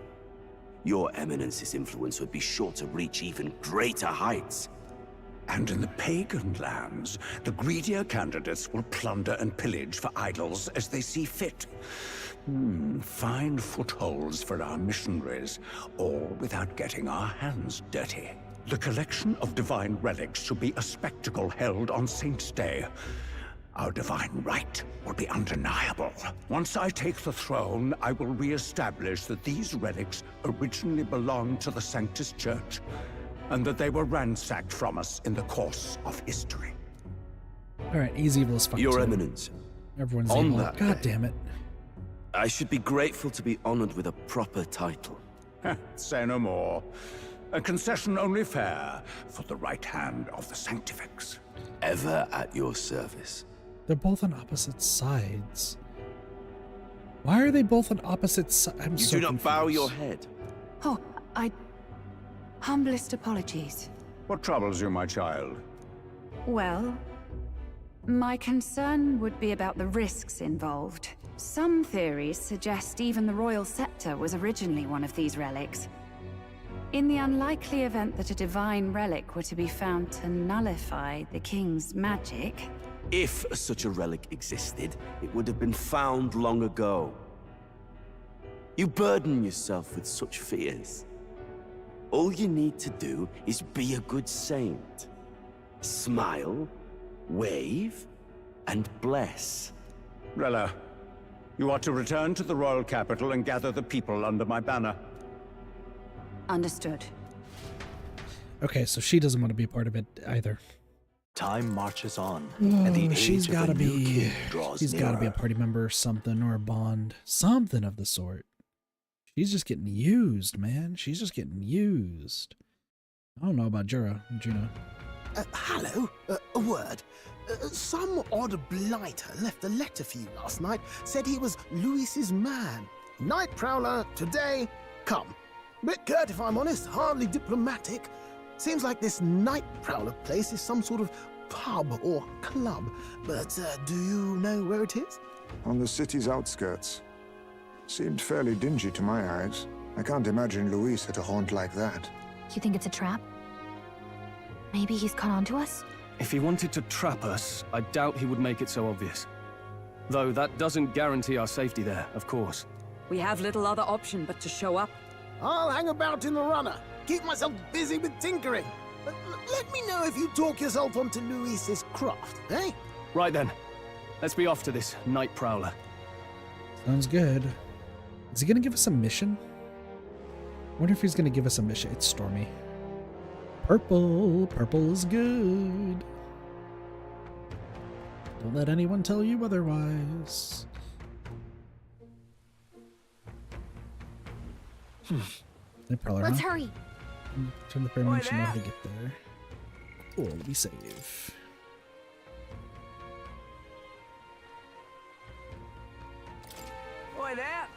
Your Eminence's influence would be sure to reach even greater heights. And in the pagan lands, the greedier candidates will plunder and pillage for idols as they see fit. Fine footholds for our missionaries, all without getting our hands dirty. The collection of divine relics should be a spectacle held on Saint's Day. Our divine right will be undeniable. Once I take the throne, I will re-establish that these relics originally belonged to the Sanctus Church, and that they were ransacked from us in the course of history. Alright, he's evil as fuck. Your too. Eminence. Everyone's on evil. that God day, damn it. I should be grateful to be honored with a proper title. Say no more. A concession only fair for the right hand of the Sanctifex. Ever at your service. They're both on opposite sides. Why are they both on opposite sides? I'm You so do not confused. bow your head. Oh, humblest apologies. What troubles you, my child? Well, my concern would be about the risks involved. Some theories suggest even the royal scepter was originally one of these relics. In the unlikely event that a divine relic were to be found to nullify the king's magic... If such a relic existed, it would have been found long ago. You burden yourself with such fears. All you need to do is be a good saint. Smile, wave, and bless. Rella, you are to return to the royal capital and gather the people under my banner. Understood. Okay, so she doesn't want to be a part of it either. Time marches on, and the She's age of gotta the new be. king draws She's gotta be a nearer. party member or something, or a bond, something of the sort. She's just getting used, man. She's just getting used. I don't know about Juno. Hello? A word. Some odd blighter left a letter for you last night. Said he was Louis's man. Night prowler, today, come. Bit curt if I'm honest, hardly diplomatic. Seems like this night prowler place is some sort of pub or club. But do you know where it is? On the city's outskirts. Seemed fairly dingy to my eyes. I can't imagine Louis at a haunt like that. You think it's a trap? Maybe he's caught on to us? If he wanted to trap us, I doubt he would make it so obvious. Though that doesn't guarantee our safety there, of course. We have little other option but to show up. I'll hang about in the runner. Keep myself busy with tinkering. Let me know if you talk yourself onto Luis's craft, eh? Right then. Let's be off to this night prowler. Sounds good. Is he gonna give us a mission? Wonder if he's gonna give us a mission. It's Stormy. Purple. Purple is good. Don't let anyone tell you otherwise. Let's hurry. Turn the permission on to get there. Cool, let me save. Oi there!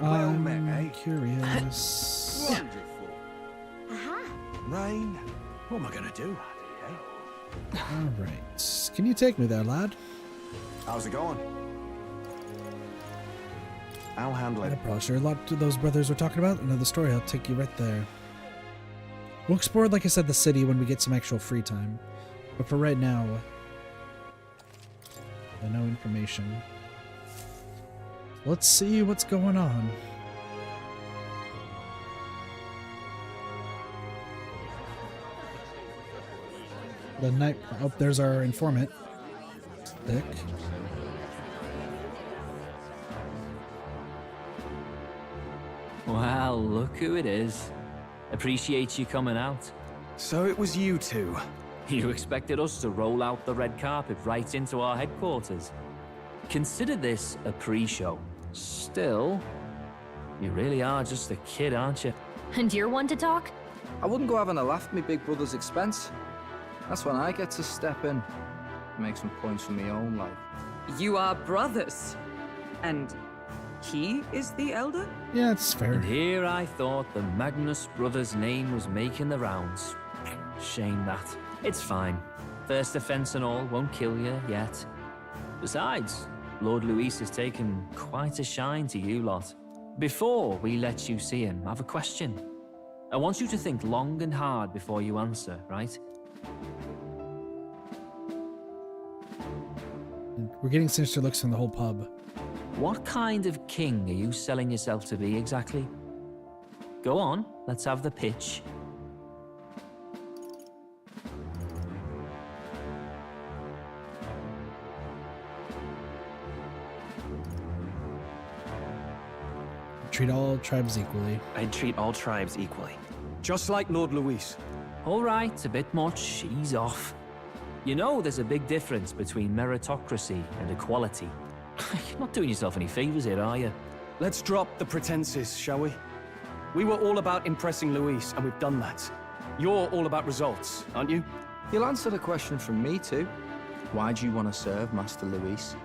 I'm curious. Wonderful. Rain, what am I gonna do, eh? Alright. Can you take me there, lad? How's it going? I'll handle it. I'm probably sure a lot of those brothers were talking about. Another story, I'll take you right there. We'll explore, like I said, the city when we get some actual free time. But for right now, no information. Let's see what's going on. The night. Oh, there's our informant. Thick. Well, look who it is. Appreciate you coming out. So it was you two. You expected us to roll out the red carpet right into our headquarters. Consider this a pre-show. Still, you really are just a kid, aren't you? And you're one to talk? I wouldn't go having a laugh at me big brother's expense. That's when I get to step in. Make some points for my own life. You are brothers. And he is the elder? Yeah, it's fair. And here I thought the Magnus brothers' name was making the rounds. Shame that. It's fine. First offense and all won't kill you yet. Besides, Lord Luis has taken quite a shine to you lot. Before we let you see him, I have a question. I want you to think long and hard before you answer, right? We're getting sinister looks from the whole pub. What kind of king are you selling yourself to be exactly? Go on, let's have the pitch. Treat all tribes equally. I'd treat all tribes equally. Just like Lord Luis. All right, a bit much, ease off. You know there's a big difference between meritocracy and equality. You're not doing yourself any favors here, are you? Let's drop the pretenses, shall we? We were all about impressing Luis, and we've done that. You're all about results, aren't you? You'll answer the question from me too. Why do you want to serve Master Luis?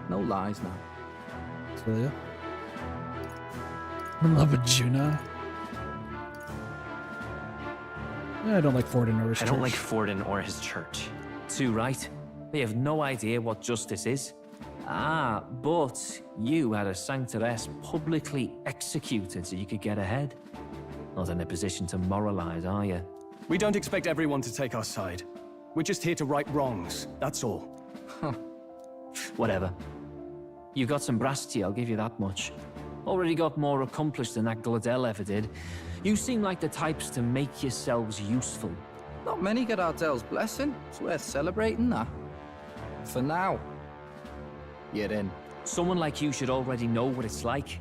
No lies now. Will you? I'm in love with Juna. I don't like Forden or his church. I don't like Forden or his church. Too right. They have no idea what justice is. Ah, but you had a sanctoress publicly executed so you could get ahead. Not in a position to moralize, are you? We don't expect everyone to take our side. We're just here to right wrongs, that's all. Whatever. You got some brass to you, I'll give you that much. Already got more accomplished than that Gladell ever did. You seem like the types to make yourselves useful. Not many get Ardell's blessing. It's worth celebrating that. For now, you're in. Someone like you should already know what it's like.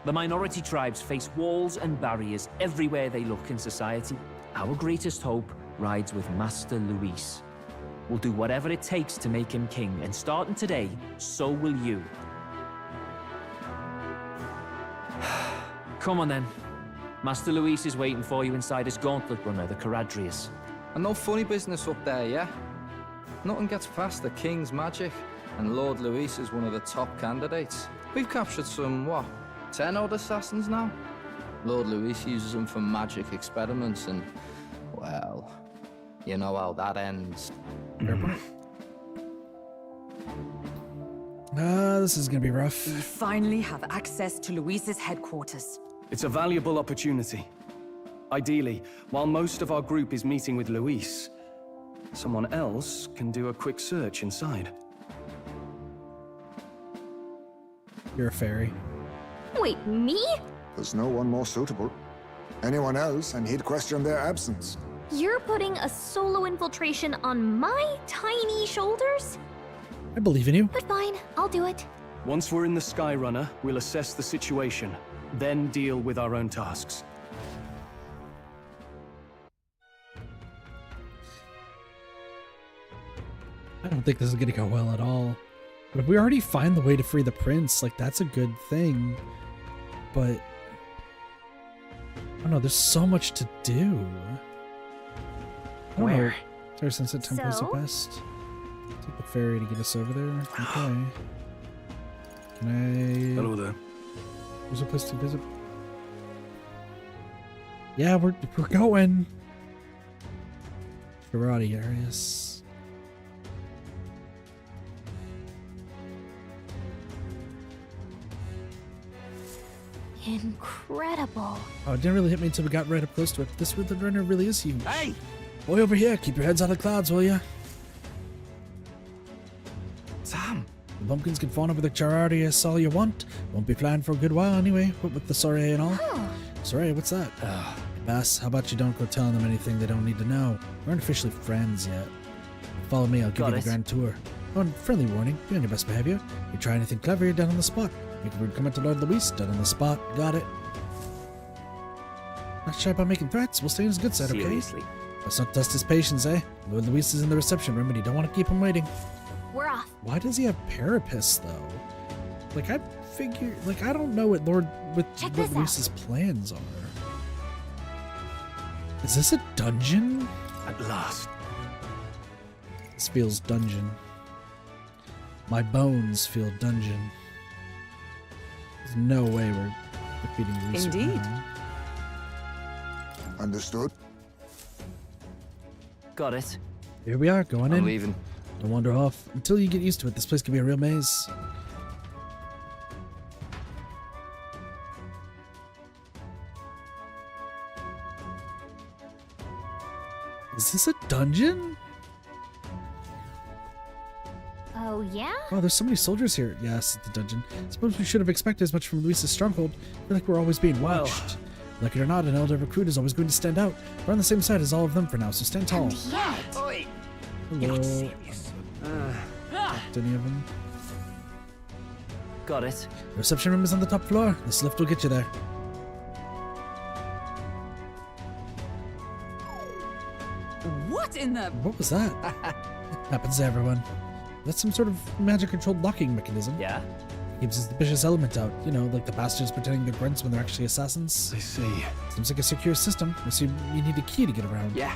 The minority tribes face walls and barriers everywhere they look in society. Our greatest hope rides with Master Luis. We'll do whatever it takes to make him king, and starting today, so will you. Come on then. Master Luis is waiting for you inside his gauntlet runner, the Caradrius. And no funny business up there, yeah? Nothing gets past the king's magic, and Lord Luis is one of the top candidates. We've captured some, 10 odd assassins now? Lord Luis uses them for magic experiments, and, well, you know how that ends. This is gonna be rough. We finally have access to Luis's headquarters. It's a valuable opportunity. Ideally, while most of our group is meeting with Luis, someone else can do a quick search inside. You're a fairy. Wait, me? There's no one more suitable. Anyone else, and he'd question their absence. You're putting a solo infiltration on my tiny shoulders? I believe in you. But fine, I'll do it. Once we're in the Skyrunner, we'll assess the situation, then deal with our own tasks. I don't think this is gonna go well at all. But if we already find the way to free the prince, like, that's a good thing. But I don't know, there's so much to do. I don't know. Sorry, Sunset Temple is the best. Take the ferry to get us over there. Okay. Can I... Hello there. There's a place to visit. Yeah, we're going. Karate areas. Incredible. Oh, it didn't really hit me until we got right up close to it. This runner really is huge. Hey! Boy, over here, keep your heads out of the clouds, will ya? Sam! The pumpkins can fawn over the Charardius all you want. Won't be flying for a good while anyway, what with the soiree and all. Soiree, what's that? Bass, how about you don't go telling them anything they don't need to know? We aren't officially friends yet. Follow me, I'll give you the grand tour. Oh, and friendly warning, be on your best behavior. If you try anything clever, you're done on the spot. Make a rude comment to Lord Luis, done on the spot. Got it. Not shy about making threats, we'll stay on his good side, okay? Seriously? Let's not test his patience, eh? Lord Luis is in the reception room and you don't want to keep him waiting. We're off. Why does he have Parapus, though? Like, I figure... Like, I don't know what Lord Luis's plans are. Is this a dungeon? At last. This feels dungeon. My bones feel dungeon. There's no way we're defeating Luis. Indeed. Understood. Got it. Here we are, going in. I'm leaving. Don't wander off. Until you get used to it, this place could be a real maze. Is this a dungeon? Oh, yeah? Wow, there's so many soldiers here. Yes, it's a dungeon. Suppose we should have expected as much from Luis's stronghold. I feel like we're always being watched. Like it or not, an elder recruit is always going to stand out. We're on the same side as all of them for now, so stand tall. Yet. Hello. serious. Any of them? Got it. The reception room is on the top floor. This lift will get you there. What in the... What was that? Happens to everyone. That's some sort of magic-controlled locking mechanism. Yeah? Keeps a suspicious element out. You know, like the bastards pretending they're grunts when they're actually assassins. I see. Seems like a secure system. I assume you need a key to get around. Yeah.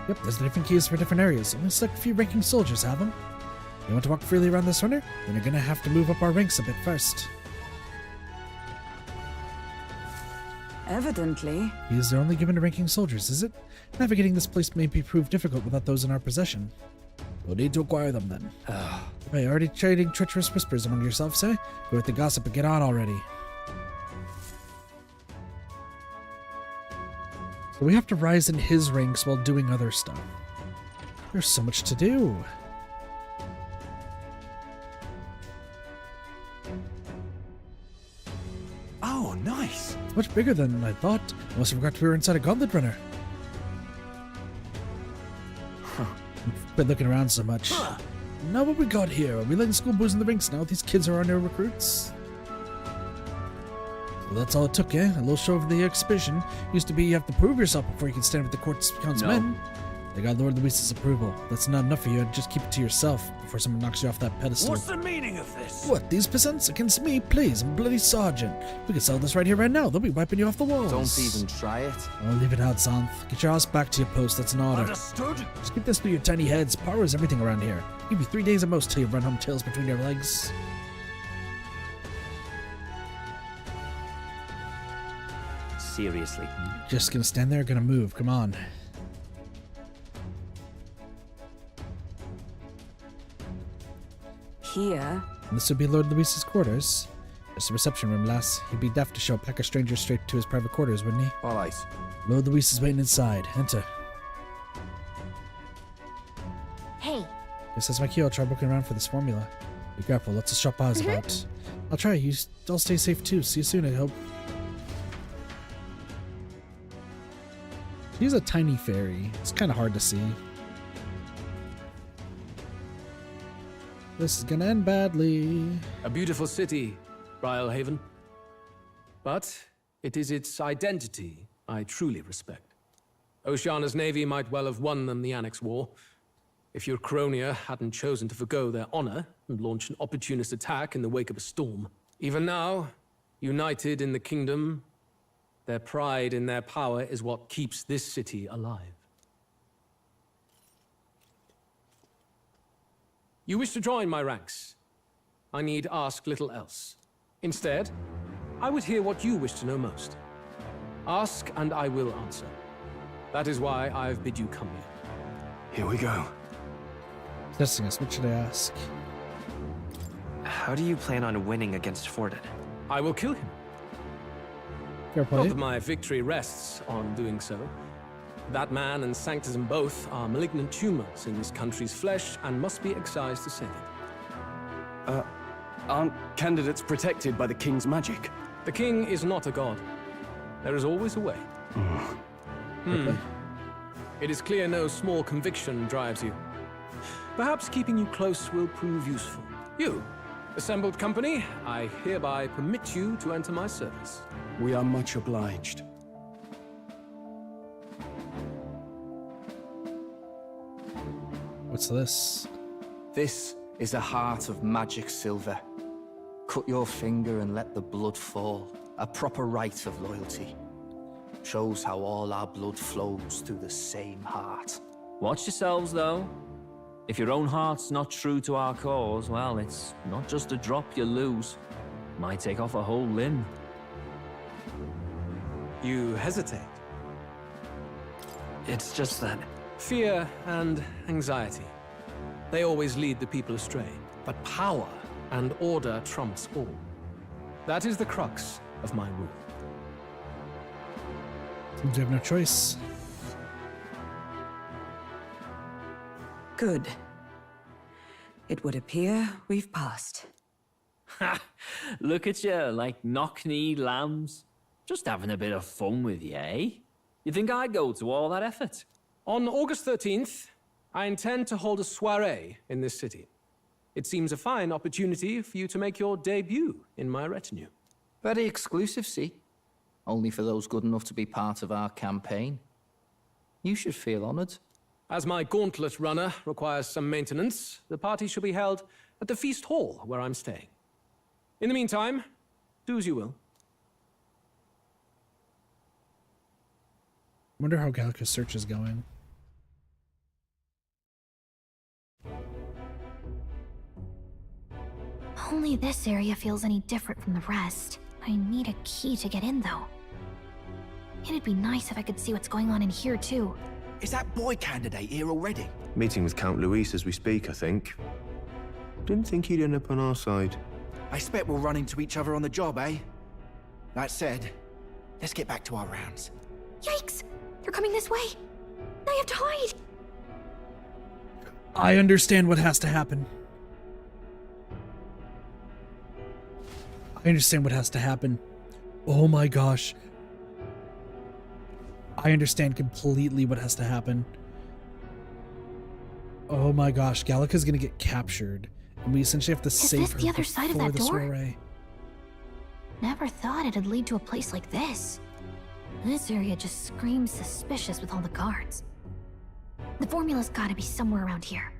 Yep, there's different keys for different areas. Only select a few ranking soldiers have them. You want to walk freely around this runner? Then you're gonna have to move up our ranks a bit first. Evidently. Keys are only given to ranking soldiers, is it? Navigating this place may be proved difficult without those in our possession. We'll need to acquire them then. Hey, already trading treacherous whispers among yourselves, eh? Go with the gossip and get on already. So we have to rise in his ranks while doing other stuff. There's so much to do. Oh, nice. It's much bigger than I thought. I must have forgot we were inside a gauntlet runner. I've been looking around so much. Now what we got here? Are we letting schoolboys in the rinks now? These kids are our new recruits. Well, that's all it took, eh? A little show of the exhibition. Used to be you have to prove yourself before you can stand with the count's men. They got Lord Luis's approval. That's not enough for you. Just keep it to yourself before someone knocks you off that pedestal. What's the meaning of this? What, these peasants against me? Please, I'm a bloody sergeant. We could sell this right here, right now. They'll be wiping you off the walls. Don't even try it. Oh, leave it out, Zanth. Get your ass back to your post. That's an order. Understood. Just keep this through your tiny heads. Power is everything around here. Give you 3 days at most till you run home tails between your legs. Seriously. Just gonna stand there, gonna move. Come on. Here. This would be Lord Luis's quarters. It's the reception room, lass. He'd be daft to show a pack of strangers straight to his private quarters, wouldn't he? All right. Lord Luis is waiting inside. Enter. Hey. Guess that's my key. I'll try looking around for this formula. Be careful, lots of sharp eyes about. I'll try. You all stay safe too. See you soon, I hope. She's a tiny fairy. It's kind of hard to see. This is gonna end badly. A beautiful city, Brylehaven. But it is its identity I truly respect. Oceana's navy might well have won them the Annex War, if your Cronia hadn't chosen to forgo their honor and launch an opportunist attack in the wake of a storm. Even now, united in the kingdom, their pride in their power is what keeps this city alive. You wish to join my ranks. I need ask little else. Instead, I would hear what you wish to know most. Ask and I will answer. That is why I've bid you come here. Here we go. Testing us. What should I ask? How do you plan on winning against Forded? I will kill him. Fair Not play. that my victory rests on doing so. That man and Sanctism both are malignant tumors in this country's flesh and must be excised to save it. Aren't candidates protected by the king's magic? The king is not a god. There is always a way. It is clear no small conviction drives you. Perhaps keeping you close will prove useful. You, assembled company, I hereby permit you to enter my service. We are much obliged. What's this? This is a heart of magic silver. Cut your finger and let the blood fall. A proper rite of loyalty. Shows how all our blood flows through the same heart. Watch yourselves, though. If your own heart's not true to our cause, well, it's not just a drop you lose. Might take off a whole limb. You hesitate. It's just that... Fear and anxiety. They always lead the people astray. But power and order trumps all. That is the crux of my rule. Seems you have no choice. Good. It would appear we've passed. Ha! Look at you, like knock-kneed lambs. Just having a bit of fun with you, eh? You think I'd go to all that effort? On August 13th, I intend to hold a soiree in this city. It seems a fine opportunity for you to make your debut in my retinue. Very exclusive, see? Only for those good enough to be part of our campaign. You should feel honored. As my gauntlet runner requires some maintenance, the party shall be held at the feast hall where I'm staying. In the meantime, do as you will. Wonder how Gallica's search is going. Only this area feels any different from the rest. I need a key to get in, though. It'd be nice if I could see what's going on in here, too. Is that boy candidate here already? Meeting with Count Luis as we speak, I think. Didn't think he'd end up on our side. I expect we'll run into each other on the job, eh? That said, let's get back to our rounds. Yikes! They're coming this way! I have to hide! I understand what has to happen. I understand what has to happen. Oh my gosh. I understand completely what has to happen. Oh my gosh, Gallica's gonna get captured. And we essentially have to save her. Is this the other side of that door? Soiree. Never thought it'd lead to a place like this. This area just screams suspicious with all the guards. The formula's gotta be somewhere around here.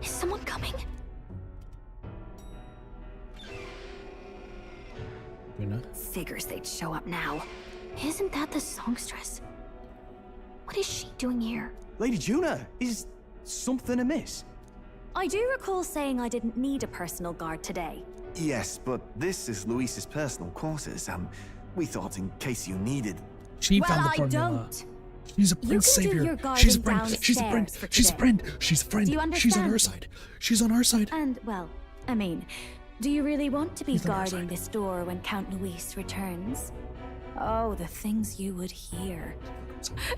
Is someone coming? Figures they'd show up now. Isn't that the songstress? What is she doing here? Lady Juna, is something amiss? I do recall saying I didn't need a personal guard today. Yes, but this is Luis's personal quarters. We thought in case you needed... She well, found the I formula. don't. She's a You prince can do savior. your She's a guarding friend. She's a friend. downstairs for She's a today. friend. She's a friend. Do you She's on understand? our side. She's on our side. And, well, I mean, do you really want to be He's the dark guarding this door when Count Luis returns? Oh, the things you would hear.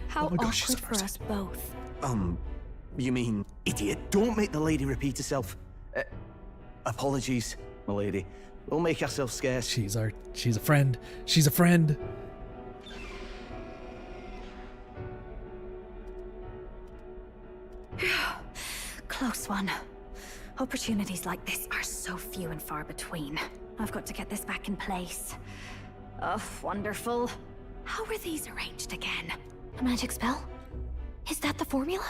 How Oh my gosh, she's awkward for us both. You mean, idiot, don't make the lady repeat herself. Apologies, my lady. We'll make ourselves scarce. She's a friend. She's a friend. Close one. Opportunities like this are so few and far between. I've got to get this back in place. Oh, wonderful. How were these arranged again? A magic spell? Is that the formula?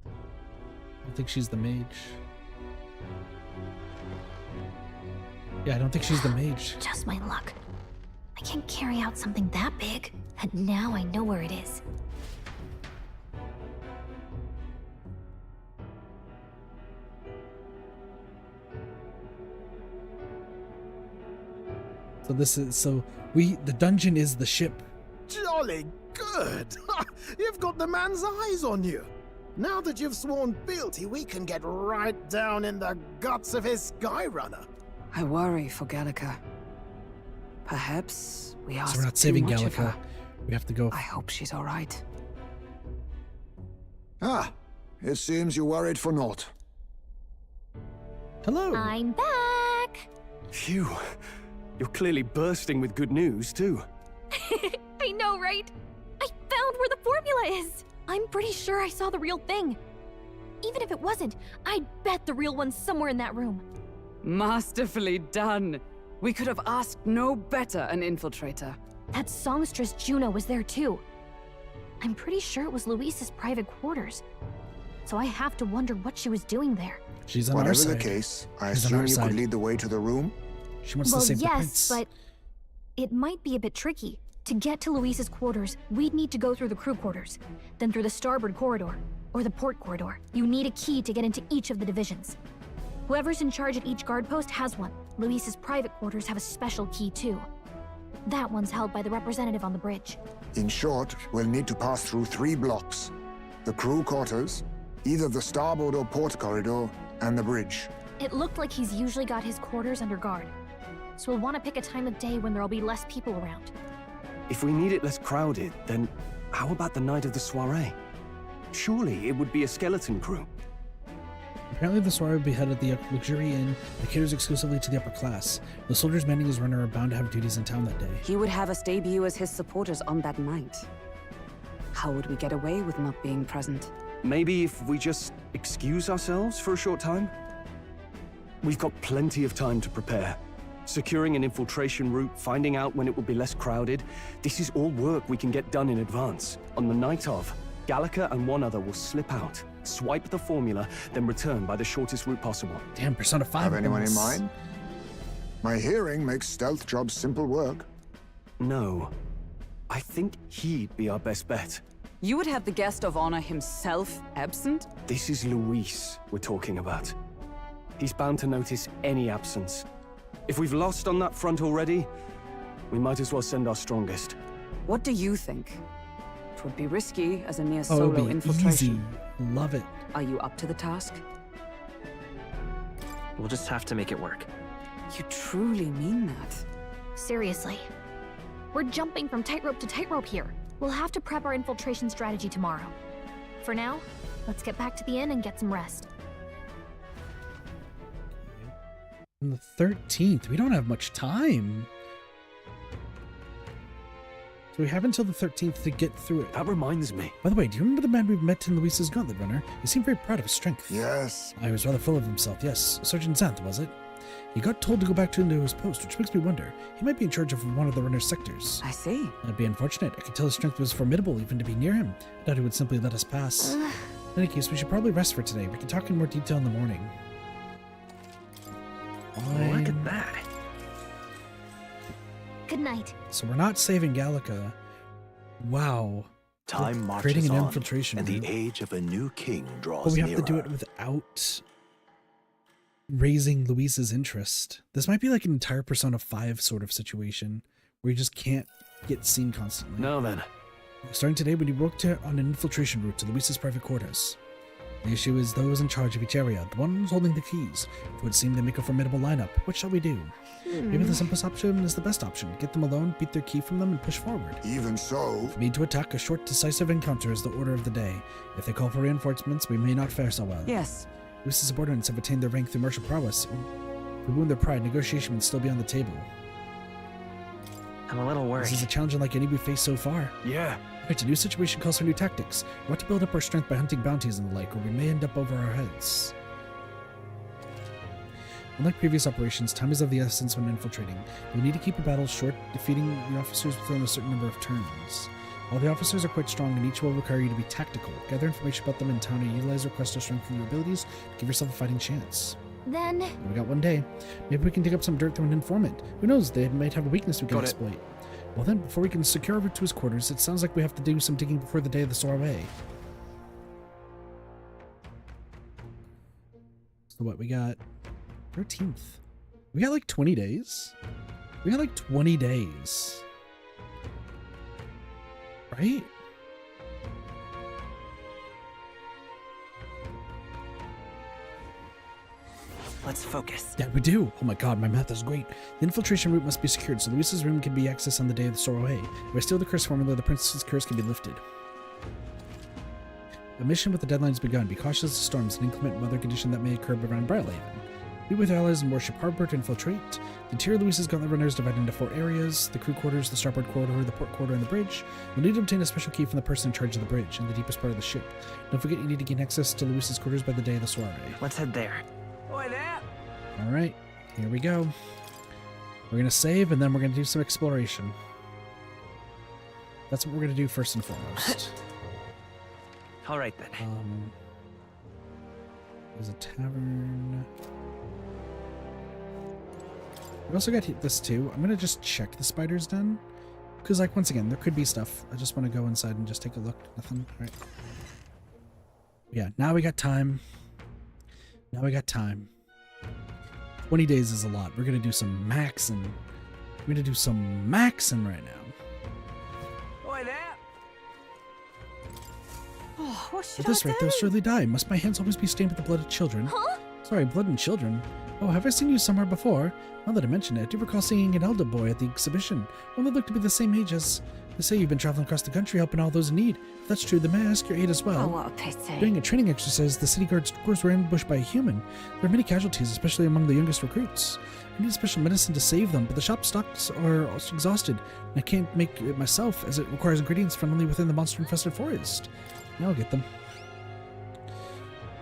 I don't think she's the mage. Yeah, I don't think she's the mage. Just my luck. I can't carry out something that big, and now I know where it is. So the dungeon is the ship. Jolly good! You've got the man's eyes on you. Now that you've sworn fealty, we can get right down in the guts of his Skyrunner. I worry for Gallica. Perhaps we asked So we're not too saving much of Gallica. her. We have to go. I hope she's all right. Ah, it seems you worried for naught. Hello. I'm back! Phew. You're clearly bursting with good news, too. I know, right? I found where the formula is! I'm pretty sure I saw the real thing. Even if it wasn't, I'd bet the real one's somewhere in that room. Masterfully done. We could have asked no better an infiltrator. That songstress Juno was there too. I'm pretty sure it was Luis's private quarters. So I have to wonder what she was doing there. She's on our Whatever side. the case, I She's on our assume you side. could lead the way to the room? She wants Well, to save the yes, prince. but it might be a bit tricky. To get to Luis's quarters, we'd need to go through the crew quarters, then through the starboard corridor, or the port corridor. You need a key to get into each of the divisions. Whoever's in charge at each guard post has one. Luis's private quarters have a special key too. That one's held by the representative on the bridge. In short, we'll need to pass through 3 blocks. The crew quarters, either the starboard or port corridor, and the bridge. It looked like he's usually got his quarters under guard. So we'll want to pick a time of day when there'll be less people around. If we need it less crowded, then how about the night of the soiree? Surely it would be a skeleton crew. Apparently the soiree will be held at the luxury inn that caters exclusively to the upper class. The soldiers manning his runner are bound to have duties in town that day. He would have us debut as his supporters on that night. How would we get away with not being present? Maybe if we just excuse ourselves for a short time? We've got plenty of time to prepare. Securing an infiltration route, finding out when it will be less crowded, this is all work we can get done in advance. On the night of, Gallica and one other will slip out, swipe the formula, then return by the shortest route possible. Damn, Persona 5. Have anyone in boss. mind? My hearing makes stealth jobs simple work. No. I think he'd be our best bet. You would have the guest of honor himself absent? This is Luis we're talking about. He's bound to notice any absence. If we've lost on that front already, we might as well send our strongest. What do you think? It would be risky as a near Oh, it'll solo be infiltration. easy. Love it. Are you up to the task? We'll just have to make it work. You truly mean that? Seriously. We're jumping from tightrope to tightrope here. We'll have to prep our infiltration strategy tomorrow. For now, let's get back to the inn and get some rest. On the 13th. We don't have much time. So we have until the 13th to get through it. That reminds me. By the way, do you remember the man we met in Luis's Gauntlet Runner? He seemed very proud of his strength. Yes. I was rather full of himself, yes. Sergeant Xanth, was it? He got told to go back into his post, which makes me wonder. He might be in charge of one of the runner's sectors. I see. That'd be unfortunate. I could tell his strength was formidable even to be near him. I doubt he would simply let us pass. In any case, we should probably rest for today. We can talk in more detail in the morning. Fine. Look at that. Good night. So we're not saving Gallica. Wow. Time We're marches creating an on, infiltration and the room. age of a new king draws But we have nearer. to do it without raising Luis's interest. This might be like an entire Persona 5 sort of situation where you just can't get seen constantly. Now then. Starting today, when you work on an infiltration route to Luis's private quarters. The issue is those in charge of each area, the ones holding the keys. It would seem to make a formidable lineup. What shall we do? Maybe the simplest option is the best option. Get them alone, beat their key from them, and push forward. Even so... If we need to attack, a short, decisive encounter is the order of the day. If they call for reinforcements, we may not fare so well. Yes. Lucy's subordinates have attained their rank through martial prowess. If we wound their pride, negotiation would still be on the table. I'm a little worried. This is a challenge unlike any we've faced so far. Yeah. Right, a new situation calls for new tactics. We want to build up our strength by hunting bounties and the like, or we may end up over our heads. Unlike previous operations, time is of the essence when infiltrating. We need to keep a battle short, defeating the officers within a certain number of turns. While the officers are quite strong and each will require you to be tactical, gather information about them in town and utilize your quest to strengthen your abilities to give yourself a fighting chance. Then... We got one day. Maybe we can dig up some dirt through an informant. Who knows, they might have a weakness we can exploit. Well then, before we can secure over to his quarters, it sounds like we have to do some digging before the day of the soiree. So what, we got 13th. We got like 20 days? We got like 20 days. Right? Let's focus. Yeah, we do. Oh my god, my math is great. The infiltration route must be secured, so Luis's room can be accessed on the day of the soiree. If I steal the curse formula, the princess's curse can be lifted. A mission with the deadlines begun. Be cautious of storms and inclement weather condition that may occur around Brylehaven. Be with your allies and worship harbor to infiltrate. The interior Luis's gauntlet runners divided into 4 areas: the crew quarters, the starboard corridor, the port corridor, and the bridge. You'll need to obtain a special key from the person in charge of the bridge and the deepest part of the ship. Don't forget you need to gain access to Luis's quarters by the day of the soiree. Let's head there. Oi there! Alright, here we go. We're gonna save and then we're gonna do some exploration. That's what we're gonna do first and foremost. Alright then. There's a tavern. We also got this too. I'm gonna just check the spider's den. Because, like, once again, there could be stuff. I just want to go inside and just take a look. Nothing. Alright. Yeah, now we got time. Now we got time. 20 days is a lot. We're gonna do some maxing. We're gonna do some maxing right now. Oi there! Oh, what should At this I rate, do? they'll surely die. Must my hands always be stained with the blood of children? Huh? Sorry, blood and children. Oh, have I seen you somewhere before? Now that I mention it, I do recall seeing an elder boy at the exhibition. One that looked to be the same age as... They say you've been traveling across the country helping all those in need. If that's true, then may I ask your aid as well? Oh, what a pity. During a training exercise, the city guard's doors were ambushed by a human. There are many casualties, especially among the youngest recruits. I need special medicine to save them, but the shop stocks are exhausted, and I can't make it myself, as it requires ingredients from only within the monster-infested forest. Now I'll get them.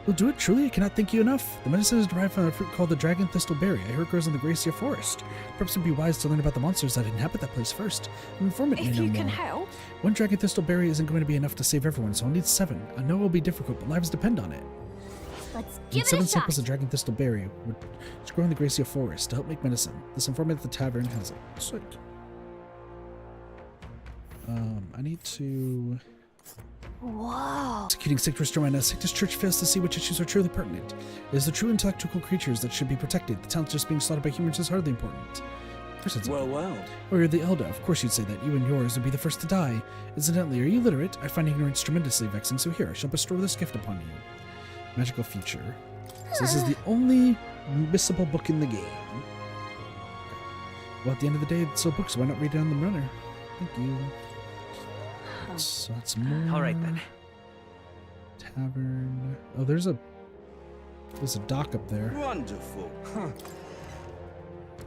You'll do it, truly? I cannot thank you enough. The medicine is derived from a fruit called the dragon thistle berry. I hear it grows in the Gracia forest. Perhaps it would be wise to learn about the monsters that inhabit that place first. An informant may If know you more. can help. One dragon thistle berry isn't going to be enough to save everyone, so I'll need 7. I know it will be difficult, but lives depend on it. Let's Need give it 7 a shot. samples of dragon thistle berry, which grow in the Gracia forest, to help make medicine. This informant at the tavern has it. Sick. I need to... Whoa. Executing Sictus Joanna, Sictus Church fails to see which issues are truly pertinent. It is the true intellectual creatures that should be protected. The talent just being slaughtered by humans is hardly important. Of course it's important. Or you're the elder. Of course you'd say that. You and yours would be the first to die. Incidentally, are you literate? I find ignorance tremendously vexing, so here, I shall bestow this gift upon you. Magical feature. So this is the only missable book in the game. Well, at the end of the day, it's still a book, so why not read it on the runner? Thank you. So that's more. All right then. Tavern. Oh, there's a dock up there. Wonderful.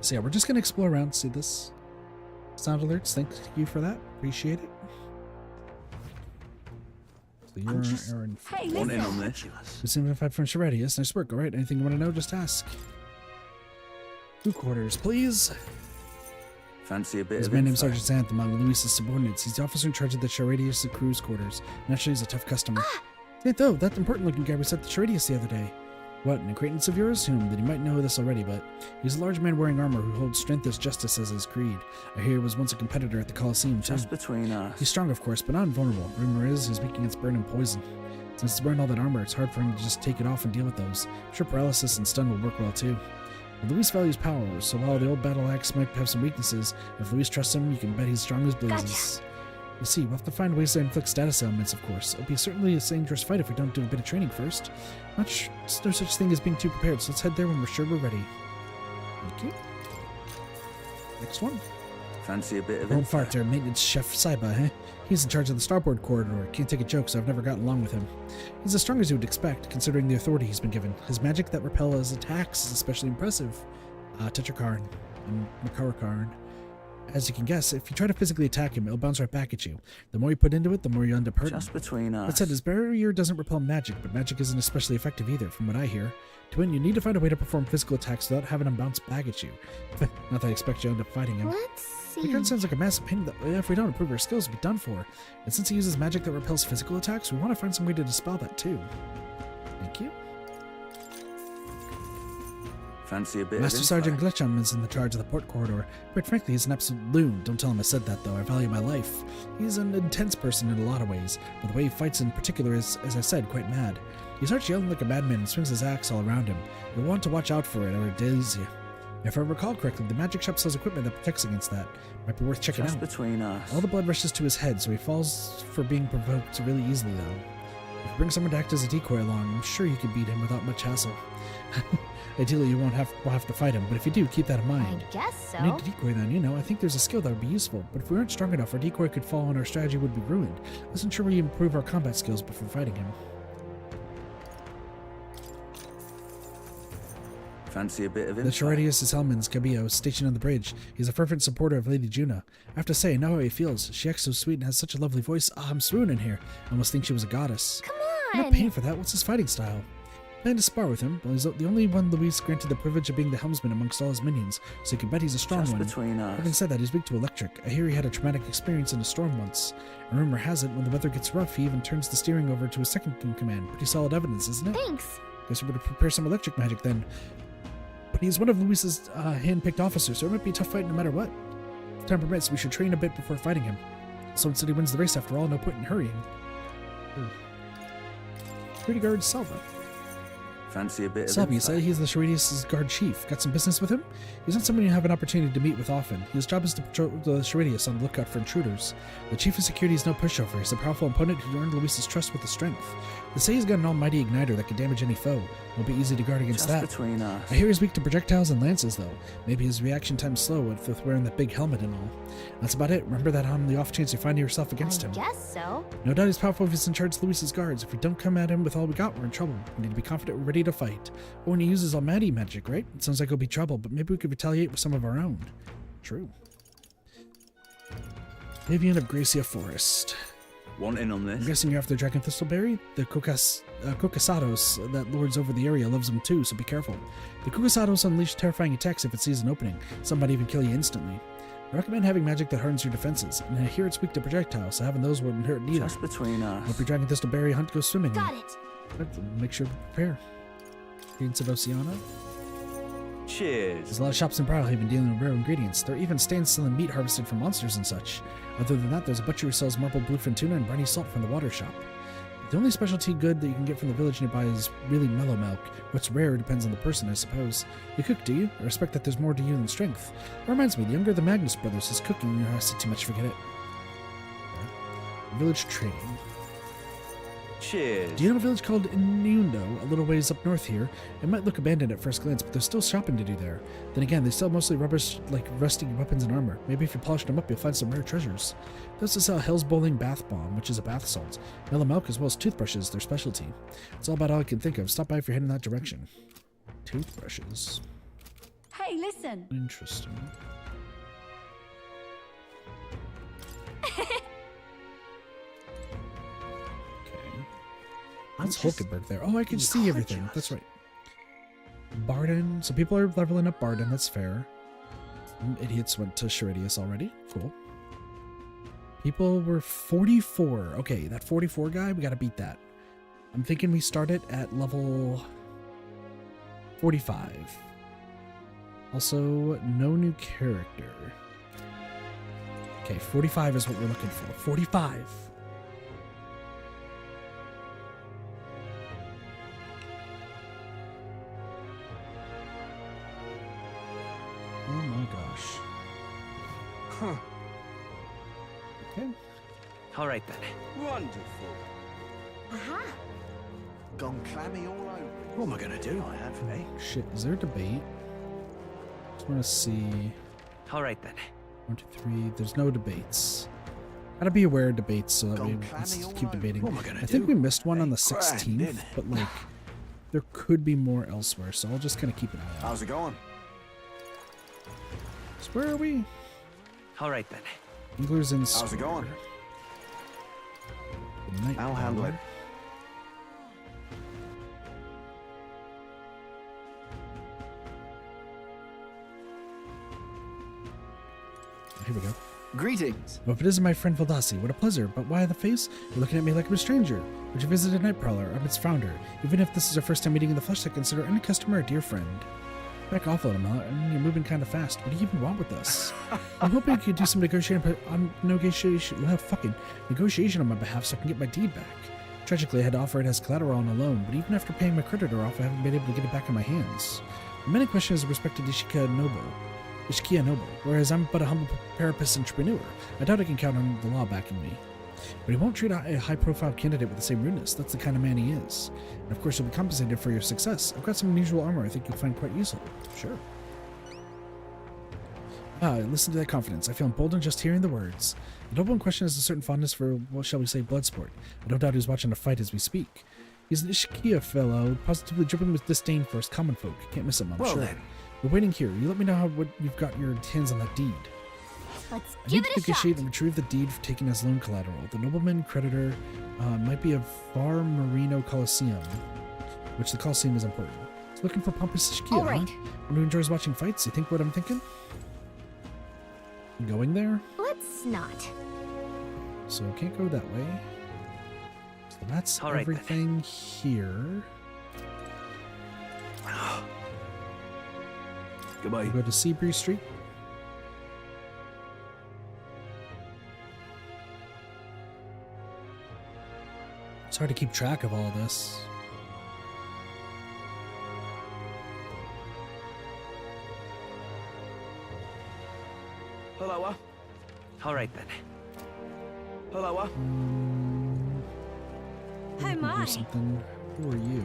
So yeah, we're just gonna explore around, see this. Sound alerts. Thank you for that. Appreciate it. So you're Aaron. Hey, One in listen. on this. We seem to have had French already. Yes, nice work. All right. Anything you want to know, just ask. Crew quarters, please. Fancy a bit His of man named info? Sergeant Xanth, among Luis's subordinates. He's the officer in charge of the Charadius crew's quarters. Naturally, he's a tough customer. Hey, though, that important-looking guy we set the Charadius the other day. What, an acquaintance of yours? That you might know this already, but he's a large man wearing armor who holds strength as justice as his creed. I hear he was once a competitor at the Colosseum, too. Just between us. He's strong, of course, but not invulnerable. Rumor is he's weak against burn and poison. Since he's wearing all that armor, it's hard for him to just take it off and deal with those. I'm sure paralysis and stun will work well, too. But Luis values power, so while the old battle axe might have some weaknesses, if Luis trusts him, you can bet he's strong as blazes. You see, we'll have to find ways to inflict status ailments, of course. It'll be certainly a dangerous fight if we don't do a bit of training first. There's no such thing as being too prepared, so let's head there when we're sure we're ready. Thank you. Next one. Fancy a bit of Old insight? fart there, maintenance chef Saiba, eh? He's in charge of the starboard corridor. Can't take a joke, so I've never gotten along with him. He's as strong as you would expect, considering the authority he's been given. His magic that repels attacks is especially impressive. Tetrakarn and Makarakarn. As you can guess, if you try to physically attack him, it'll bounce right back at you. The more you put into it, the more you end up hurting. Just between us. That said, his barrier doesn't repel magic, but magic isn't especially effective either, from what I hear. To win, you need to find a way to perform physical attacks without having him bounce back at you. Not that I expect you to end up fighting him. Let's see. The gun sounds like a massive pain that if we don't improve our skills, we'll be done for. And since he uses magic that repels physical attacks, we want to find some way to dispel that too. Thank you. Fancy a bit Master of Sergeant Glitchum is in the charge of the port corridor. Quite frankly, he's an absolute loon. Don't tell him I said that, though. I value my life. He's an intense person in a lot of ways, but the way he fights in particular is, as I said, quite mad. He starts yelling like a madman and swings his axe all around him. You'll want to watch out for it, or it dazes you. If I recall correctly, the magic shop sells equipment that protects against that. Might be worth checking Just out. between us. All the blood rushes to his head, so he falls for being provoked really easily, though. If you bring someone to act as a decoy along, I'm sure you can beat him without much hassle. Ideally, you won't have to fight him, but if you do, keep that in mind. I guess so. We need to decoy then, you know. I think there's a skill that would be useful, but if we aren't strong enough, our decoy could fall and our strategy would be ruined. Let's ensure we improve our combat skills before fighting him. Fancy a bit of The insight? Choradius is Helman's Cabillo, stationed on the bridge. He's a fervent supporter of Lady Juna. I have to say, I know how he feels. She acts so sweet and has such a lovely voice. Ah, I'm swooning here. I almost think she was a goddess. Come I'm on! not paying for that. What's his fighting style? I plan to spar with him, but he's the only one Luis granted the privilege of being the helmsman amongst all his minions, so you can bet he's a strong Just one. between us. Having said that, he's weak to electric. I hear he had a traumatic experience in a storm once. And rumor has it, when the weather gets rough, he even turns the steering over to his second in command. Pretty solid evidence, isn't it? Thanks. Guess we better prepare some electric magic then. But he's one of Luis's hand-picked officers, so it might be a tough fight no matter what. If time permits, we should train a bit before fighting him. Someone said he wins the race after all, no point in hurrying. Security guard Salva. Fancy a bit of Salva, you insight? say he's the Choradius' guard chief. Got some business with him? He's not someone you have an opportunity to meet with often. His job is to patrol the Choradius on the lookout for intruders. The chief of security is no pushover. He's a powerful opponent who earned Luis's trust with his strength. They say he's got an almighty igniter that can damage any foe. Won't be easy to guard against Just that. between us. I hear he's weak to projectiles and lances, though. Maybe his reaction time's slow with wearing that big helmet and all. That's about it. Remember that on the off chance you find yourself against him. Guess so. No doubt he's powerful if he's in charge of Luis's guards. If we don't come at him with all we got, we're in trouble. We need to be confident we're ready to fight. Oh, and he uses almighty magic, right? It sounds like it'll be trouble, but maybe we could retaliate with some of our own. True. Avian of Gracia Forest. Want in on this? I'm guessing you're after Dragon Thistleberry? The Kokasados that lords over the area loves them too, so be careful. The Kokasados unleash terrifying attacks if it sees an opening. Some might even kill you instantly. I recommend having magic that hardens your defenses, and I hear it's weak to projectiles, so having those wouldn't hurt neither. Just between us. Hope your Dragon Thistleberry hunt goes swimming. Got it. Make sure to prepare. Ingredients of Oceana. Cheers. There's a lot of shops in Brawlhaven dealing with rare ingredients. There are even stands selling meat harvested from monsters and such. Other than that, there's a butcher who sells marbled bluefin tuna and briny salt from the water shop. The only specialty good that you can get from the village nearby is really mellow milk. What's rare depends on the person, I suppose. You cook, do you? I respect that there's more to you than strength. That reminds me, the younger of the Magnus brothers is cooking. I said too much, forget it. Village trading. Cheers. Do you know a village called Inundo, a little ways up north here? It might look abandoned at first glance, but there's still shopping to do there. Then again, they sell mostly rubbish like rusty weapons and armor. Maybe if you polish them up, you'll find some rare treasures. They also sell Hell's Bowling Bath Bomb, which is a bath salt. Mellow milk as well as toothbrushes, their specialty. It's all about all I can think of. Stop by if you're heading that direction. Toothbrushes. Hey, listen. Interesting. That's Hulkenberg there. Oh, I can see everything. That's right. Barden. So people are leveling up Barden. That's fair. Some idiots went to Choradius already. Cool. People were 44. Okay, that 44 guy, we got to beat that. I'm thinking we start it at level 45. Also, no new character. Okay, 45 is what we're looking for. 45. Oh my gosh. Huh. Okay. All right then. Wonderful. Aha. Gone clammy all over. What am I gonna do? I have, eh? Shit, is there a debate? Just want to see. All right then. 1, 2, 3. There's no debates. Gotta be aware of debates so that we Gone let's clammy all keep debating. What am I gonna I think do? we missed one on the Grand, 16th, innit? but like there could be more elsewhere, so I'll just kind of keep an eye out. How's it going? So where are we? All right then. Engler's in How's it Square. going? The Night I'll handle Prowler. it. Here we go. Greetings. Well, if it isn't my friend Valdasi, what a pleasure. But why the face? You're looking at me like I'm a stranger. Would you visit a Night Prowler? I'm its founder. Even if this is our first time meeting in the flesh, I consider any customer a dear friend. Back off a little, Mel. I mean, you're moving kind of fast. What do you even want with us? I'm hoping you could do some negotiation on my behalf so I can get my deed back. Tragically, I had to offer it as collateral on a loan, but even after paying my creditor off, I haven't been able to get it back in my hands. The many questions with respect to Ishikia Noble, whereas I'm but a humble parapus entrepreneur. I doubt I can count on the law backing me. But he won't treat a high-profile candidate with the same rudeness. That's the kind of man he is. And of course, you'll be compensated for your success. I've got some unusual armor I think you'll find quite useful. Sure. Listen to that confidence. I feel emboldened just hearing the words. The noble in question has a certain fondness for, what shall we say, blood sport. I don't doubt he's watching a fight as we speak. He's an Ishikia fellow, positively dripping with disdain for us common folk. Can't miss him, I'm Well sure. then. We're waiting here. You let me know how you've got your hands on that deed. Let's I give need it to a shot. negotiate and retrieve the deed for taking as loan collateral. The nobleman creditor might be of Far Marino Coliseum, which the Coliseum is important. He's looking for Pompous Ishikia, All right. huh? One who enjoys watching fights. You think what I'm thinking? Going there? Let's not. So can't go that way. So that's All right, then. everything here. Goodbye. We'll go to Seabury Street. It's hard to keep track of all this. Hello. All right then. Hello. Oh my. Something. Who are you?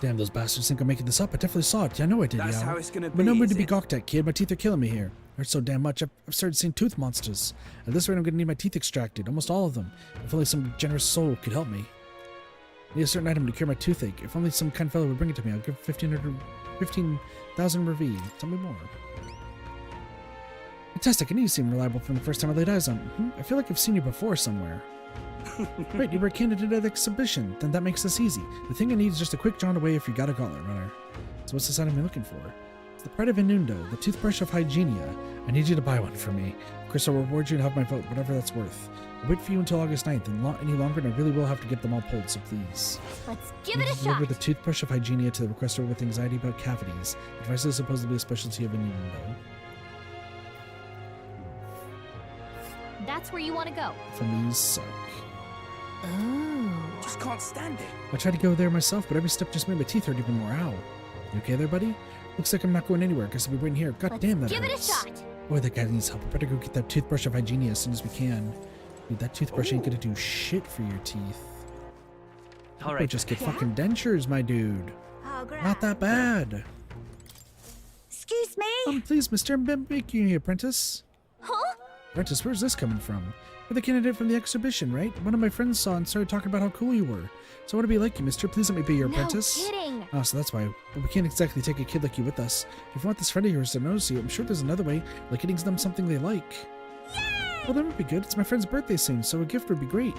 Damn, those bastards think I'm making this up. I definitely saw it. Yeah, I know I did, That's yeah. how it's gonna But be, no mood is to be it? gawked at, kid. My teeth are killing me here. Hurt so damn much. I've started seeing tooth monsters. At this rate, I'm gonna need my teeth extracted. Almost all of them. If only some generous soul could help me. I need a certain item to cure my toothache. If only some kind fellow would bring it to me, I'll give 15,000 revie. Tell me more. Fantastic. I knew you seemed reliable from the first time I laid eyes on you. I feel like I've seen you before somewhere. Right, you were a candidate at the exhibition. Then that makes this easy. The thing I need is just a quick jaunt away if you got a gauntlet runner. So what's this item you're looking for? It's the Pride of Inundo, the toothbrush of Hygienia. I need you to buy one for me. Of course, I'll reward you and have my vote, whatever that's worth. I'll wait for you until August 9th, and any longer, and I really will have to get them all pulled, so please. Let's give it a Deliver shot. the toothbrush of Hygienia to the requester with anxiety about cavities. The device is supposed to be a specialty of Inundo. That's where you want to go. For me, suck. Oh. Just can't stand it. I tried to go there myself, but every step just made my teeth hurt even more. Ow. You okay there, buddy? Looks like I'm not going anywhere. Guess I'll be waiting here. God damn, that Give it a hurts. shot. Boy, that guy needs help. I better go get that toothbrush of Hygienia as soon as we can. Dude, that toothbrush ain't gonna do shit for your teeth. All Or right. just get fucking dentures, my dude. Oh, great. Not that bad. Excuse me? Please, mister, I'm making you apprentice. Huh? Apprentice, where's this coming from? You're the candidate from the exhibition, right? One of my friends saw and started talking about how cool you were. So I want to be like you, mister. Please let me be your apprentice. No kidding. Oh, so that's why. But we can't exactly take a kid like you with us. If you want this friend of yours to notice you, I'm sure there's another way, like getting them something they like. Well, that would be good. It's my friend's birthday soon, so a gift would be great.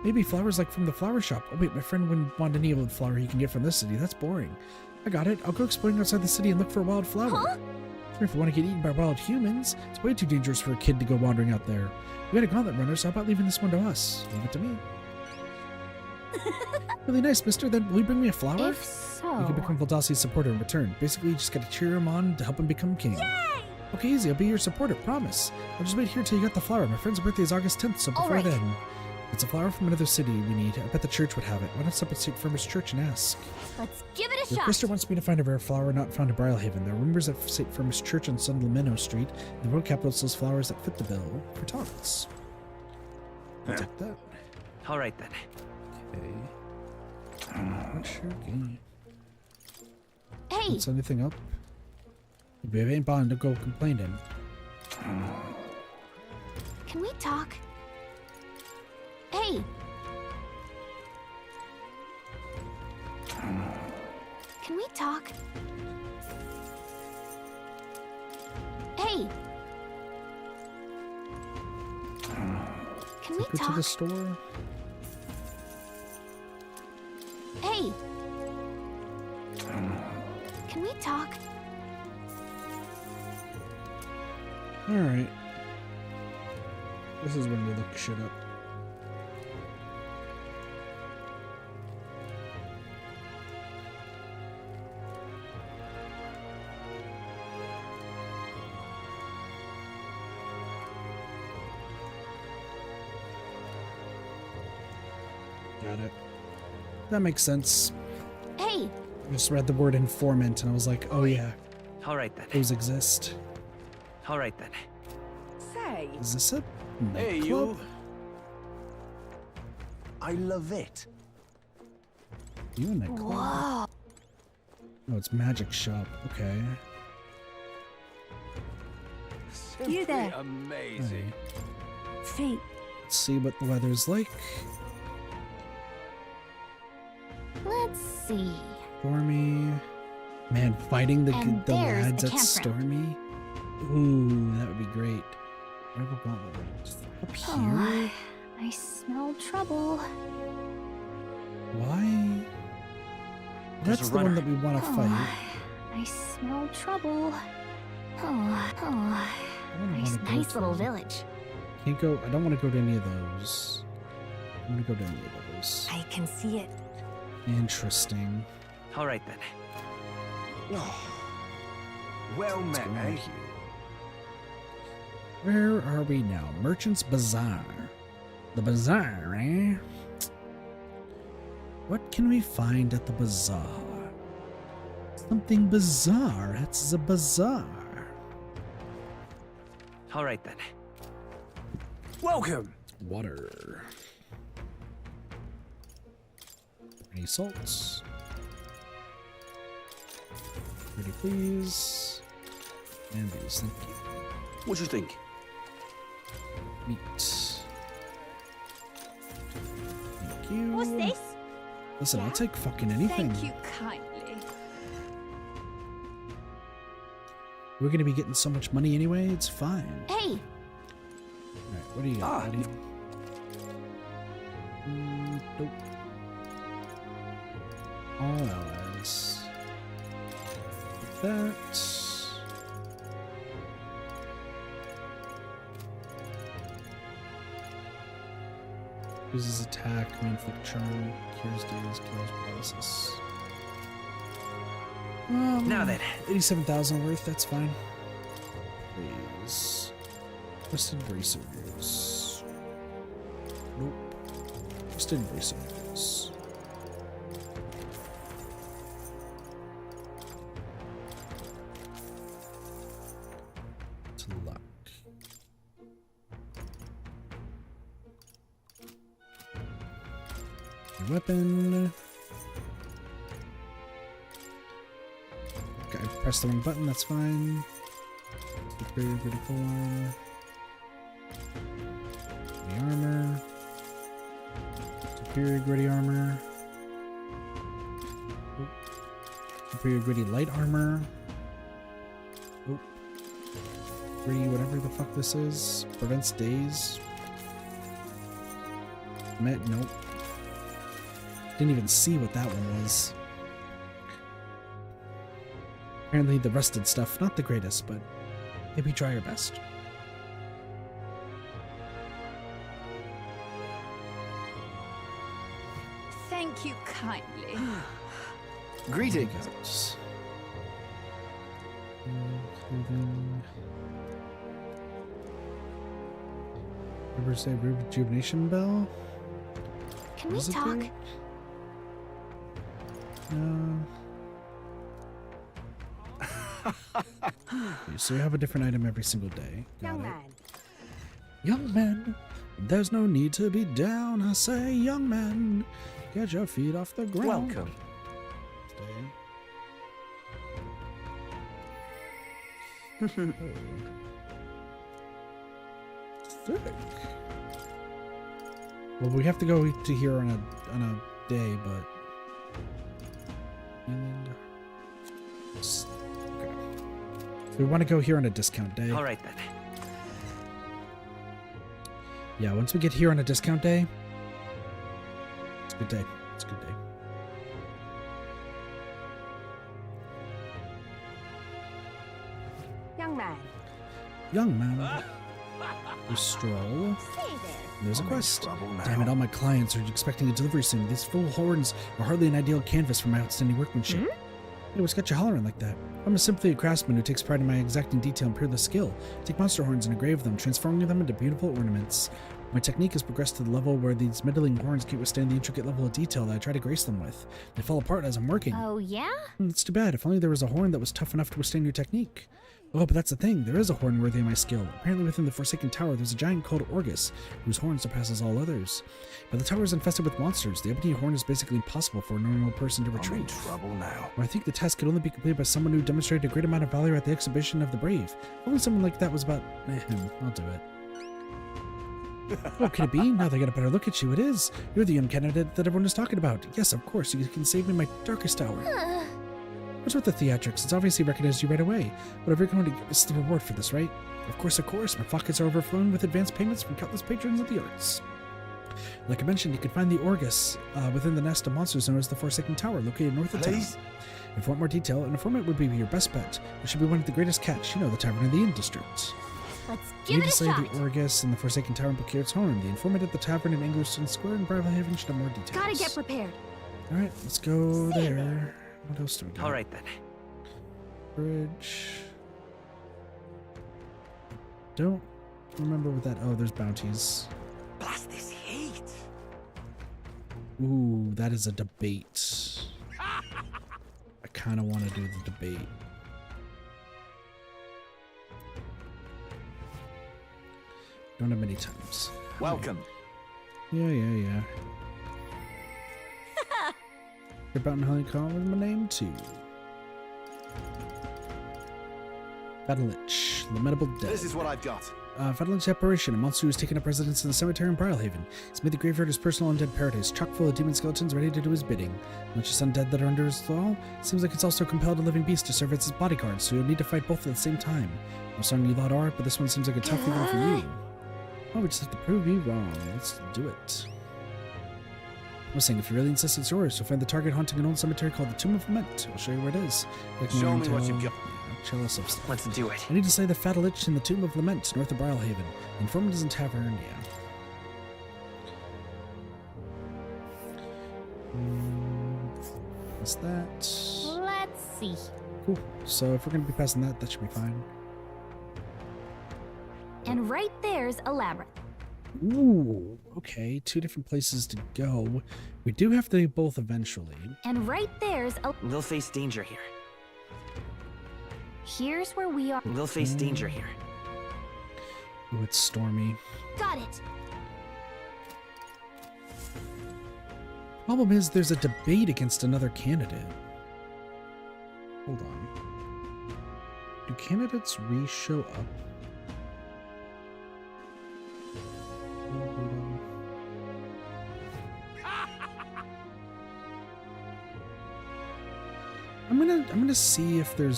Maybe flowers like from the flower shop. Oh wait, my friend wouldn't want any old flower he can get from this city. That's boring. I got it. I'll go exploring outside the city and look for a wild flower. Huh? Or if you want to get eaten by wild humans, it's way too dangerous for a kid to go wandering out there. We had a gauntlet runner, so how about leaving this one to us? Leave it to me. Really nice, mister. Then will you bring me a flower? If so. You can become Valdasi's supporter in return. Basically, you just gotta cheer him on to help him become king. Yay! Okay, easy. I'll be your supporter, promise. I'll just wait here till you get the flower. My friend's birthday is August 10th, so before Alright. then. It's a flower from another city we need. I bet the church would have it. Why not stop at St. Firmus Church and ask? Let's give it a The shot. requester wants me to find a rare flower not found in Brilhaven. There are rumors at St. Firmus Church on Sun Lamino Street. The world capital sells flowers that fit the bill for talks. I'll take that. All right then. Okay. What's your game? Hey! What's anything up? If you ain't bound to go complaining. Can we talk? Hey! Can we talk? Hey! Can we Take her to talk? the store. Hey! Can we talk? Alright. This is when we look shit up. Got it. That makes sense. Hey! I just read the word informant and I was like, oh yeah, All right then. those exist. All right then. Say. Is this a Hey, nightclub? you. I love it. You a nightclub? Whoa! Oh, it's magic shop. Okay. You there. Amazing. Fate. Let's see what the weather's like. Let's see. Stormy. Man, fighting the And the there's lads the at campground. Stormy. Ooh, that would be great. Rival Gauntlet. Just up here? Oh, I smell trouble. Why? There's That's a the one runner. that we want to Oh, fight. I smell trouble. Oh, I don't nice, wanna go nice little to- village. Can't go. I don't want to go to any of those. I want to go to any of those. I can see it. Interesting. All right then. Well What's met, going eh? on here? Where are we now? Merchant's Bazaar. The bazaar, eh? What can we find at the bazaar? Something bizarre at the bazaar. All right then. Welcome. Water. Any salts? Pretty please. And these, thank you. What do you think? Meat. Thank you. What's this? Listen, I'll take fucking anything. Thank you kindly. We're gonna be getting so much money anyway, it's fine. Hey! Alright, what do you got, buddy? Nope. All allies. Like that. Uses attack, may inflict charm, cures days, kills paralysis. Now then. 87,000 worth, that's fine. Please. Twisted bracers. Nope. Twisted bracers. To luck. Your weapon. Okay, I pressed the wrong button, that's fine. Superior critical arm. The armor. Superior gritty armor. Oop. Superior gritty light armor. Oop. Gritty whatever the fuck this is. Prevents daze. Nope. Didn't even see what that one was. Apparently the rusted stuff, not the greatest, but maybe try your best. Thank you kindly. Greetings. Clothing. Ever say rejuvenation bell? Can we Is it talk? there? No. Okay, so you have a different item every single day. Got Young it. man. Young man, There's no need to be down, I say, young man. Get your feet off the ground. Welcome. Sick. Well, we have to go to here on a day, but okay. So we want to go here on a discount day. All right then. Yeah, once we get here on a discount day, it's a good day. It's a good day. Young man. Young man. We stroll. There's a quest. Damn it, all my clients are expecting a delivery soon. These full horns are hardly an ideal canvas for my outstanding workmanship. Hey, what's got you hollering like that? I'm simply a craftsman who takes pride in my exacting detail and peerless skill. Take monster horns and engrave them, transforming them into beautiful ornaments. My technique has progressed to the level where these middling horns can't withstand the intricate level of detail that I try to grace them with. They fall apart as I'm working. Oh, yeah? It's too bad. If only there was a horn that was tough enough to withstand your technique. Oh, but that's the thing. There is a horn worthy of my skill. Apparently within the Forsaken Tower, there's a giant called Orgus, whose horn surpasses all others. But the tower is infested with monsters. The ebony horn is basically impossible for a normal person to retrieve. I'm in trouble now. Well, I think the task could only be completed by someone who demonstrated a great amount of valor at the exhibition of the brave. If only someone like that was about him. I'll do it. Oh, can it be? Now that I get a better look at you, it is. You're the young candidate that everyone is talking about. Yes, of course, you can save me my darkest hour. What's with the theatrics? It's obviously recognized you right away. Whatever you're going to give us the reward for this, right? Of course, of course. My pockets are overflowing with advance payments from countless patrons of the arts. Like I mentioned, you can find the Orgus within the nest of monsters known as the Forsaken Tower, located north of town. If you want more detail, an informant would be your best bet. It should be one of the greatest catch, you know, the tavern in the Inn District. Let's You give need it to a slay shot. the Orgus in the Forsaken Tower and procure its horn. The informant at the tavern in Inglerston Square in Bridlehaven should have more details. Gotta get prepared. Alright, let's go there. What else do we got? All right then. Bridge. Don't remember what that. Oh, there's bounties. Blast this heat. Ooh, that is a debate. I kind of want to do the debate. Don't have many times. Welcome. Yeah. Trip out in Honeycomb with my name too. Fadalich, lamentable death. This is what I've got. Fadalich apparition, a monster who has taken up residence in the cemetery in Bridlehaven. He's made the graveyard his personal undead paradise, chock full of demon skeletons ready to do his bidding. Not just undead that are under his thrall, seems like it's also compelled a living beast to serve as his bodyguard, so you'll need to fight both at the same time. No song you lot are, but this one seems like a tough one for you. Oh, we just have to prove you wrong. Let's do it. I was saying, if you really insist it's yours, you'll find the target haunting an old cemetery called the Tomb of Lament. I'll show you where it is. Show me what you've got. Chalice of Stuff. Let's do it. I need to slay the Fadalich in the Tomb of Lament, north of Bridlehaven. The informant is in tavern, What's that? Let's see. Cool. So if we're going to be passing that, that should be fine. And right there's a labyrinth. Ooh, okay. 2 different places to go. We do have to do both eventually. And right there's a... We'll face danger here. Here's where we are. We'll face danger here. Ooh, it's stormy. Got it. Problem is, there's a debate against another candidate. Hold on. Do candidates re-show up? I'm gonna see if there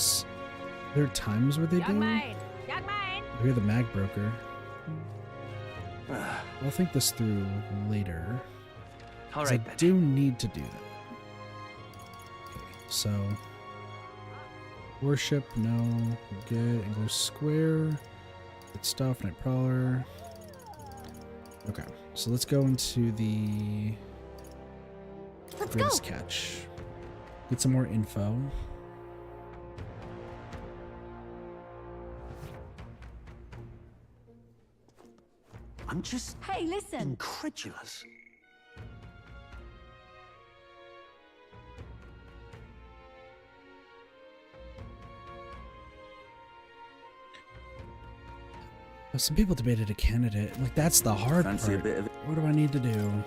are times where they do. Young man. I hear the mag broker. I'll think this through later. All 'cause right, I then. do need to do that. Okay, so worship, no, we're good. English Square, good stuff. Night Prowler. Okay, so let's go into the greatest catch. Get some more info. I'm just Hey, listen. incredulous. Some people debated a candidate. Like, that's the hard Fancy part. a bit of it? What do I need to do?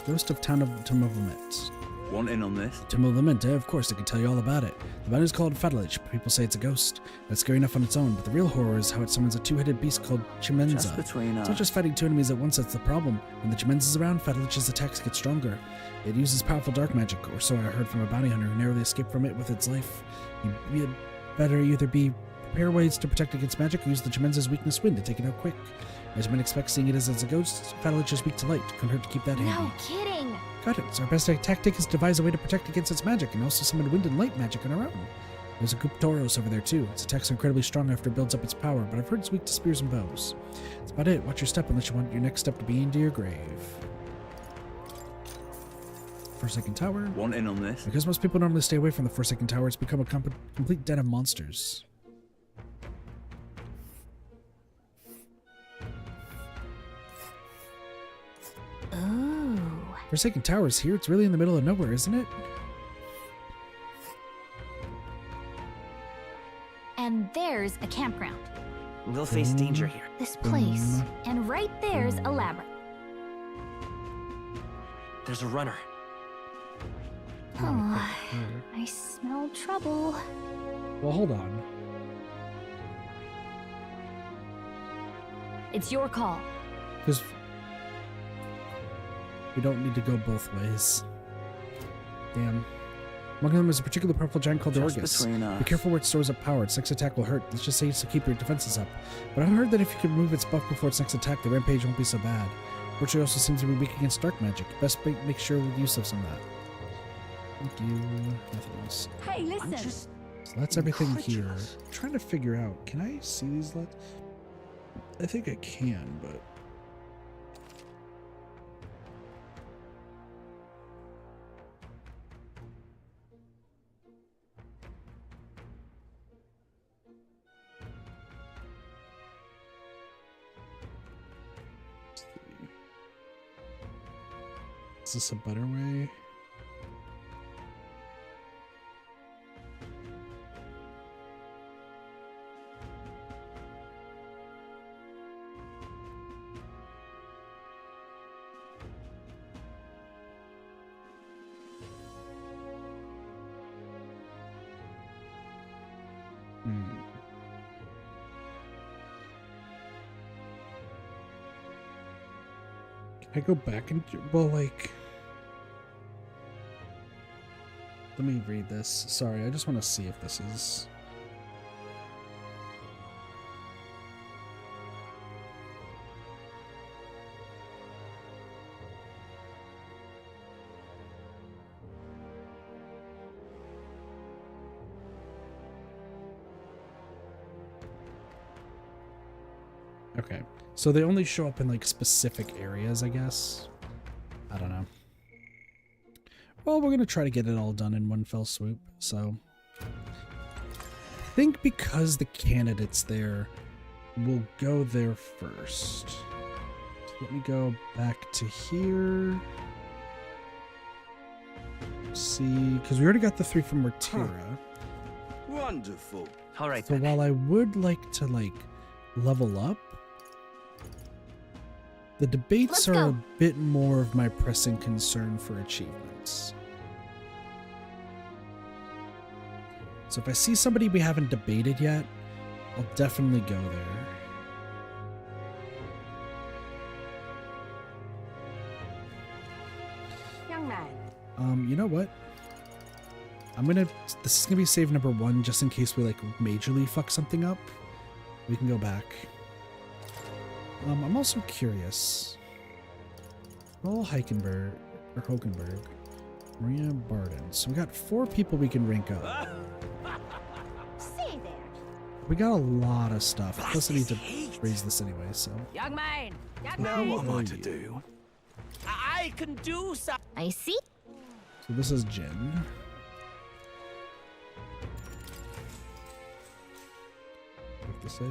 Ghost of Town of Lament. Want in on this? Tomb of Lament, of course, I can tell you all about it. The band is called Fadlich. People say it's a ghost. That's scary enough on its own, but the real horror is how it summons a two-headed beast called Chimenza. Just between It's not just fighting two enemies at once that's the problem. When the Chimenza is around, Fadlich's attacks get stronger. It uses powerful dark magic, or so I heard from a bounty hunter who narrowly escaped from it with its life. You'd better either prepare ways to protect against magic or use the Chimenza's weakness wind to take it out quick. As you might expect, seeing it as a ghost, Fadlich is weak to light. Couldn't hurt to keep that handy. No kidding. Got it. So our best tactic is to devise a way to protect against its magic and also summon wind and light magic on our own. There's a group of Tauros over there too. Its attacks are incredibly strong after it builds up its power, but I've heard it's weak to spears and bows. That's about it. Watch your step unless you want your next step to be into your grave. Forsaken Tower. Want in on this? Because most people normally stay away from the Forsaken Tower, it's become a complete den of monsters. Ooh. Forsaken Tower's here. It's really in the middle of nowhere, isn't it? And there's a campground. We'll face danger here. This place. And right there's a labyrinth. There's a runner. Oh, I smell trouble. Well, hold on. It's your call. Because we don't need to go both ways. Damn. Among them is a particularly powerful giant called the Just Orgus. between us. Be careful where it stores up power. Its next attack will hurt. Let's just say it's to keep your defenses up. But I heard that if you can remove its buff before its next attack, the rampage won't be so bad. Fortunately, also seems to be weak against dark magic. Best make sure with use of some of that. Thank you. Nothing else. Hey, listen. So that's everything here. I'm trying to figure out, can I see these LEDs? I think I can, but... Is this a better way? Can I go back and well, like, let me read this. Sorry, I just want to see if this is. Okay, so they only show up in like specific areas, I guess. I don't know. Well, we're gonna try to get it all done in one fell swoop, so I think because the candidate's there, we'll go there first. So let me go back to here. See, because we already got the 3 from Mortira. Wonderful. All right. So while I would like to like level up, the debates are a bit more of my pressing concern for achievements. So if I see somebody we haven't debated yet, I'll definitely go there. Young man. You know what? This is gonna be save number 1 just in case we like majorly fuck something up. We can go back. I'm also curious. Paul Heikenberg, or Hokenberg, Maria Barden. So we got 4 people we can rank up. See there. We got a lot of stuff. Plus I need to raise this anyway, so. Young man. Young Now man. what am I to do? I can do something. I see. So this is Jin. What to say?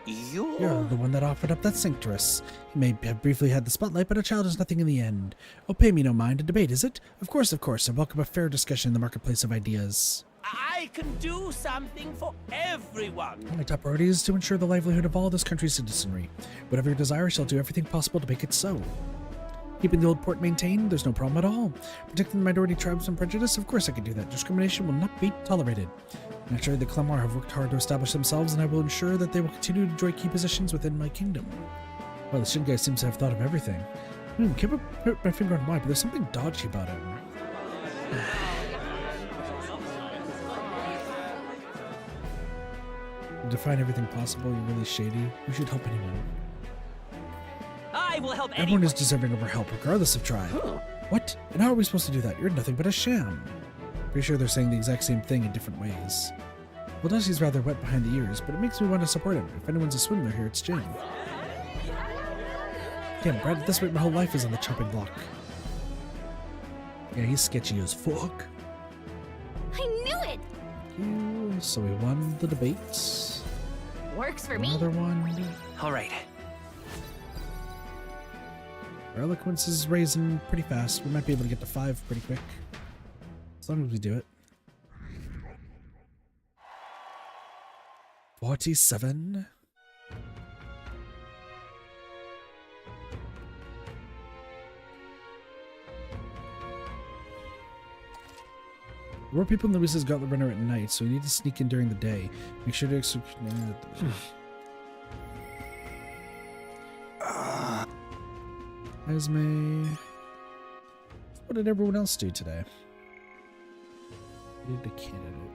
You're the one that offered up that Cincturus. He may have briefly had the spotlight, but a child is nothing in the end. Oh, pay me no mind. A debate, is it? Of course, of course. I welcome a fair discussion in the marketplace of ideas. I can do something for everyone. My top priority is to ensure the livelihood of all this country's citizenry. Whatever your desire, I shall do everything possible to make it so. Keeping the old port maintained, there's no problem at all. Protecting the minority tribes from prejudice, of course I can do that. Discrimination will not be tolerated. Naturally, the Clemar have worked hard to establish themselves, and I will ensure that they will continue to enjoy key positions within my kingdom. Well, the Shin guy seems to have thought of everything. Can't put my finger on why, but there's something dodgy about him. Define everything possible, you're really shady. You should help anyone. I will help Everyone is deserving of our help, regardless of tribe. What? And how are we supposed to do that? You're nothing but a sham. Pretty sure they're saying the exact same thing in different ways. Well, Dusty's rather wet behind the ears, but it makes me want to support him. If anyone's a swindler here, it's Jin. Damn, Brad, at this rate, my whole life is on the chopping block. Yeah, he's sketchy as fuck. I knew it! So we won the debates. Works for me. Another one. All right. Our eloquence is raising pretty fast. We might be able to get to 5 pretty quick. As long as we do it. 47. More people in Louisa's Gauntlet Runner at night, so we need to sneak in during the day. Make sure to execute. Esme. What did everyone else do today? Did a candidate.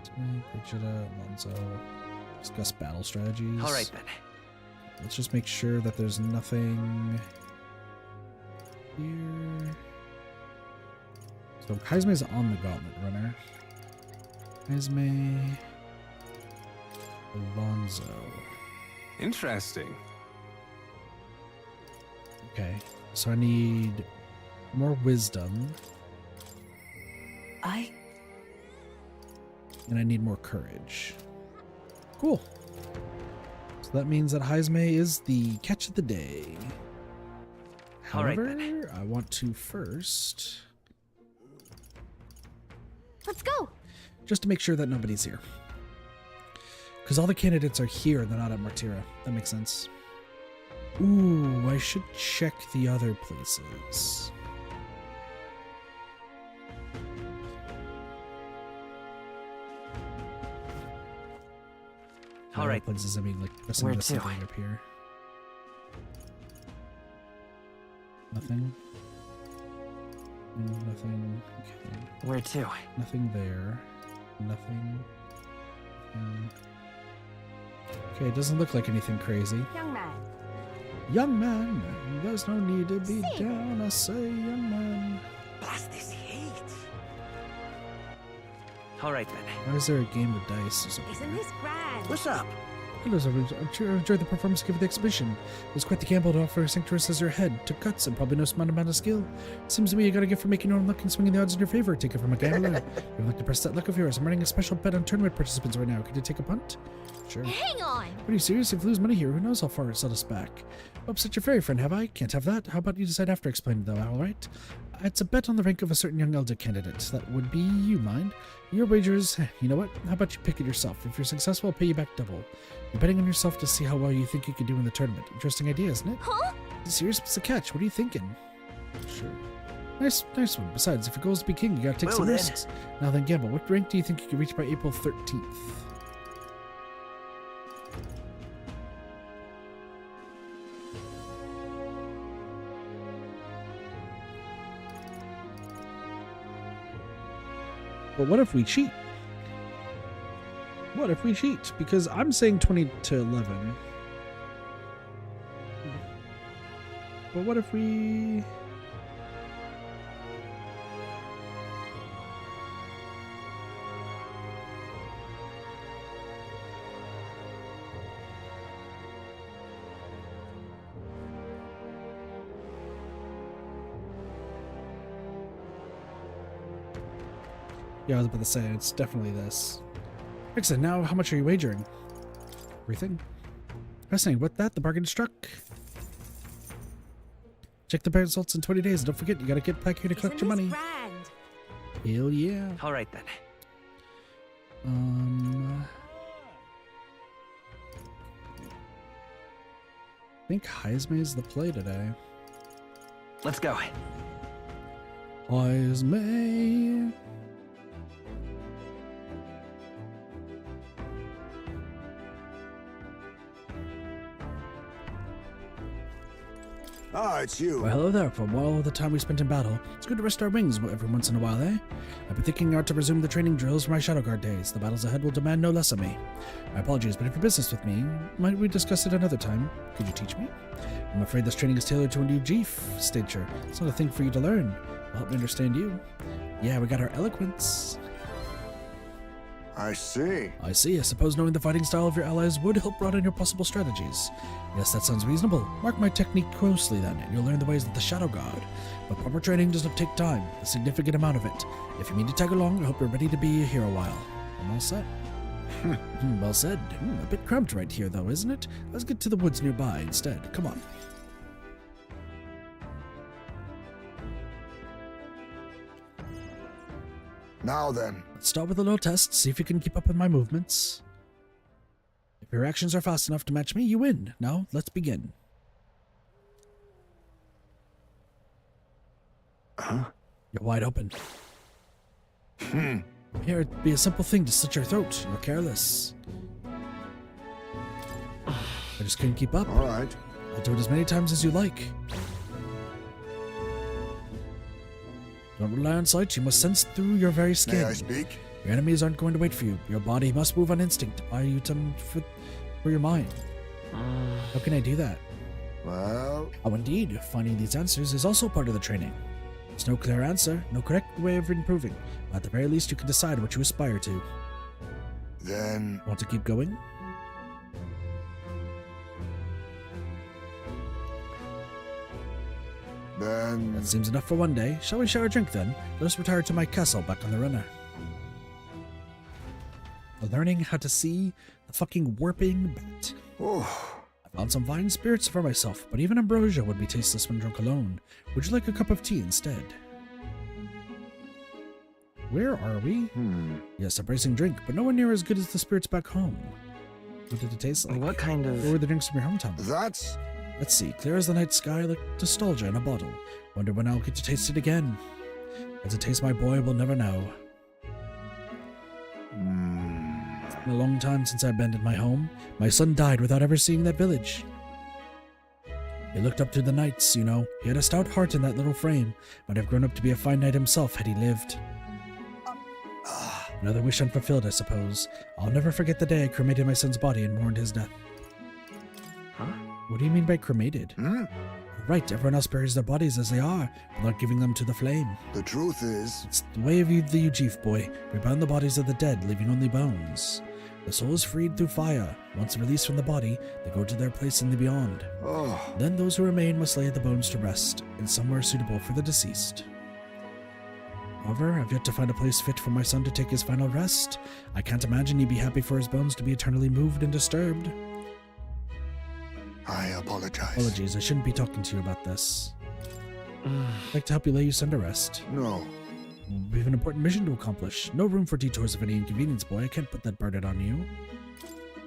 Esme, Brigida, Alonzo. Discuss battle strategies. All right then. Let's just make sure that there's nothing here. So Kaizme's on the Gauntlet Runner. Kaizme, Alonzo. Interesting. Okay, so I need more wisdom. And I need more courage. Cool. So that means that Heisme is the catch of the day. However, I want to first... Let's go! Just to make sure that nobody's here. Because all the candidates are here and they're not at Martira. That makes sense. Ooh, I should check the other places. All right. Places, I mean, like, Where just to? something up here. Nothing. Nothing. Okay. Where to? Nothing there. Nothing. Okay, it doesn't look like anything crazy. Young man. Young man, there's no need to be down. I say, young man. Blast this heat. All right then. Why is there a game of dice or something? Isn't this grand? What's up? Hello, I'm sure I enjoyed the performance given at the exhibition. It was quite the gamble to offer Sanctuous as your head. Took guts and probably no small amount of skill. Seems to me you got a gift for making your own luck and swinging the odds in your favor. Take it from a gambler. You'd like to press that luck of yours. I'm running a special bet on tournament participants right now. Could you take a punt? Sure. Hang on! Are you serious? If we lose money here, who knows how far it'll set us back? Upset your fairy friend, have I? Can't have that. How about you decide after explaining, though, alright? It's a bet on the rank of a certain young elder candidate. That would be you, mind. Your wagers, you know what? How about you pick it yourself? If you're successful, I'll pay you back double. You're betting on yourself to see how well you think you can do in the tournament. Interesting idea, isn't it? Huh? Serious? What's the catch? What are you thinking? Sure. Nice one. Besides, if your goal is to be king, you gotta take some risks. Now then, gamble. What rank do you think you can reach by April 13th? But what if we cheat? What if we cheat? Because I'm saying 20 to 11. But what if we... Yeah, I was about to say, it's definitely this. Excellent, now how much are you wagering? Everything. Fascinating, what that? The bargain struck? Check the results in 20 days, and don't forget, you gotta get back here to collect your money. Hell yeah. All right then. I think Heisme is the play today. Let's go. Heisme. Ah, it's you. Well, hello there. For all the time we spent in battle, it's good to rest our wings every once in a while, eh? I've been thinking I ought to resume the training drills for my Shadow Guard days. The battles ahead will demand no less of me. My apologies, but if you're business with me, might we discuss it another time? Could you teach me? I'm afraid this training is tailored to a new chief stature. It's not a thing for you to learn. It'll help me understand you. Yeah, we got our eloquence. I see. I see. I suppose knowing the fighting style of your allies would help broaden your possible strategies. Yes, that sounds reasonable. Mark my technique closely then, and you'll learn the ways of the Shadow Guard. But proper training does not take time, a significant amount of it. If you mean to tag along, I hope you're ready to be here a while. I'm all set. Well said. A bit cramped right here, though, isn't it? Let's get to the woods nearby instead. Come on. Now then. Let's start with a little test, see if you can keep up with my movements. If your actions are fast enough to match me, you win. Now, let's begin. Huh? You're wide open. Here, it'd be a simple thing to slit your throat. You're careless. I just couldn't keep up. All right. I'll do it as many times as you like. Don't rely on sight. You must sense through your very skin. May I speak? Your enemies aren't going to wait for you. Your body must move on instinct by you for your mind. How can I do that? Well... Oh, indeed. Finding these answers is also part of the training. There's no clear answer, no correct way of improving. But at the very least, you can decide what you aspire to. Then... Want to keep going? Then... That seems enough for one day. Shall we share a drink then? Let us retire to my castle back on the runner. Learning how to see the fucking warping bat. Oh. I found some fine spirits for myself, but even ambrosia would be tasteless when drunk alone. Would you like a cup of tea instead? Where are we? Yes, a bracing drink, but nowhere near as good as the spirits back home. What did it taste like? What kind of... What were the drinks from your hometown? That's... Let's see, clear as the night sky, like nostalgia in a bottle. Wonder when I'll get to taste it again. As it tastes, my boy will never know. It's been a long time since I abandoned my home. My son died without ever seeing that village. He looked up to the knights, you know. He had a stout heart in that little frame. Might have grown up to be a fine knight himself had he lived. Another wish unfulfilled, I suppose. I'll never forget the day I cremated my son's body and mourned his death. Huh? What do you mean by cremated? Right, everyone else buries their bodies as they are, without giving them to the flame. The truth is... It's the way of the Ujif boy. We burn the bodies of the dead, leaving only bones. The soul is freed through fire. Once released from the body, they go to their place in the beyond. Oh. Then those who remain must lay the bones to rest, in somewhere suitable for the deceased. However, I've yet to find a place fit for my son to take his final rest. I can't imagine he'd be happy for his bones to be eternally moved and disturbed. I apologize. Apologies, I shouldn't be talking to you about this. I'd like to help you lay your son to rest. No. We have an important mission to accomplish. No room for detours of any inconvenience, boy. I can't put that burden on you.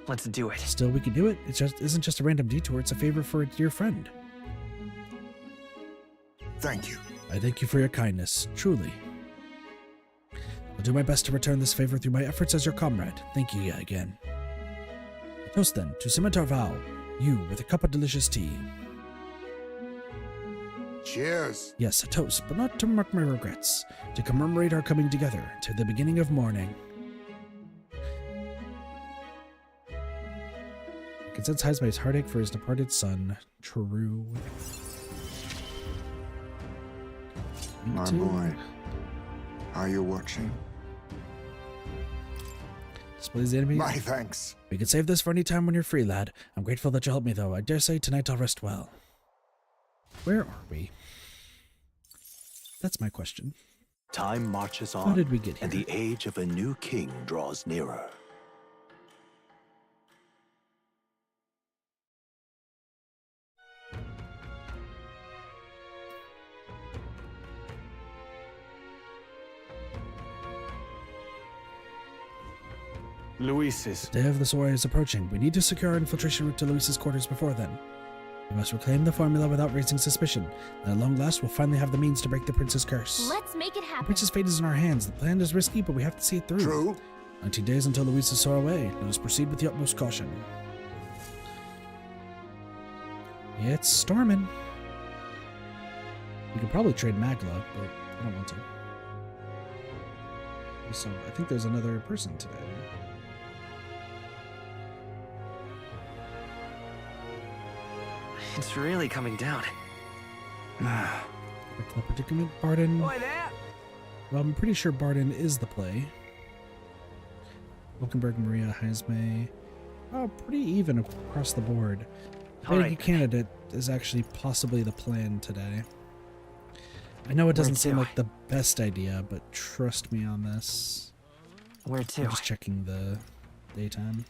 Let's do it. Still, we can do it. It isn't just a random detour. It's a favor for a dear friend. Thank you. I thank you for your kindness, truly. I'll do my best to return this favor through my efforts as your comrade. Thank you again. A toast then, to cement our vow. You, with a cup of delicious tea. Cheers. Yes, a toast, but not to mark my regrets. To commemorate our coming together, to the beginning of mourning. I can sense Heisme's heartache for his departed son. True. My boy. Are you watching? Displays the enemy. My thanks. We can save this for any time when you're free, lad. I'm grateful that you helped me, though. I dare say tonight I'll rest well. Where are we? That's my question. Time marches on. How did we get here? And the age of a new king draws nearer. Luis's. The day of the soiree is approaching. We need to secure our infiltration route to Luis's quarters before then. We must reclaim the formula without raising suspicion. And at long last, we'll finally have the means to break the prince's curse. Let's make it The happen. prince's fate is in our hands. The plan is risky, but we have to see it through. True. 19 days until Luis is far away. Let us proceed with the utmost caution. It's storming. We could probably trade Magla, but I don't want to. So I think there's another person today. It's really coming down. Back to the predicament, Barden. Boy there! Well, I'm pretty sure Barden is the play. Wilkenberg, Maria, Heisme. Oh, pretty even across the board. Being a candidate is actually possibly the plan today. I know it doesn't seem like the best idea, but trust me on this. Where to? I'm just checking the daytime.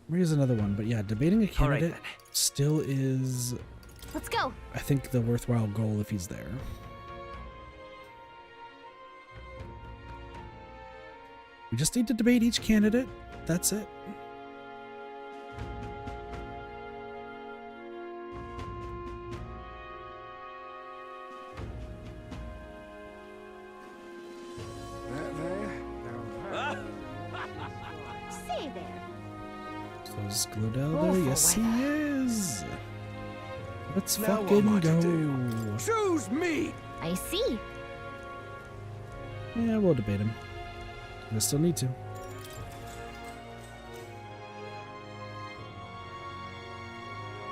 Maria's another one, but yeah, debating a candidate still is, Let's go. I think, the worthwhile goal if he's there. We just need to debate each candidate. That's it. Say there. So is Glodell there? Yes, he is. Let's Now fucking what am I to go. Choose me! I see. Yeah, we'll debate him. I still need to.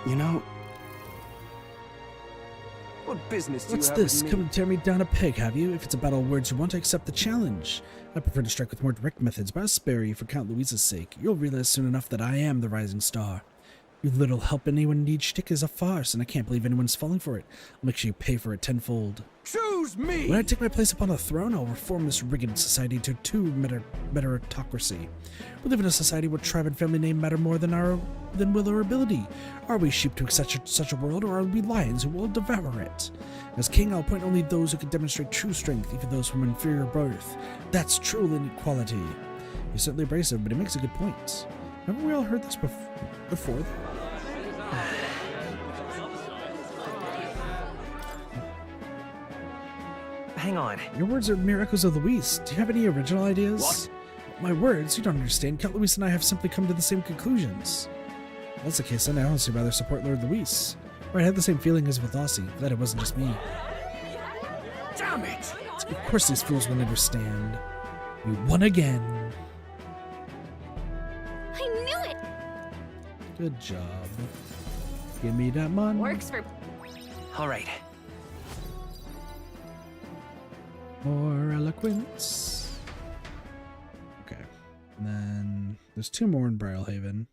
You know, What business do What's you have this? with me? Come and tear me down a peg, have you? If it's a battle of words you want, I accept the challenge. I prefer to strike with more direct methods, but I'll spare you for Count Louisa's sake. You'll realize soon enough that I am the rising star. Your little help anyone needs shtick is a farce, and I can't believe anyone's falling for it. I'll make sure you pay for it tenfold. Choose me! When I take my place upon the throne, I'll reform this rigged society into a true meritocracy. We live in a society where tribe and family name matter more than will or ability. Are we sheep to accept such a world, or are we lions who will devour it? As king, I'll appoint only those who can demonstrate true strength, even those from inferior birth. That's true inequality. He's certainly abrasive, but he makes a good point. Haven't we all heard this before? hang on. Your words are mere echoes of Luis. Do you have any original ideas? What? My words? You don't understand. Count Luis and I have simply come to the same conclusions. If that's the case, then I honestly rather support Lord Luis. Or I had the same feeling as with Aussie, that it wasn't just me. Damn it! Of course these fools won't understand. We won again. I knew it. Good job. Give me that money. Works for. All right. More eloquence. Okay. And then there's two more in Bridlehaven.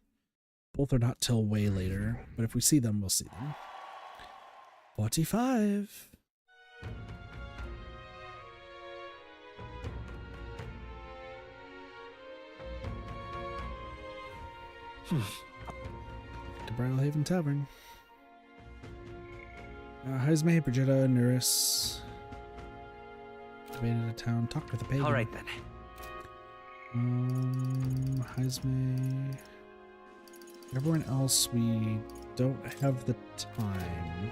Both are not till way later, but if we see them, we'll see them. 45. To Bridlehaven Tavern. Heisme, Brigitta, Nuris. Invaded a town, talked with a pagan. All right then. Heisme. Everyone else, we don't have the time.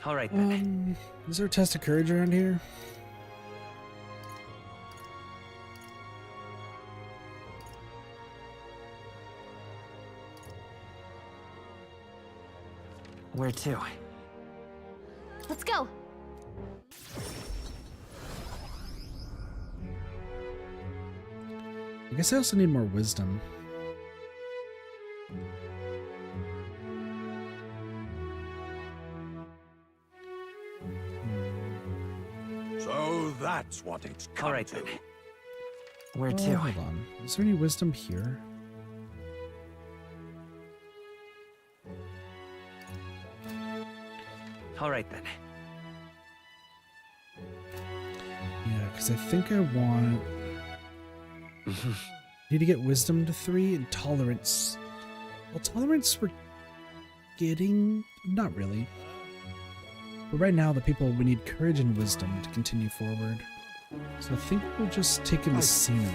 All right then. Is there a test of courage around here? Where to? Let's go. I guess I also need more wisdom. So that's what it's come All right to. then. Where Oh, to? hold on. Is there any wisdom here? All right then. Yeah, because I think I want... need to get wisdom to 3 and tolerance Well, tolerance we're getting, not really. But right now, the people, we need courage and wisdom to continue forward. So I think we'll just take in the scenery.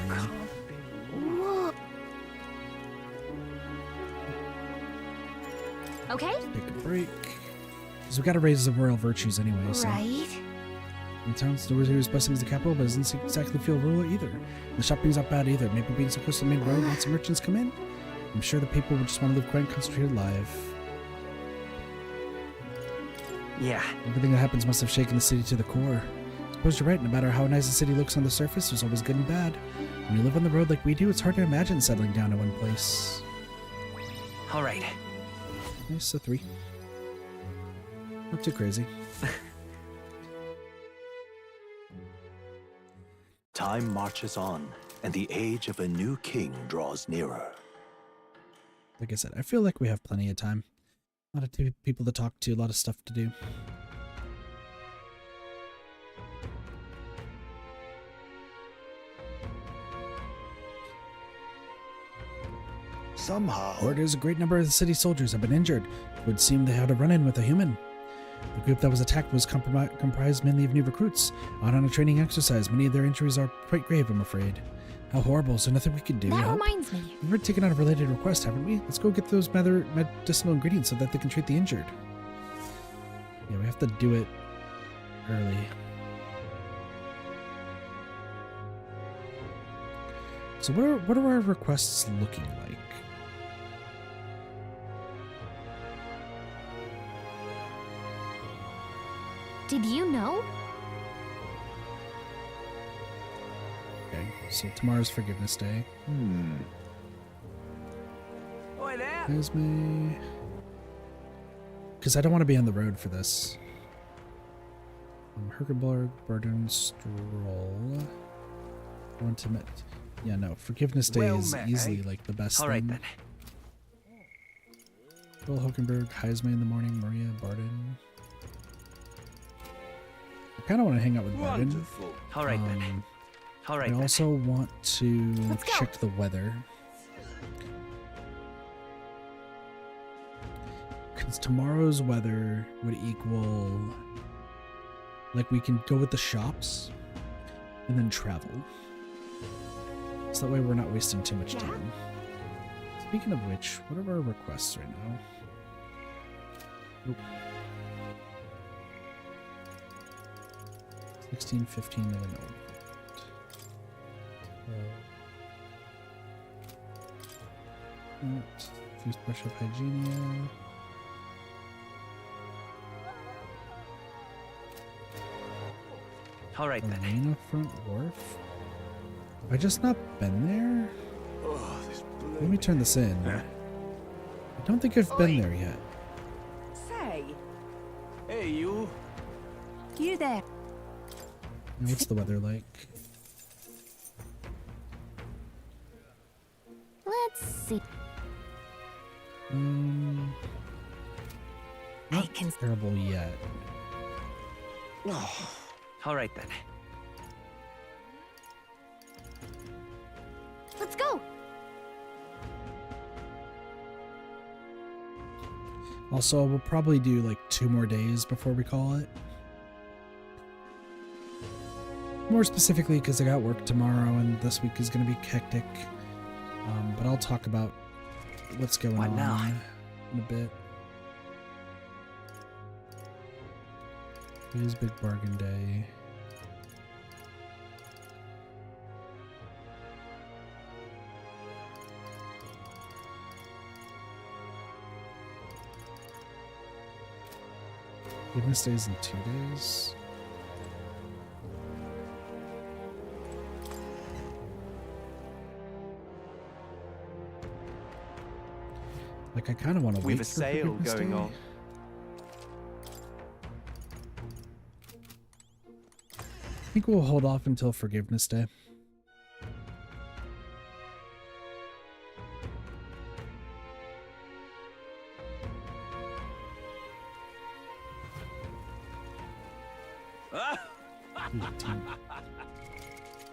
Okay. Take a break. Because we've got to raise the royal virtues anyway, so. Right. The town still is blessing as the capital, but doesn't exactly feel rural either. The shopping's not bad either. Maybe being so close to the main road, lots of merchants come in. I'm sure the people would just want to live quiet and concentrated life. Yeah. Everything that happens must have shaken the city to the core. I suppose you're right, no matter how nice a city looks on the surface, there's always good and bad. When you live on the road like we do, it's hard to imagine settling down in one place. All right. Nice, so 3. Not too crazy. Time marches on, and the age of a new king draws nearer. Like I said, I feel like we have plenty of time. A lot of people to talk to, a lot of stuff to do. Somehow. Word is a great number of the city soldiers have been injured. It would seem they had a run-in with a human. The group that was attacked was comprised mainly of new recruits. Out on a training exercise, many of their injuries are quite grave, I'm afraid. How horrible, so nothing we can do. That reminds me. We've already taken out a related request, haven't we? Let's go get those medicinal ingredients so that they can treat the injured. Yeah, we have to do it early. So what are our requests looking like? Did you know? Okay, so tomorrow's Forgiveness Day. Oi there. Esme. Because I don't want to be on the road for this. Herkenborg, Burden, Stroll. Intimate. Yeah, no. Forgiveness Day Well is met, easily eh? like the best All thing. right then. Bill Hokenberg, Heisme in the morning, Maria, Barden. I kind of want to hang out with Barden. Wonderful. All right then. All right I then. also want to Let's go. check the weather. Because tomorrow's weather would equal... Like, we can go with the shops and then travel. So that way we're not wasting too much time. Speaking of which, what are our requests right now? Nope. 16, 15 million. Fused brush of Hygienia. All right then. Arena Front Wharf? Have I just not been there? Let me turn this in. I don't think I've been there yet. Say. Hey, you. You there. Now, what's the weather like? Let's see. Not terrible yet. All right then. Let's go. Also, we'll probably do like 2 more days before we call it. More specifically because I got work tomorrow and this week is going to be hectic. But I'll talk about what's going on now? in a bit. It is Big Bargain Day. Forgiveness Day is in 2 days. Like, I kind of want to wait We've a for sale Forgiveness going Day. on. I think we'll hold off until Forgiveness Day.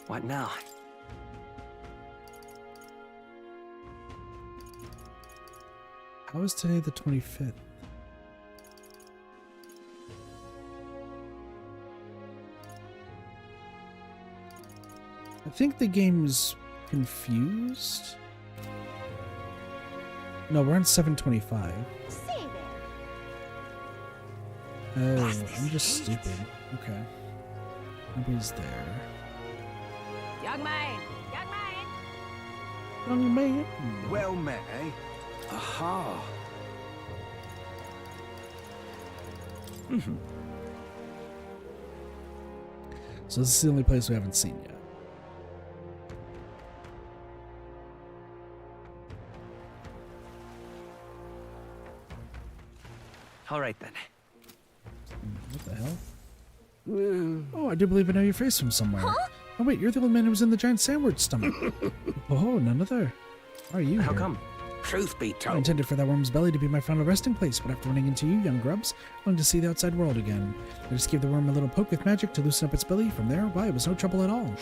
What now? How is today the 25th? I think the game is confused. No, we're on 725. Oh, I'm just stupid. Okay. Nobody's there. Young man! Young man. Well met, eh? Aha. So this is the only place we haven't seen yet. All right then. What the hell? Oh, I do believe I know your face from somewhere. Huh? Oh wait, you're the old man who was in the giant sandwich stomach. Oh, none other. Why are you How here? come? Truth be I told, intended for that worm's belly to be my final resting place, but after running into you, young grubs, I wanted to see the outside world again. I just gave the worm a little poke with magic to loosen up its belly. From there, why, it was no trouble at all.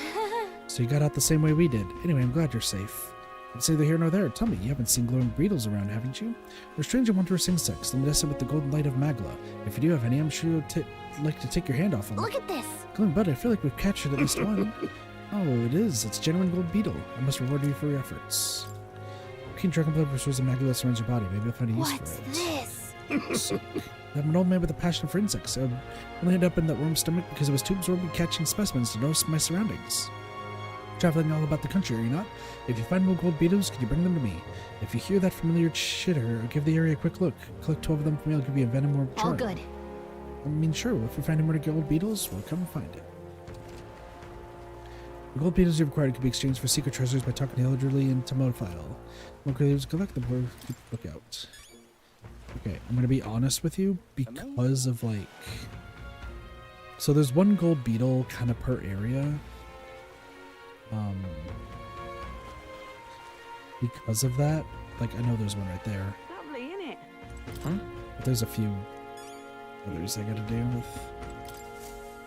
So you got out the same way we did. Anyway, I'm glad you're safe. It's neither here nor there. Tell me, you haven't seen glowing beetles around, haven't you? They're strange and wondrous insects, luminescent with the golden light of Magla. If you do have any, I'm sure you'll like to take your hand off them. Look at this! Glowing bud, I feel like we've captured at least one. Oh, it is. It's a genuine gold beetle. I must reward you for your efforts. Keen dragon blood restores the Magla that surrounds your body. Maybe you'll find a use What's for it. this? I'm an old man with a passion for insects. I only ended up in that worm's stomach because it was too absorbed in catching specimens to notice my surroundings. Traveling all about the country, are you not? If you find more gold beetles, can you bring them to me? If you hear that familiar chitter, give the area a quick look. Collect 12 of them for me, I'll give you a venom or charm. All good. I mean, sure, if we find any more gold beetles, we'll come find it. The gold beetles you've acquired can be exchanged for secret treasures by talking to the elderly and Tomophile. Collect them or keep a lookout. Okay, I'm gonna be honest with you because of like... So there's one gold beetle kind of per area. Because of that, like I know there's one right there. Lovely, innit? Huh? But there's a few others I gotta deal with.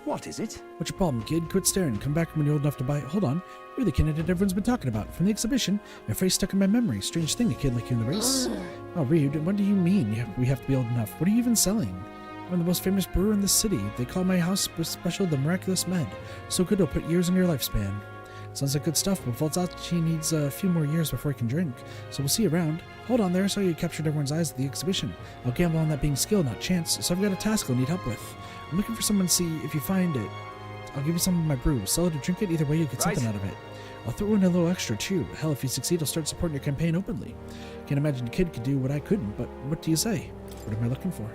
What is it? What's your problem, kid? Quit staring. Come back when you're old enough to buy it. Hold on. You're the candidate everyone's been talking about. From the exhibition, your face stuck in my memory. Strange thing, a kid like you in the race. Oh, Reed, what do you mean we have to be old enough? What are you even selling? I'm the most famous brewer in the city. They call my house special the Miraculous Med. So good it'll put years in your lifespan. Sounds like good stuff, but Voltachi needs a few more years before he can drink. So we'll see you around. Hold on there, I saw you captured everyone's eyes at the exhibition. I'll gamble on that being skill, not chance, so I've got a task I'll need help with. I'm looking for someone to see if you find it. I'll give you some of my brew. Sell it or drink it, either way you'll get something out of it. I'll throw in a little extra too. Hell, if you succeed, I'll start supporting your campaign openly. Can't imagine a kid could do what I couldn't, but what do you say? What am I looking for?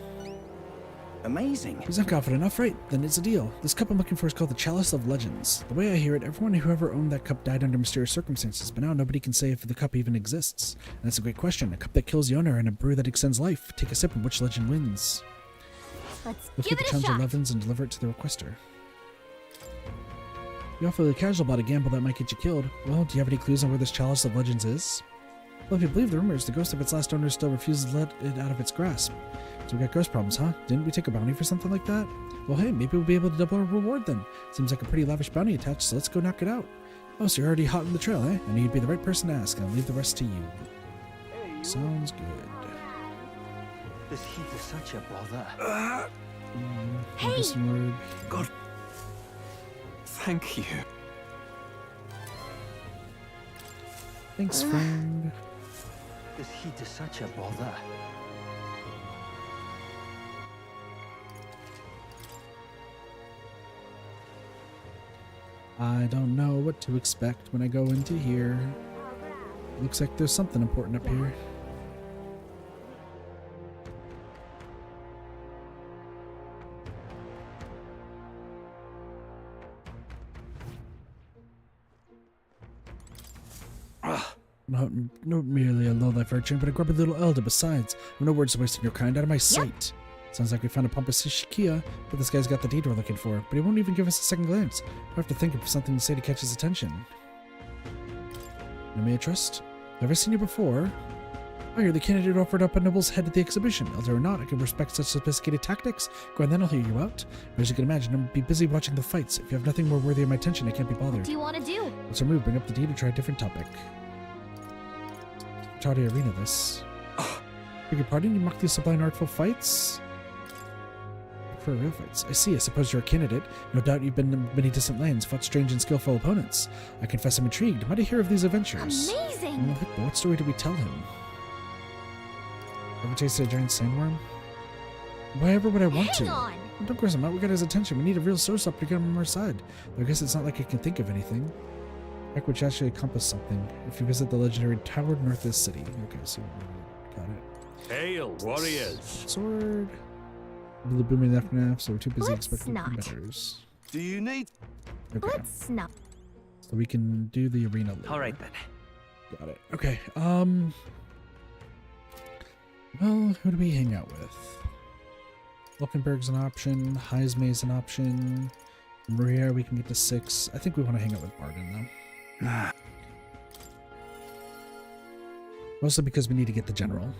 Amazing. He's not confident enough, right? Then it's a deal. This cup I'm looking for is called the Chalice of Legends. The way I hear it, everyone who ever owned that cup died under mysterious circumstances, but now nobody can say if the cup even exists. And that's a great question. A cup that kills the owner and a brew that extends life. Take a sip and which legend wins? Let's Look give at the it a challenge shot. of Legends and deliver it to the requester. You're awfully casual about a gamble that might get you killed. Well, do you have any clues on where this Chalice of Legends is? Well, if you believe the rumors, the ghost of its last owner still refuses to let it out of its grasp. So we got ghost problems, huh? Didn't we take a bounty for something like that? Well, hey, maybe we'll be able to double our reward then. Seems like a pretty lavish bounty attached, so let's go knock it out. Oh, so you're already hot on the trail, eh? I knew you'd be the right person to ask, and I'll leave the rest to you. Sounds good. This heat is such a bother. Hey! God. Thank you. Thanks, friend. This heat is such a bother. I don't know what to expect when I go into here. Looks like there's something important up here. Not merely a low-life urchin, but a grubby little elder besides. No words to waste on your kind, out of my sight. Sounds like we found a pompous Shikia, but this guy's got the deed we're looking for. But he won't even give us a second glance. We'll have to think of something to say to catch his attention. You may trust. Never seen you before. Oh, you're the candidate who offered up a noble's head at the exhibition. Elder or not, I can respect such sophisticated tactics. Go on then, I'll hear you out. But as you can imagine, I'm be busy watching the fights. If you have nothing more worthy of my attention, I can't be bothered. What do you want to do? Let's remove, bring up the deed, and try a different topic. Try to arena this. Beg your pardon, you mock the sublime artful fights? For real fights. I see, I suppose you're a candidate. No doubt you've been in many distant lands, fought strange and skillful opponents. I confess I'm intrigued. Why do you hear of these adventures? Amazing! But what story did we tell him? Ever tasted a giant sandworm? Why ever would I want to? Don't gross him out, we got his attention. We need a real source up to get him on our side. Though I guess it's not like I can think of anything. Heck, which actually accomplish something. If you visit the legendary tower north of the city. Okay, so got it. Hail, warriors! Sword. The booming enough, so we're too busy Let's expecting not. competitors. Do you need? Okay. Let's not. So we can do the arena later. All right then. Got it. Okay. Well, who do we hang out with? Luckenberg's an option. Heismay's an option. Maria, we can get to 6. I think we want to hang out with Barden, though. Mostly because we need to get the general.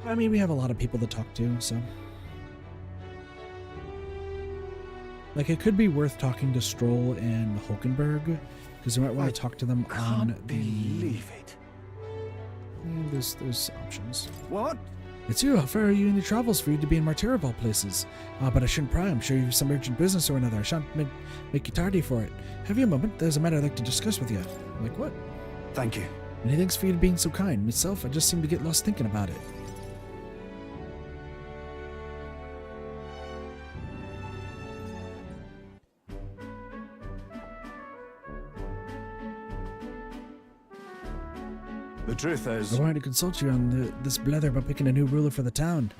I mean, we have a lot of people to talk to, so... Like, it could be worth talking to Stroll and Hulkenberg, because we might want to talk to them on the... Believe it. There's options. What? It's you. How far are you in your travels for you to be in Martyr of all places? But I shouldn't pry. I'm sure you have some urgent business or another. I shan't make you tardy for it. Have you a moment? There's a matter I'd like to discuss with you. Like what? Thank you. Many thanks for you being so kind. Myself, I just seem to get lost thinking about it. The truth is... I wanted to consult you on this blether about picking a new ruler for the town.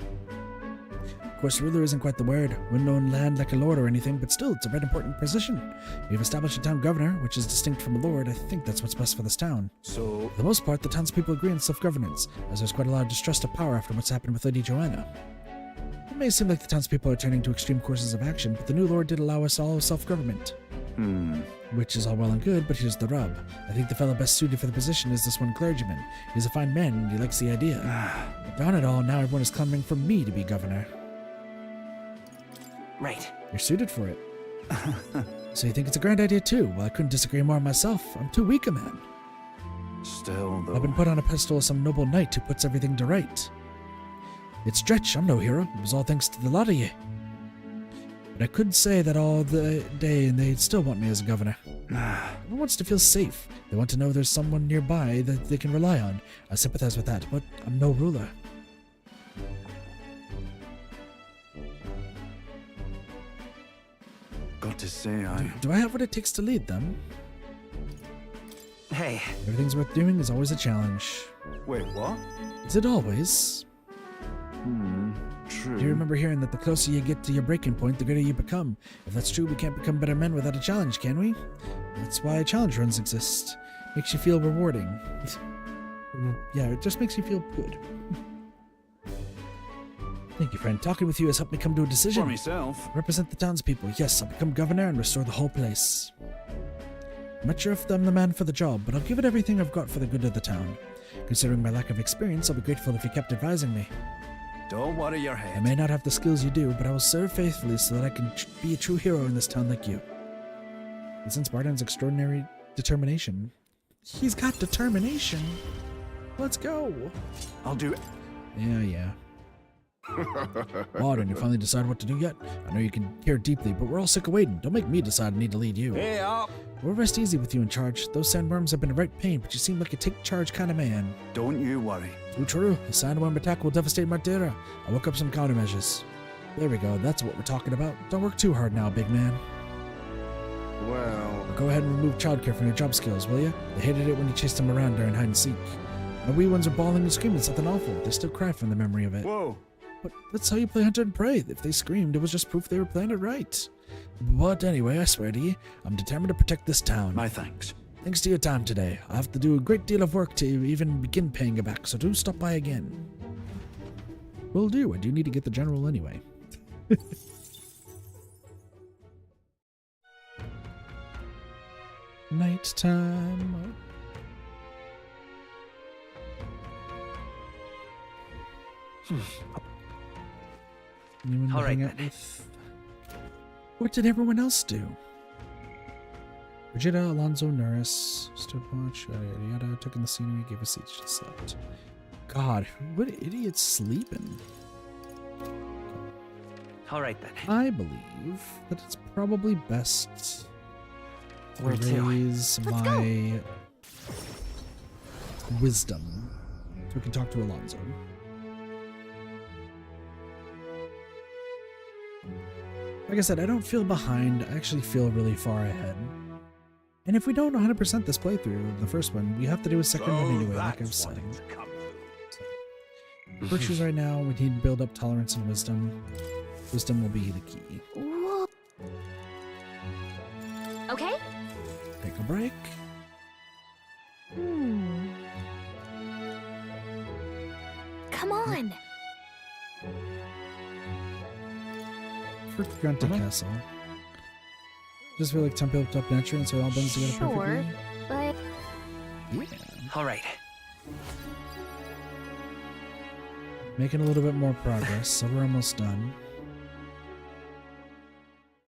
Of course, ruler isn't quite the word. Wouldn't own land like a lord or anything, but still, it's a very important position. We've established a town governor, which is distinct from a lord. I think that's what's best for this town. So... For the most part, the townspeople agree on self-governance, as there's quite a lot of distrust of power after what's happened with Lady Joanna. It may seem like the townspeople are turning to extreme courses of action, but the new lord did allow us all self-government. Which is all well and good, but here's the rub. I think the fellow best suited for the position is this one clergyman. He's a fine man, and he likes the idea. But darn it all, now everyone is clamoring for me to be governor. Right. You're suited for it. So you think it's a grand idea too? Well, I couldn't disagree more myself. I'm too weak a man. Still, though... I've been put on a pedestal as some noble knight who puts everything to right. It's stretch, I'm no hero. It was all thanks to the lot of ye. But I could say that all the day and they'd still want me as a governor. Everyone wants to feel safe. They want to know there's someone nearby that they can rely on. I sympathize with that, but I'm no ruler. Got to say, I... Do I have what it takes to lead them? Hey. Everything's worth doing is always a challenge. Wait, what? Is it always? True. Do you remember hearing that the closer you get to your breaking point, the greater you become? If that's true, we can't become better men without a challenge, can we? That's why challenge runs exist. Makes you feel rewarding. Yeah, it just makes you feel good. Thank you, friend. Talking with you has helped me come to a decision. For myself. Represent the townspeople. Yes, I'll become governor and restore the whole place. I'm not sure if I'm the man for the job, but I'll give it everything I've got for the good of the town. Considering my lack of experience, I'll be grateful if you kept advising me. Don't worry your head. I may not have the skills you do, but I will serve faithfully so that I can be a true hero in this town like you. And since Barden's extraordinary determination... He's got determination! Let's go! I'll do it. Yeah. Barden, you finally decided what to do yet? I know you can care deeply, but we're all sick of waiting. Don't make me decide I need to lead you. Hey up! We'll rest easy with you in charge. Those sandworms have been a right pain, but you seem like a take-charge kind of man. Don't you worry. Too true. The sandworm attack will devastate Martira. I'll look up some countermeasures. There we go. That's what we're talking about. Don't work too hard now, big man. Well... Go ahead and remove childcare from your job skills, will you? They hated it when you chased them around during hide-and-seek. My wee ones are bawling and screaming something awful. They still cry from the memory of it. Whoa! But that's how you play Hunter and Prey. If they screamed, it was just proof they were playing it right. But anyway, I swear to you, I'm determined to protect this town. My thanks. Thanks to your time today. I have to do a great deal of work to even begin paying you back, so do stop by again. Will do. I do need to get the general anyway. Nighttime. Anyone to hang out with? What did everyone else do? Brigida, Alonso, Norris, stood watch, yada yada yada, took in the scenery, gave a seat, she slept. God, what idiot's sleeping? All right then. I believe that it's probably best to Where to? raise my wisdom so we can talk to Alonso. Like I said, I don't feel behind. I actually feel really far ahead. And if we don't 100% this playthrough, the first one, we have to do a second one anyway, like I've said. Virtues right now, we need to build up tolerance and wisdom. Wisdom will be the key. Whoa. Okay. Take a break. Come on. For Grunty Castle. Just feel like time built up naturally, so it all blends together Sure, perfectly. but Yeah. All right. Making a little bit more progress, so we're almost done.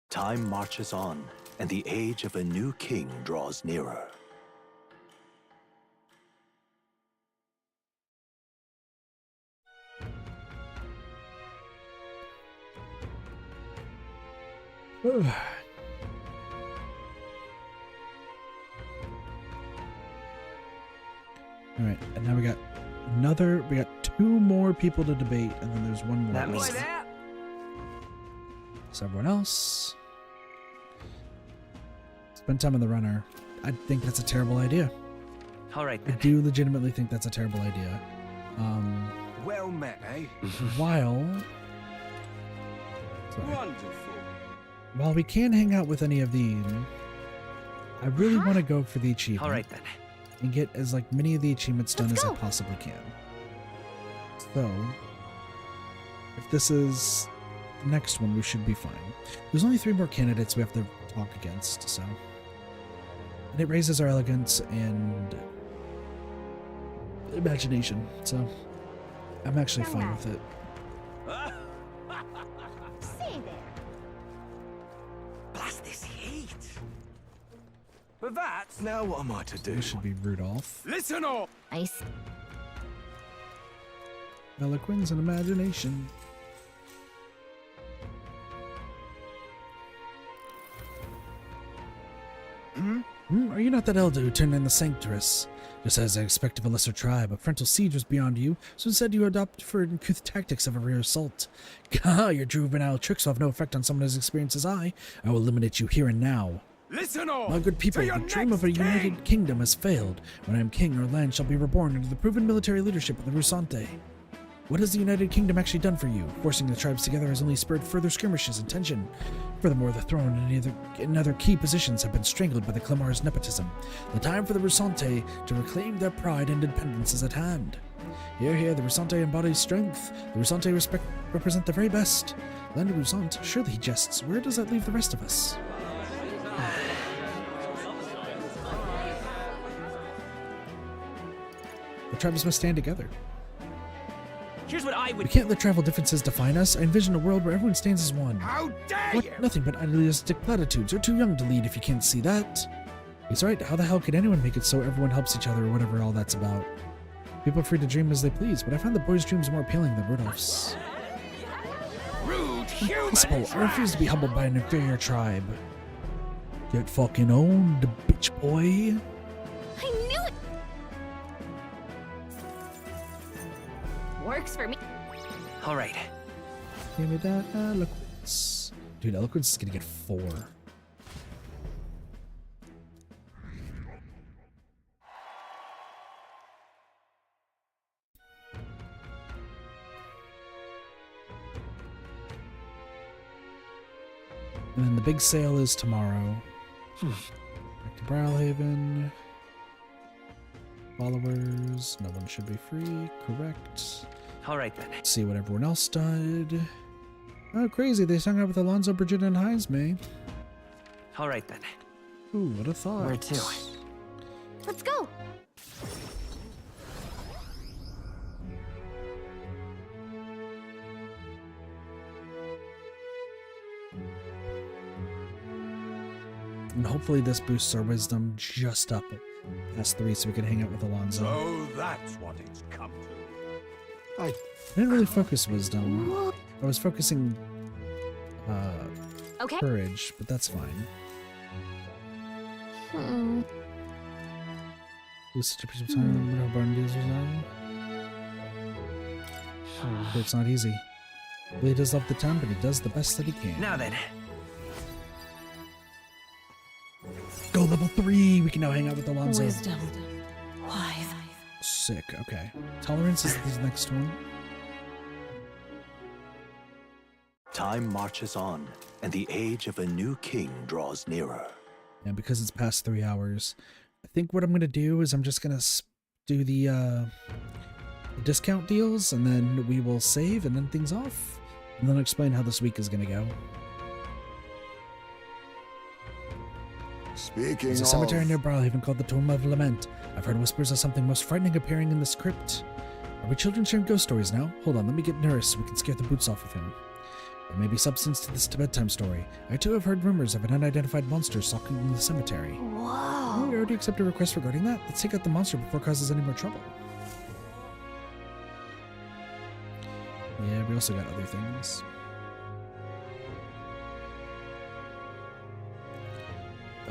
Time marches on, and the age of a new king draws nearer. Alright, and now we got two more people to debate, and then there's one more. That means So everyone else. Spend time on the runner. I think that's a terrible idea. all right I then. do legitimately think that's a terrible idea. Well met, eh? While Wonderful. while we can't hang out with any of these, I really want to go for the achievement. All right then. And get as like many of the achievements done as I possibly can. So, if this is the next one, we should be fine. There's only 3 more candidates we have to talk against, so. And it raises our elegance and imagination, so I'm actually fine with it. See there. Blast this heat. But that's now what am I to do? This should be Rudolph. Listen up. Nice. Eloquence and imagination. Are you not that elder who turned in the Sanctress? Just as I expect of a lesser tribe, a frontal siege was beyond you, so instead you adopt for uncouth tactics of a rear assault. Gah, your juvenile tricks will have no effect on someone as experienced as I. I will eliminate you here and now. Listen all. My good people, the dream of a united kingdom has failed. When I am king, our land shall be reborn under the proven military leadership of the Rusante. What has the United Kingdom actually done for you? Forcing the tribes together has only spurred further skirmishes and tension. Furthermore, the throne and other key positions have been strangled by the Clamar's nepotism. The time for the Rusante to reclaim their pride and independence is at hand. Here, here, the Rusante embodies strength. The Rusante represent the very best. Land of Rusant, surely he jests. Where does that leave the rest of us? The tribes must stand together. Here's what I would We can't let tribal differences define us. I envision a world where everyone stands as one. How dare What? you! Nothing but idealistic platitudes. You're too young to lead if you can't see that. He's right. How the hell could anyone make it so everyone helps each other or whatever all that's about? People are free to dream as they please, but I find the boys' dreams more appealing than Rudolph's. Rude human. Impossible. I refuse to be humbled by an inferior tribe. Get fucking owned, bitch boy. I knew it. Works for me. All right. Give me that eloquence. Dude, eloquence is gonna get 4. And then the big sale is tomorrow. Back to Brawlhaven. Followers. No one should be free. Correct. All right then. Let's see what everyone else did. Oh, crazy. They hung out with Alonso, Bridget, and Heisme. All right then. Ooh, what a thought. Where to? Let's go. And hopefully this boosts our wisdom just up past 3 so we can hang out with Alonso. So that's what it's come to. I didn't really focus wisdom. I was focusing courage, but that's fine. Use such a piece of time, no burn deals with that. It's not easy. He does love the town, but he does the best that he can. Now then. Go level 3! We can now hang out with Alonso. Wisdom. Why? Sick, okay. Tolerance is the next one. Time marches on, and the age of a new king draws nearer. And because it's past 3 hours, I think what I'm going to do is I'm just going to do the discount deals, and then we will save and end things off. And then I'll explain how this week is going to go. Speaking There's a cemetery near Brilehaven called the Tomb of Lament. I've heard whispers of something most frightening appearing in this crypt. Are we children sharing ghost stories now? Hold on, let me get Nurse so we can scare the boots off of him. There may be substance to this bedtime story. I too have heard rumors of an unidentified monster stalking in the cemetery. Whoa! We already accepted a request regarding that. Let's take out the monster before it causes any more trouble. Yeah, we also got other things.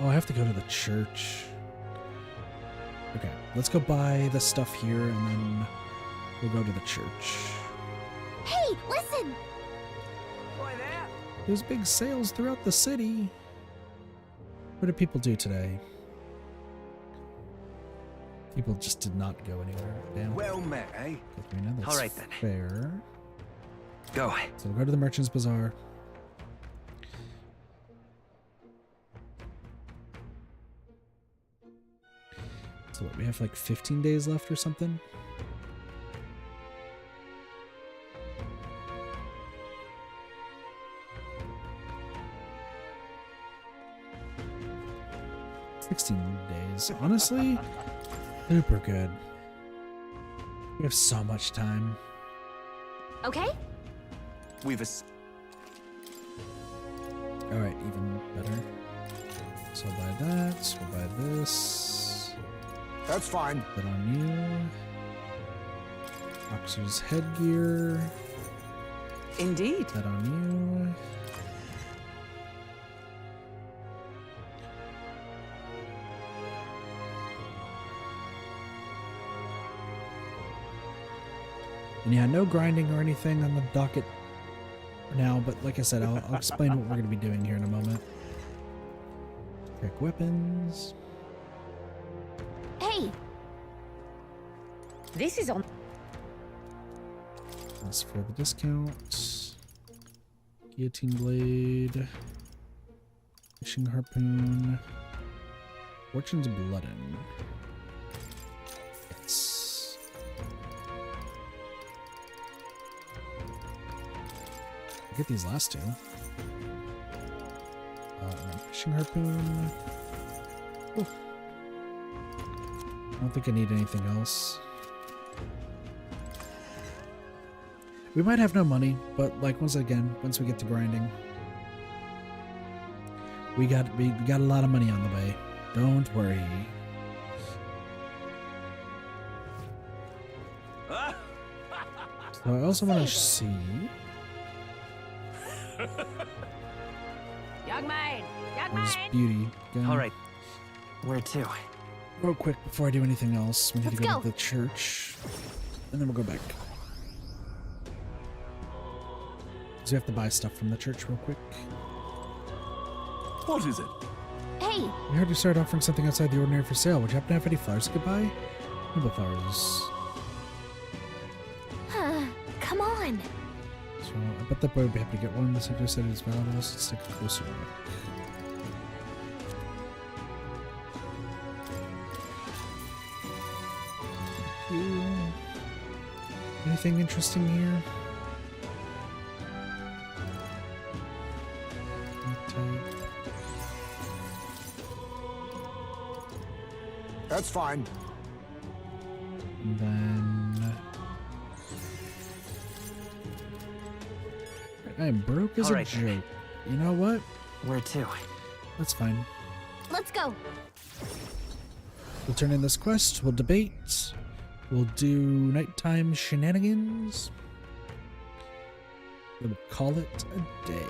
Oh, I have to go to the church. Okay, let's go buy the stuff here, and then we'll go to the church. Hey, listen! There's big sales throughout the city. What did people do today? People just did not go anywhere. Damn. Well met, eh? Katrina, that's All right, then. fair. Go. So we'll go to the Merchant's Bazaar. So what, we have like 15 days left or something? days. Honestly, super good. We have so much time. Okay? We've Alright, even better. So I'll buy that, we'll buy this. That's fine. Put on you. Boxer's headgear. Indeed. That on you. And yeah, no grinding or anything on the docket now, but like I said, I'll explain what we're going to be doing here in a moment. Pick weapons. Hey! This is on. That's for the discount. Guillotine blade. Fishing harpoon. Fortune's bloodin. Yes. Get these last two. Fishing harpoon. Ooh. I don't think I need anything else. We might have no money, but like once we get to grinding, we got a lot of money on the way. Don't worry. So I also want to see. Young maid! Young Where's maid! Beauty? All right. Where to? Real quick before I do anything else, we need Let's to go go. to the church, and then we'll go back. So we have to buy stuff from the church real quick. What is it? Hey! We heard you started offering something outside the ordinary for sale. Would you happen to have any flowers you could buy? Noble flowers. Come on! So I bet that boy would be happy to get one. The center said it is valuable. Let's take a closer look. Thank you. Anything interesting here? That's fine. And then I am broke as All a right. joke. You know what? Where to? That's fine. Let's go! We'll turn in this quest. We'll debate. We'll do nighttime shenanigans. We'll call it a day.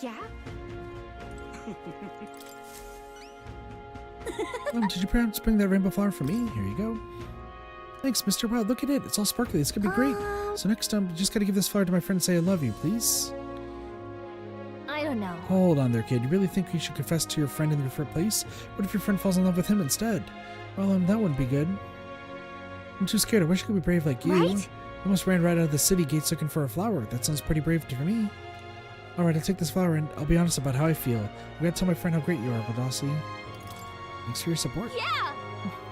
Yeah? Did you perhaps bring that rainbow flower for me? Here you go. Thanks, Mr. Wild. Look at it. It's all sparkly. It's gonna be great. So next time, you just gotta give this flower to my friend and say I love you, please. I don't know. Hold on there, kid. You really think you should confess to your friend in the different place? What if your friend falls in love with him instead? Well, that wouldn't be good. I'm too scared. I wish I could be brave like you. Right? I almost ran right out of the city gates looking for a flower. That sounds pretty brave to me. Alright, I'll take this flower and I'll be honest about how I feel. I gotta tell my friend how great you are, Vadasi. Thanks for your support. Yeah!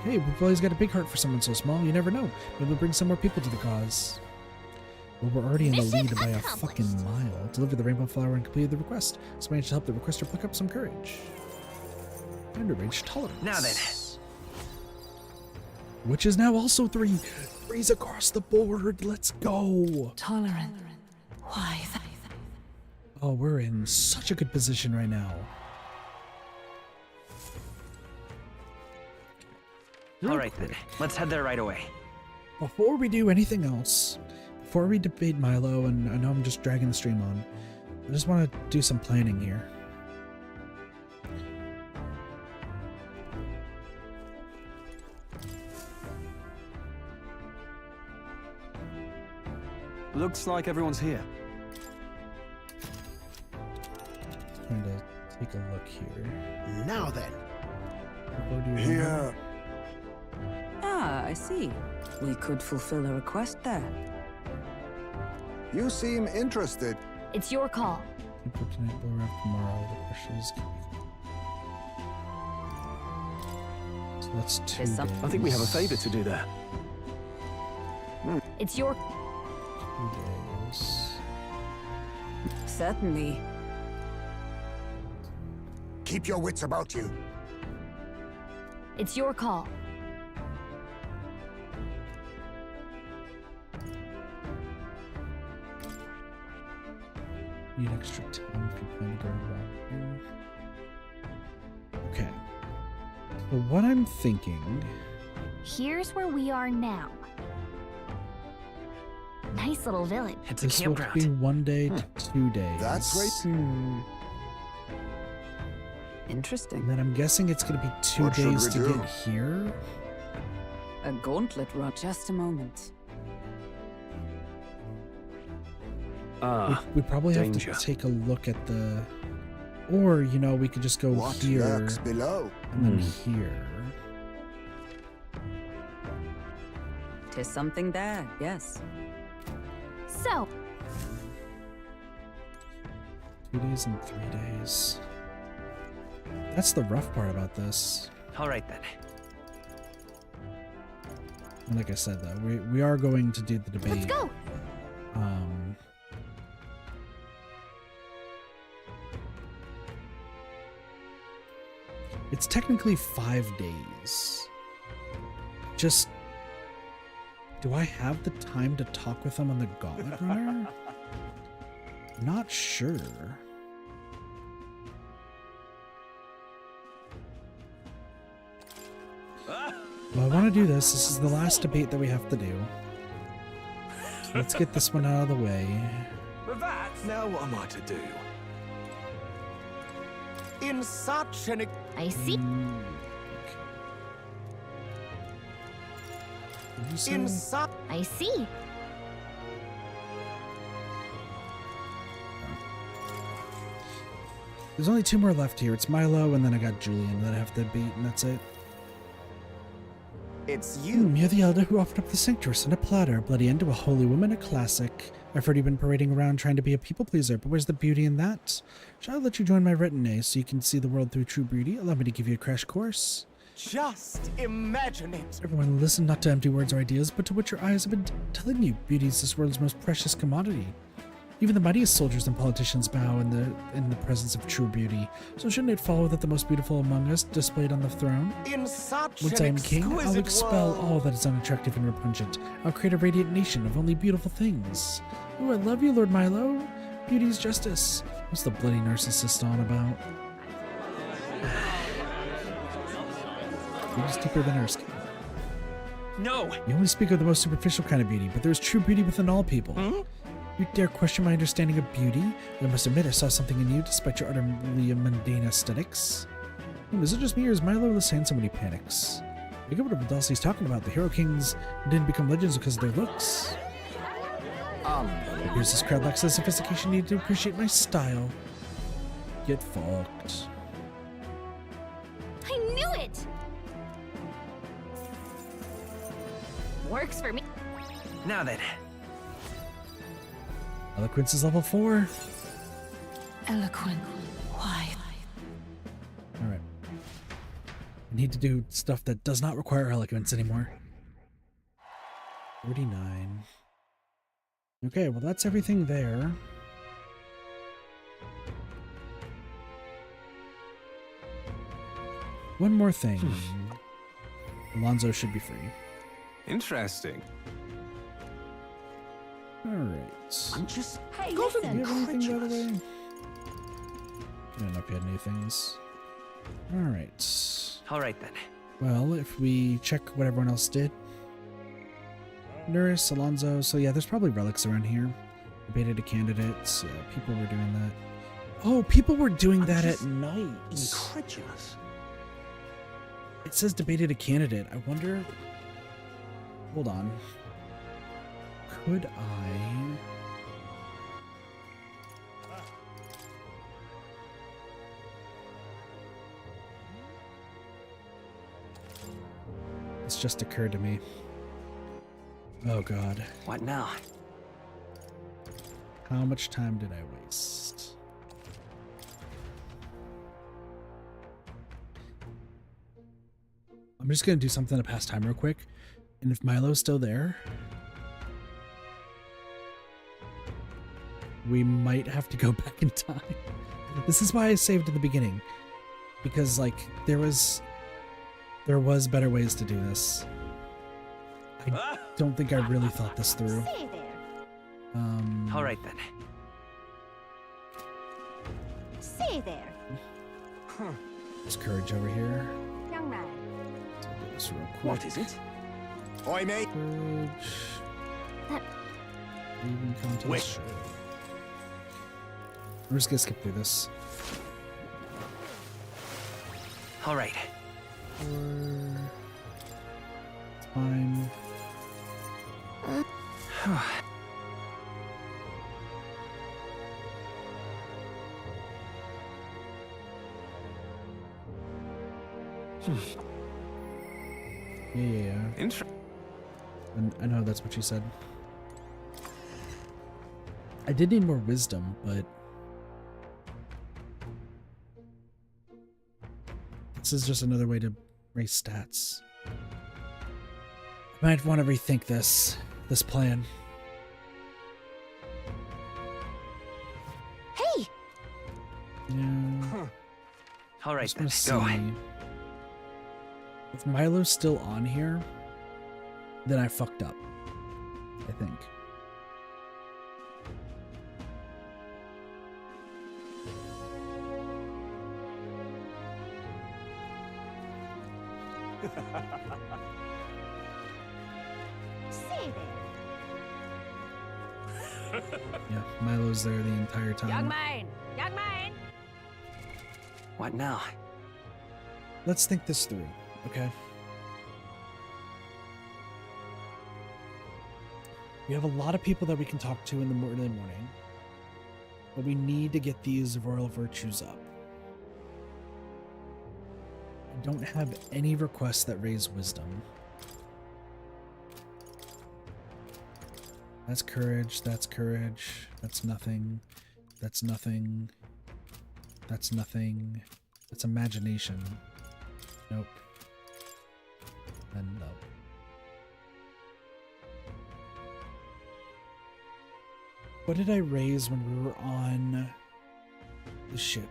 Hey, we've always got a big heart for someone so small. You never know. Maybe we'll bring some more people to the cause. Well, we're already in the lead by a fucking mile. Deliver the rainbow flower and complete the request. So managed to help the requester pluck up some courage. And a rage tolerance. Now then. Which is now also 3. 3's across the board. Let's go. Tolerant. Why? Oh, we're in such a good position right now. All right then, let's head there right away. Before we do anything else, before we debate Milo, and I know I'm just dragging the stream on, I just want to do some planning here. Looks like everyone's here. Trying to take a look here. Now then. Here. Ah, I see. We could fulfill a request there. You seem interested. It's your call. People tonight, but we're off tomorrow. The question is, so that's 2 days. I think we have a favor to do there. It's your 2 days. Certainly. Keep your wits about you. It's your call. Need extra time if you plan to go around here. Okay. So what I'm thinking. Here's where we are now. Nice little village. It's a This will campground. be 1 day to 2 days. That's right. Interesting. And then I'm guessing it's going to be 2 What should days we to do? get here. A gauntlet run. Just a moment. We probably have danger. to take a look at the. Or, you know, we could just go What here lurks below? and then here. Tis something there, yes. So, 2 days and 3 days. That's the rough part about this. All right then. And like I said, though, we are going to do the debate. let's go. It's technically 5 days. Just, do I have the time to talk with them on the Gauntlet Runner? Not sure. Well, I want to do this. This is the last debate that we have to do. So let's get this one out of the way. But that, now what am I to do? In such an... I see. In such... I see. There's only 2 more left here. It's Milo, and then I got Julian that I have to beat, and that's it. It's you. You're the elder who offered up the sanctuary on a platter, a bloody end to a holy woman, a classic. I've heard you've been parading around trying to be a people pleaser, but where's the beauty in that? Shall I let you join my retinue so you can see the world through true beauty? Allow me to give you a crash course. Just imagine it. Everyone, listen not to empty words or ideas, but to what your eyes have been telling you. Beauty is this world's most precious commodity. Even the mightiest soldiers and politicians bow in the presence of true beauty. So shouldn't it follow that the most beautiful among us displayed on the throne? In such Once an I am king, I'll exquisite expel world. all that is unattractive and repugnant. I'll create a radiant nation of only beautiful things. Oh, I love you, Lord Milo. Beauty is justice. What's the bloody narcissist on about? Beauty's deeper than our skin. No! You only speak of the most superficial kind of beauty, but there is true beauty within all people. You dare question my understanding of beauty? I must admit I saw something in you despite your utterly mundane aesthetics. Is it just me or is Milo the saying so many panics? I get what Dulcie's talking about. The Hero Kings didn't become legends because of their looks. It appears this crowd lacks the sophistication needed to appreciate my style. Get fucked. I knew it! Works for me. Now then. Eloquence is level 4. Eloquent. Why? Alright. We need to do stuff that does not require eloquence anymore. 49. Okay, well that's everything there. One more thing. Alonzo should be free. Interesting. Alright. I'm just... Hey, Do listen. you have anything, by the way? I don't know if you had any things. Alright. Alright then. Well, if we check what everyone else did. Nurse, Alonzo, so yeah, there's probably relics around here. Debated a candidate, yeah, people were doing that. Oh, people were doing that at night. Incredulous. It says debated a candidate. I wonder... Hold on. Could I... This just occurred to me. Oh god. What now? How much time did I waste? I'm just gonna do something to pass time real quick. And if Milo's still there, we might have to go back in time. This is why I saved at the beginning. Because, like, there was better ways to do this. I don't think I really thought this through. All right then. Say there. There's courage over here. Young man. So I'll do this real quick. What is it? Oi, mate. Courage. That... Even contest. Wait. Sure. We're just gonna skip through this. All right. It's fine. Yeah. I know that's what she said. I did need more wisdom, but this is just another way to raise stats. I might want to rethink this plan. Hey! Yeah. All right, then. Go. Go. If Milo's still on here, then I fucked up. I think. Say there. Yeah, Milo's there the entire time. Young man! Young man! What now? Let's think this through, okay? We have a lot of people that we can talk to in the morning, but we need to get these royal virtues up. I don't have any requests that raise wisdom. That's courage, that's courage, that's nothing, that's nothing, that's nothing, that's imagination. Nope. And nope. What did I raise when we were on the ship?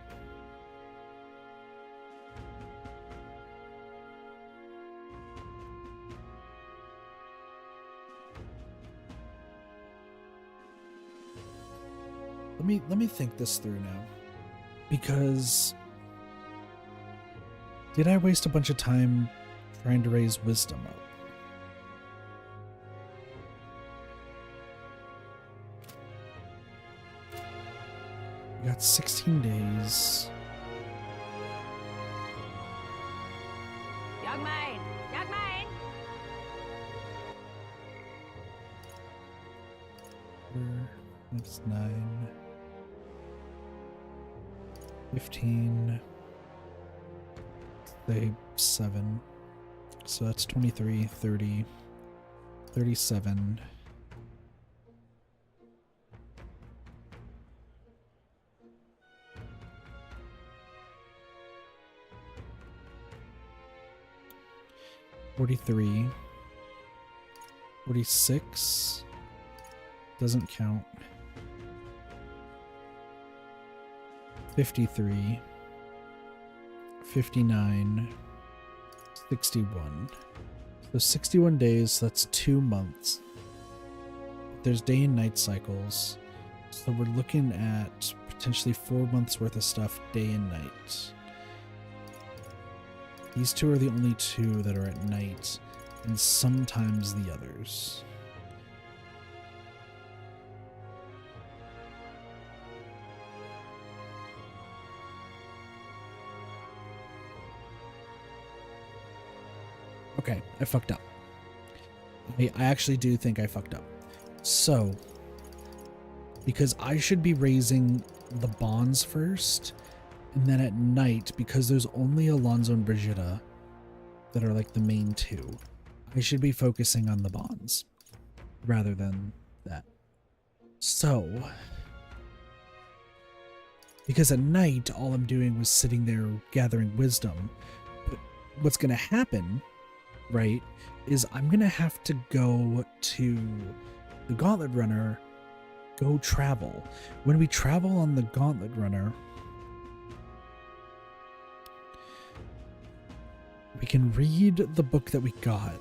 Let me think this through now. Because did I waste a bunch of time Trying to raise wisdom up. We got 16 days. Young man! Young man! That's 9. 15. Say 7. So that's 23, 30, 37. $43, 46, doesn't count. 53, 59, 61. So 61 days, that's 2 months. There's day and night cycles. So we're looking at potentially 4 months worth of stuff day and night. These two are the only two that are at night, and sometimes the others. Okay, I fucked up. I actually do think I fucked up. So, because I should be raising the bonds first, and then at night, because there's only Alonso and Brigitta that are like the main two, I should be focusing on the bonds rather than that. So, because at night, all I'm doing was sitting there gathering wisdom. But what's going to happen, right, is I'm going to have to go to the Gauntlet Runner, go travel. When we travel on the Gauntlet Runner, we can read the book that we got.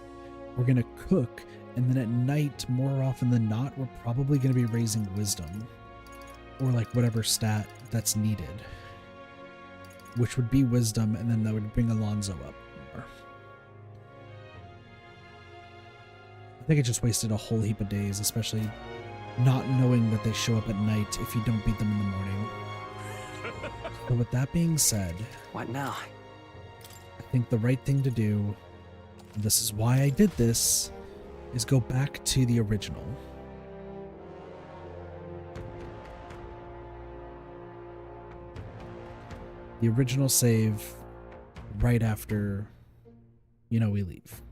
We're going to cook, and then at night, more often than not, we're probably going to be raising wisdom. Or like whatever stat that's needed. Which would be wisdom, and then that would bring Alonso up more. I think I just wasted a whole heap of days, especially not knowing that they show up at night if you don't beat them in the morning. But with that being said... What now? I think the right thing to do, and this is why I did this, is go back to the original. The original save right after, you know, we leave.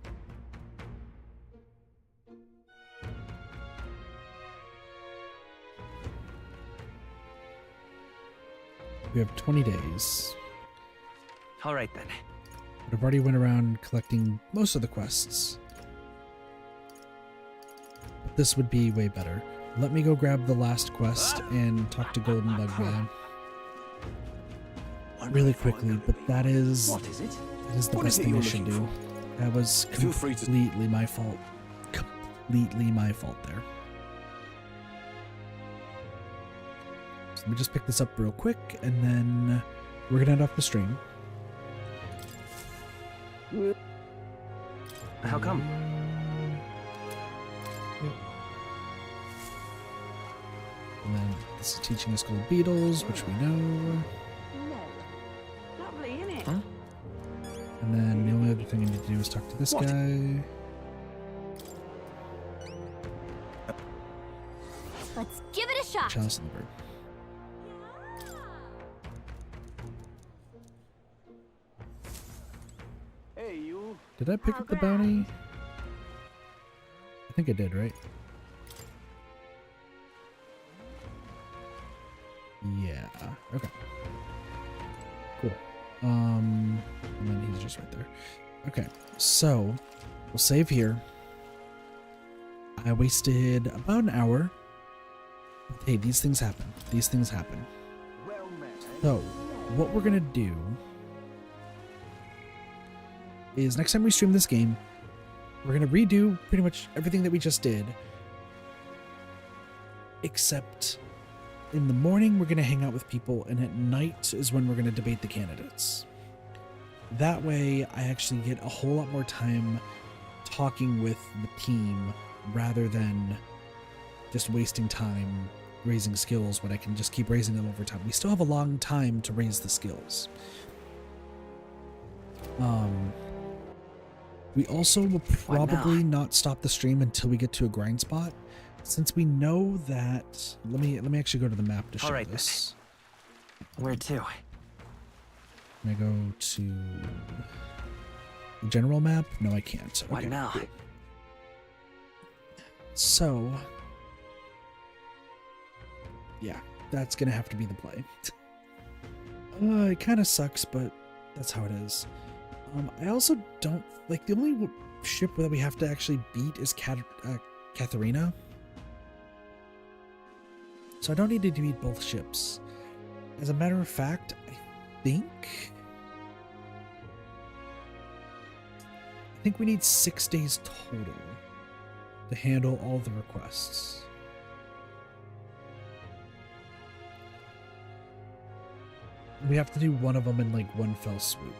We have 20 days. All right then. But I've already went around collecting most of the quests. But this would be way better. Let me go grab the last quest and talk to Golden Bug Man. Really quickly, but that is... What is it? That is the best thing I should do. That was completely my fault. Completely my fault there. So let me just pick this up real quick, and then we're gonna end off the stream. How come? And then this is teaching us gold beetles, which we know. Lovely, innit? Huh? And then the only other thing I need to do is talk to this guy. Let's give it a shot. Chalice and the bird. Hey, you. Did I pick up the bounty? I think I did, right? Yeah. Okay. Cool. And then he's just right there. Okay. So we'll save here. I wasted about an hour. Hey, these things happen. These things happen. So what we're gonna do is next time we stream this game, we're gonna redo pretty much everything that we just did, except in the morning we're gonna hang out with people, and at night is when we're gonna debate the candidates. That way I actually get a whole lot more time talking with the team rather than just wasting time raising skills when I can just keep raising them over time. We still have a long time to raise the skills. We also will probably not stop the stream until we get to a grind spot, since we know that. Let me actually go to the map to show this. Where to? Can I go to the general map? No, I can't. What now? Cool. So, yeah, that's gonna have to be the play. It kind of sucks, but that's how it is. I also don't like, the only ship that we have to actually beat is Katharina. So I don't need to beat both ships. As a matter of fact, I think we need 6 days total to handle all the requests. We have to do one of them in like one fell swoop.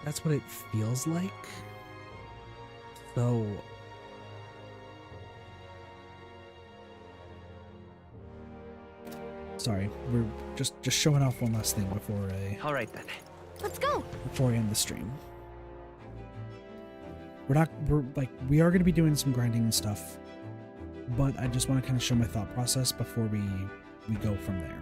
That's what it feels like. So sorry, we're just showing off one last thing before All right then. Let's go. Before I end the stream. We are going to be doing some grinding and stuff, but I just want to kind of show my thought process before we go from there.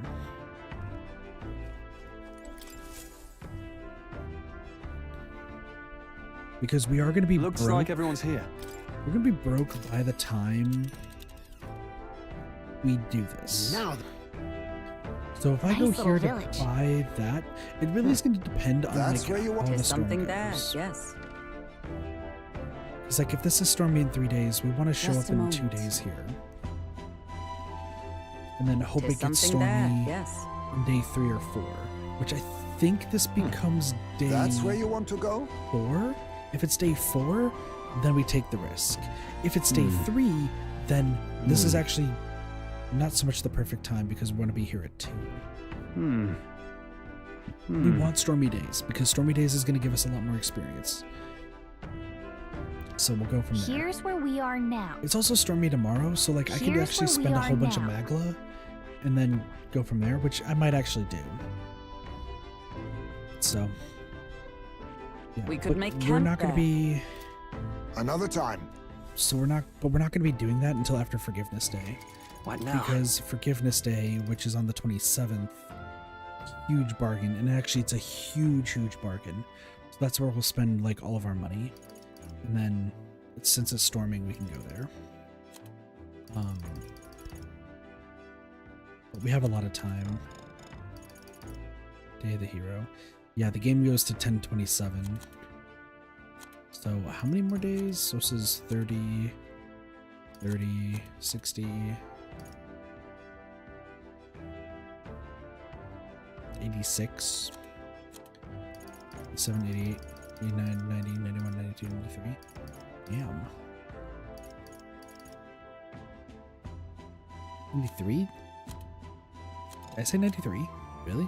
Because we are going to be Looks like everyone's here. We're going to be broke by the time we do this. Now, so if I go Nice here to little village. buy that, it really is going to depend on That's like where you how want- the There's storm something there, goes. yes. It's like if this is stormy in 3 days, we want to show Just up a in 2 moment. days here. And then hope There's it gets something stormy there, yes. on day 3 or 4, which I think this becomes day That's where you want to go? 4. If it's day 4, then we take the risk. If it's day 3, then this is actually not so much the perfect time because we want to be here at 2. We want stormy days because stormy days is going to give us a lot more experience. So we'll go from there. Here's where we are now. It's also stormy tomorrow, so like I could Here's actually where we spend a are whole bunch of now. Magla and then go from there, which I might actually do. So yeah, We could but make we're camp not going to there. be Another time. so we're not going to be doing that until after Forgiveness Day. What now? Because Forgiveness Day, which is on the 27th, huge bargain, and actually it's a huge bargain. So that's where we'll spend like all of our money. And then since it's storming, we can go there. But we have a lot of time. Day of the Hero. Yeah, the game goes to 10/27. So how many more days? So this is 30, 60, 86, 87, 88, 89, 90, 91, 92, 93. Damn. 93? Did I say 93? Really?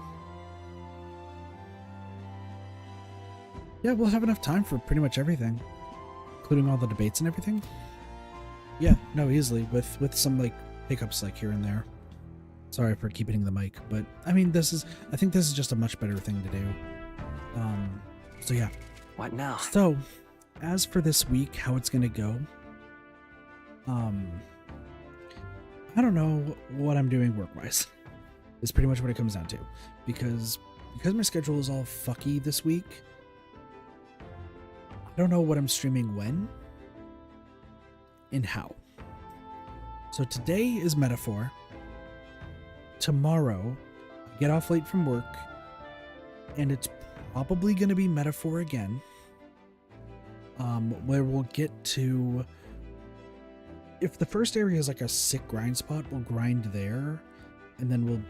Yeah, we'll have enough time for pretty much everything, including all the debates and everything. Yeah, no, easily, with some like hiccups like here and there. Sorry for keep hitting the mic, but I mean, I think this is just a much better thing to do. So yeah. What now? So, as for this week, how it's gonna go, I don't know what I'm doing work-wise. Is pretty much what it comes down to, because my schedule is all fucky this week. I don't know what I'm streaming when and how. So today is Metaphor. Tomorrow, I get off late from work, and it's probably going to be Metaphor again, where we'll get to, if the first area is like a sick grind spot, we'll grind there, and then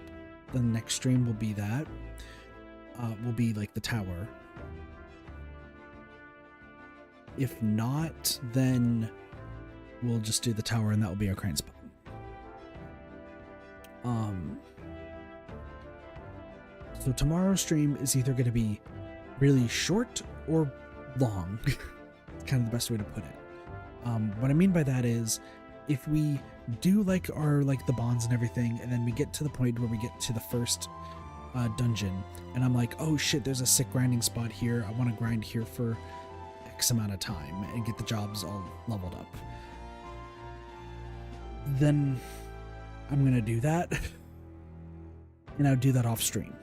the next stream will be that, will be like the tower. If not, then we'll just do the tower, and that will be our grind spot. So tomorrow's stream is either going to be really short or long. It's kind of the best way to put it. What I mean by that is, if we do like the bonds and everything, and then we get to the point where we get to the first dungeon, and I'm like, oh shit, there's a sick grinding spot here. I want to grind here for X amount of time and get the jobs all leveled up. Then I'm gonna do that, and I'll do that off stream.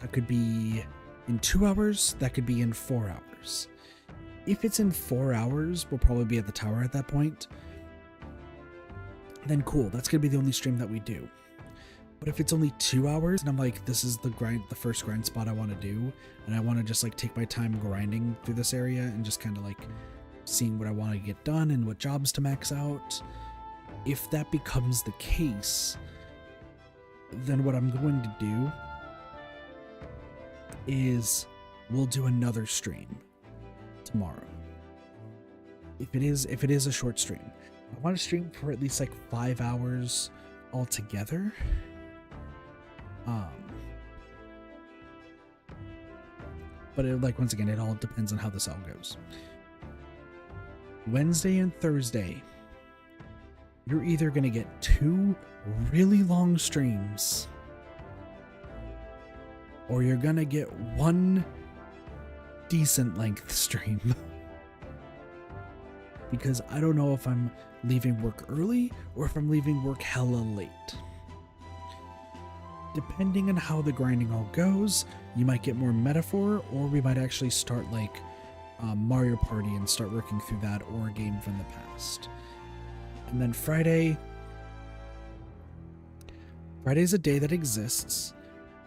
That could be in 2 hours. That could be in 4 hours. If it's in 4 hours, we'll probably be at the tower at that point. Then cool, that's gonna be the only stream that we do. But if it's only 2 hours and I'm like, this is the first grind spot I want to do, and I want to just like take my time grinding through this area and just kind of like seeing what I want to get done and what jobs to max out. If that becomes the case, then what I'm going to do is we'll do another stream tomorrow. If it is a short stream, I want to stream for at least like 5 hours altogether. But once again, it all depends on how this all goes. Wednesday and Thursday, you're either going to get 2 really long streams, or you're going to get 1 decent length stream. Because I don't know if I'm leaving work early or if I'm leaving work hella late. Depending on how the grinding all goes, you might get more metaphor, or we might actually start like Mario Party and start working through that, or a game from the past. And then Friday's a day that exists,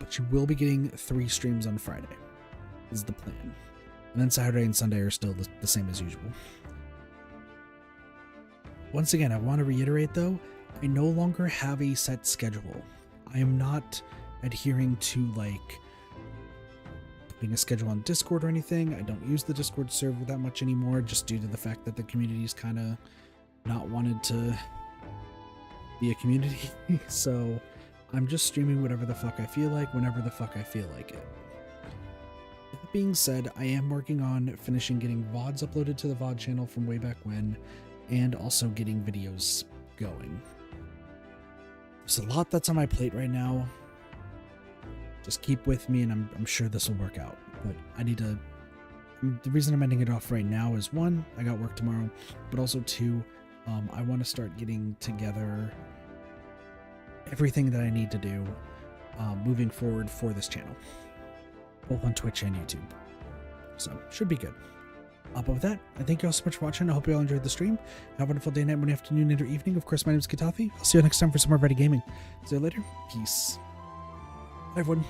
but you will be getting 3 streams on Friday, is the plan. And then Saturday and Sunday are still the same as usual. Once again, I want to reiterate though, I no longer have a set schedule. I am not adhering to like putting a schedule on Discord or anything. I don't use the Discord server that much anymore, just due to the fact that the community's kind of not wanted to be a community. So I'm just streaming whatever the fuck I feel like, whenever the fuck I feel like it. That being said, I am working on finishing getting VODs uploaded to the VOD channel from way back when, and also getting videos going. There's a lot that's on my plate right now. Just keep with me, and I'm sure this will work out. But I need to... The reason I'm ending it off right now is 1, I got work tomorrow, but also 2, I want to start getting together everything that I need to do moving forward for this channel, both on Twitch and YouTube. So, should be good. But with that, I thank you all so much for watching. I hope you all enjoyed the stream. Have a wonderful day, night, morning, afternoon, and or evening. Of course, my name is Katafi. I'll see you next time for some more Ready Gaming. See you later. Peace. Bye, everyone.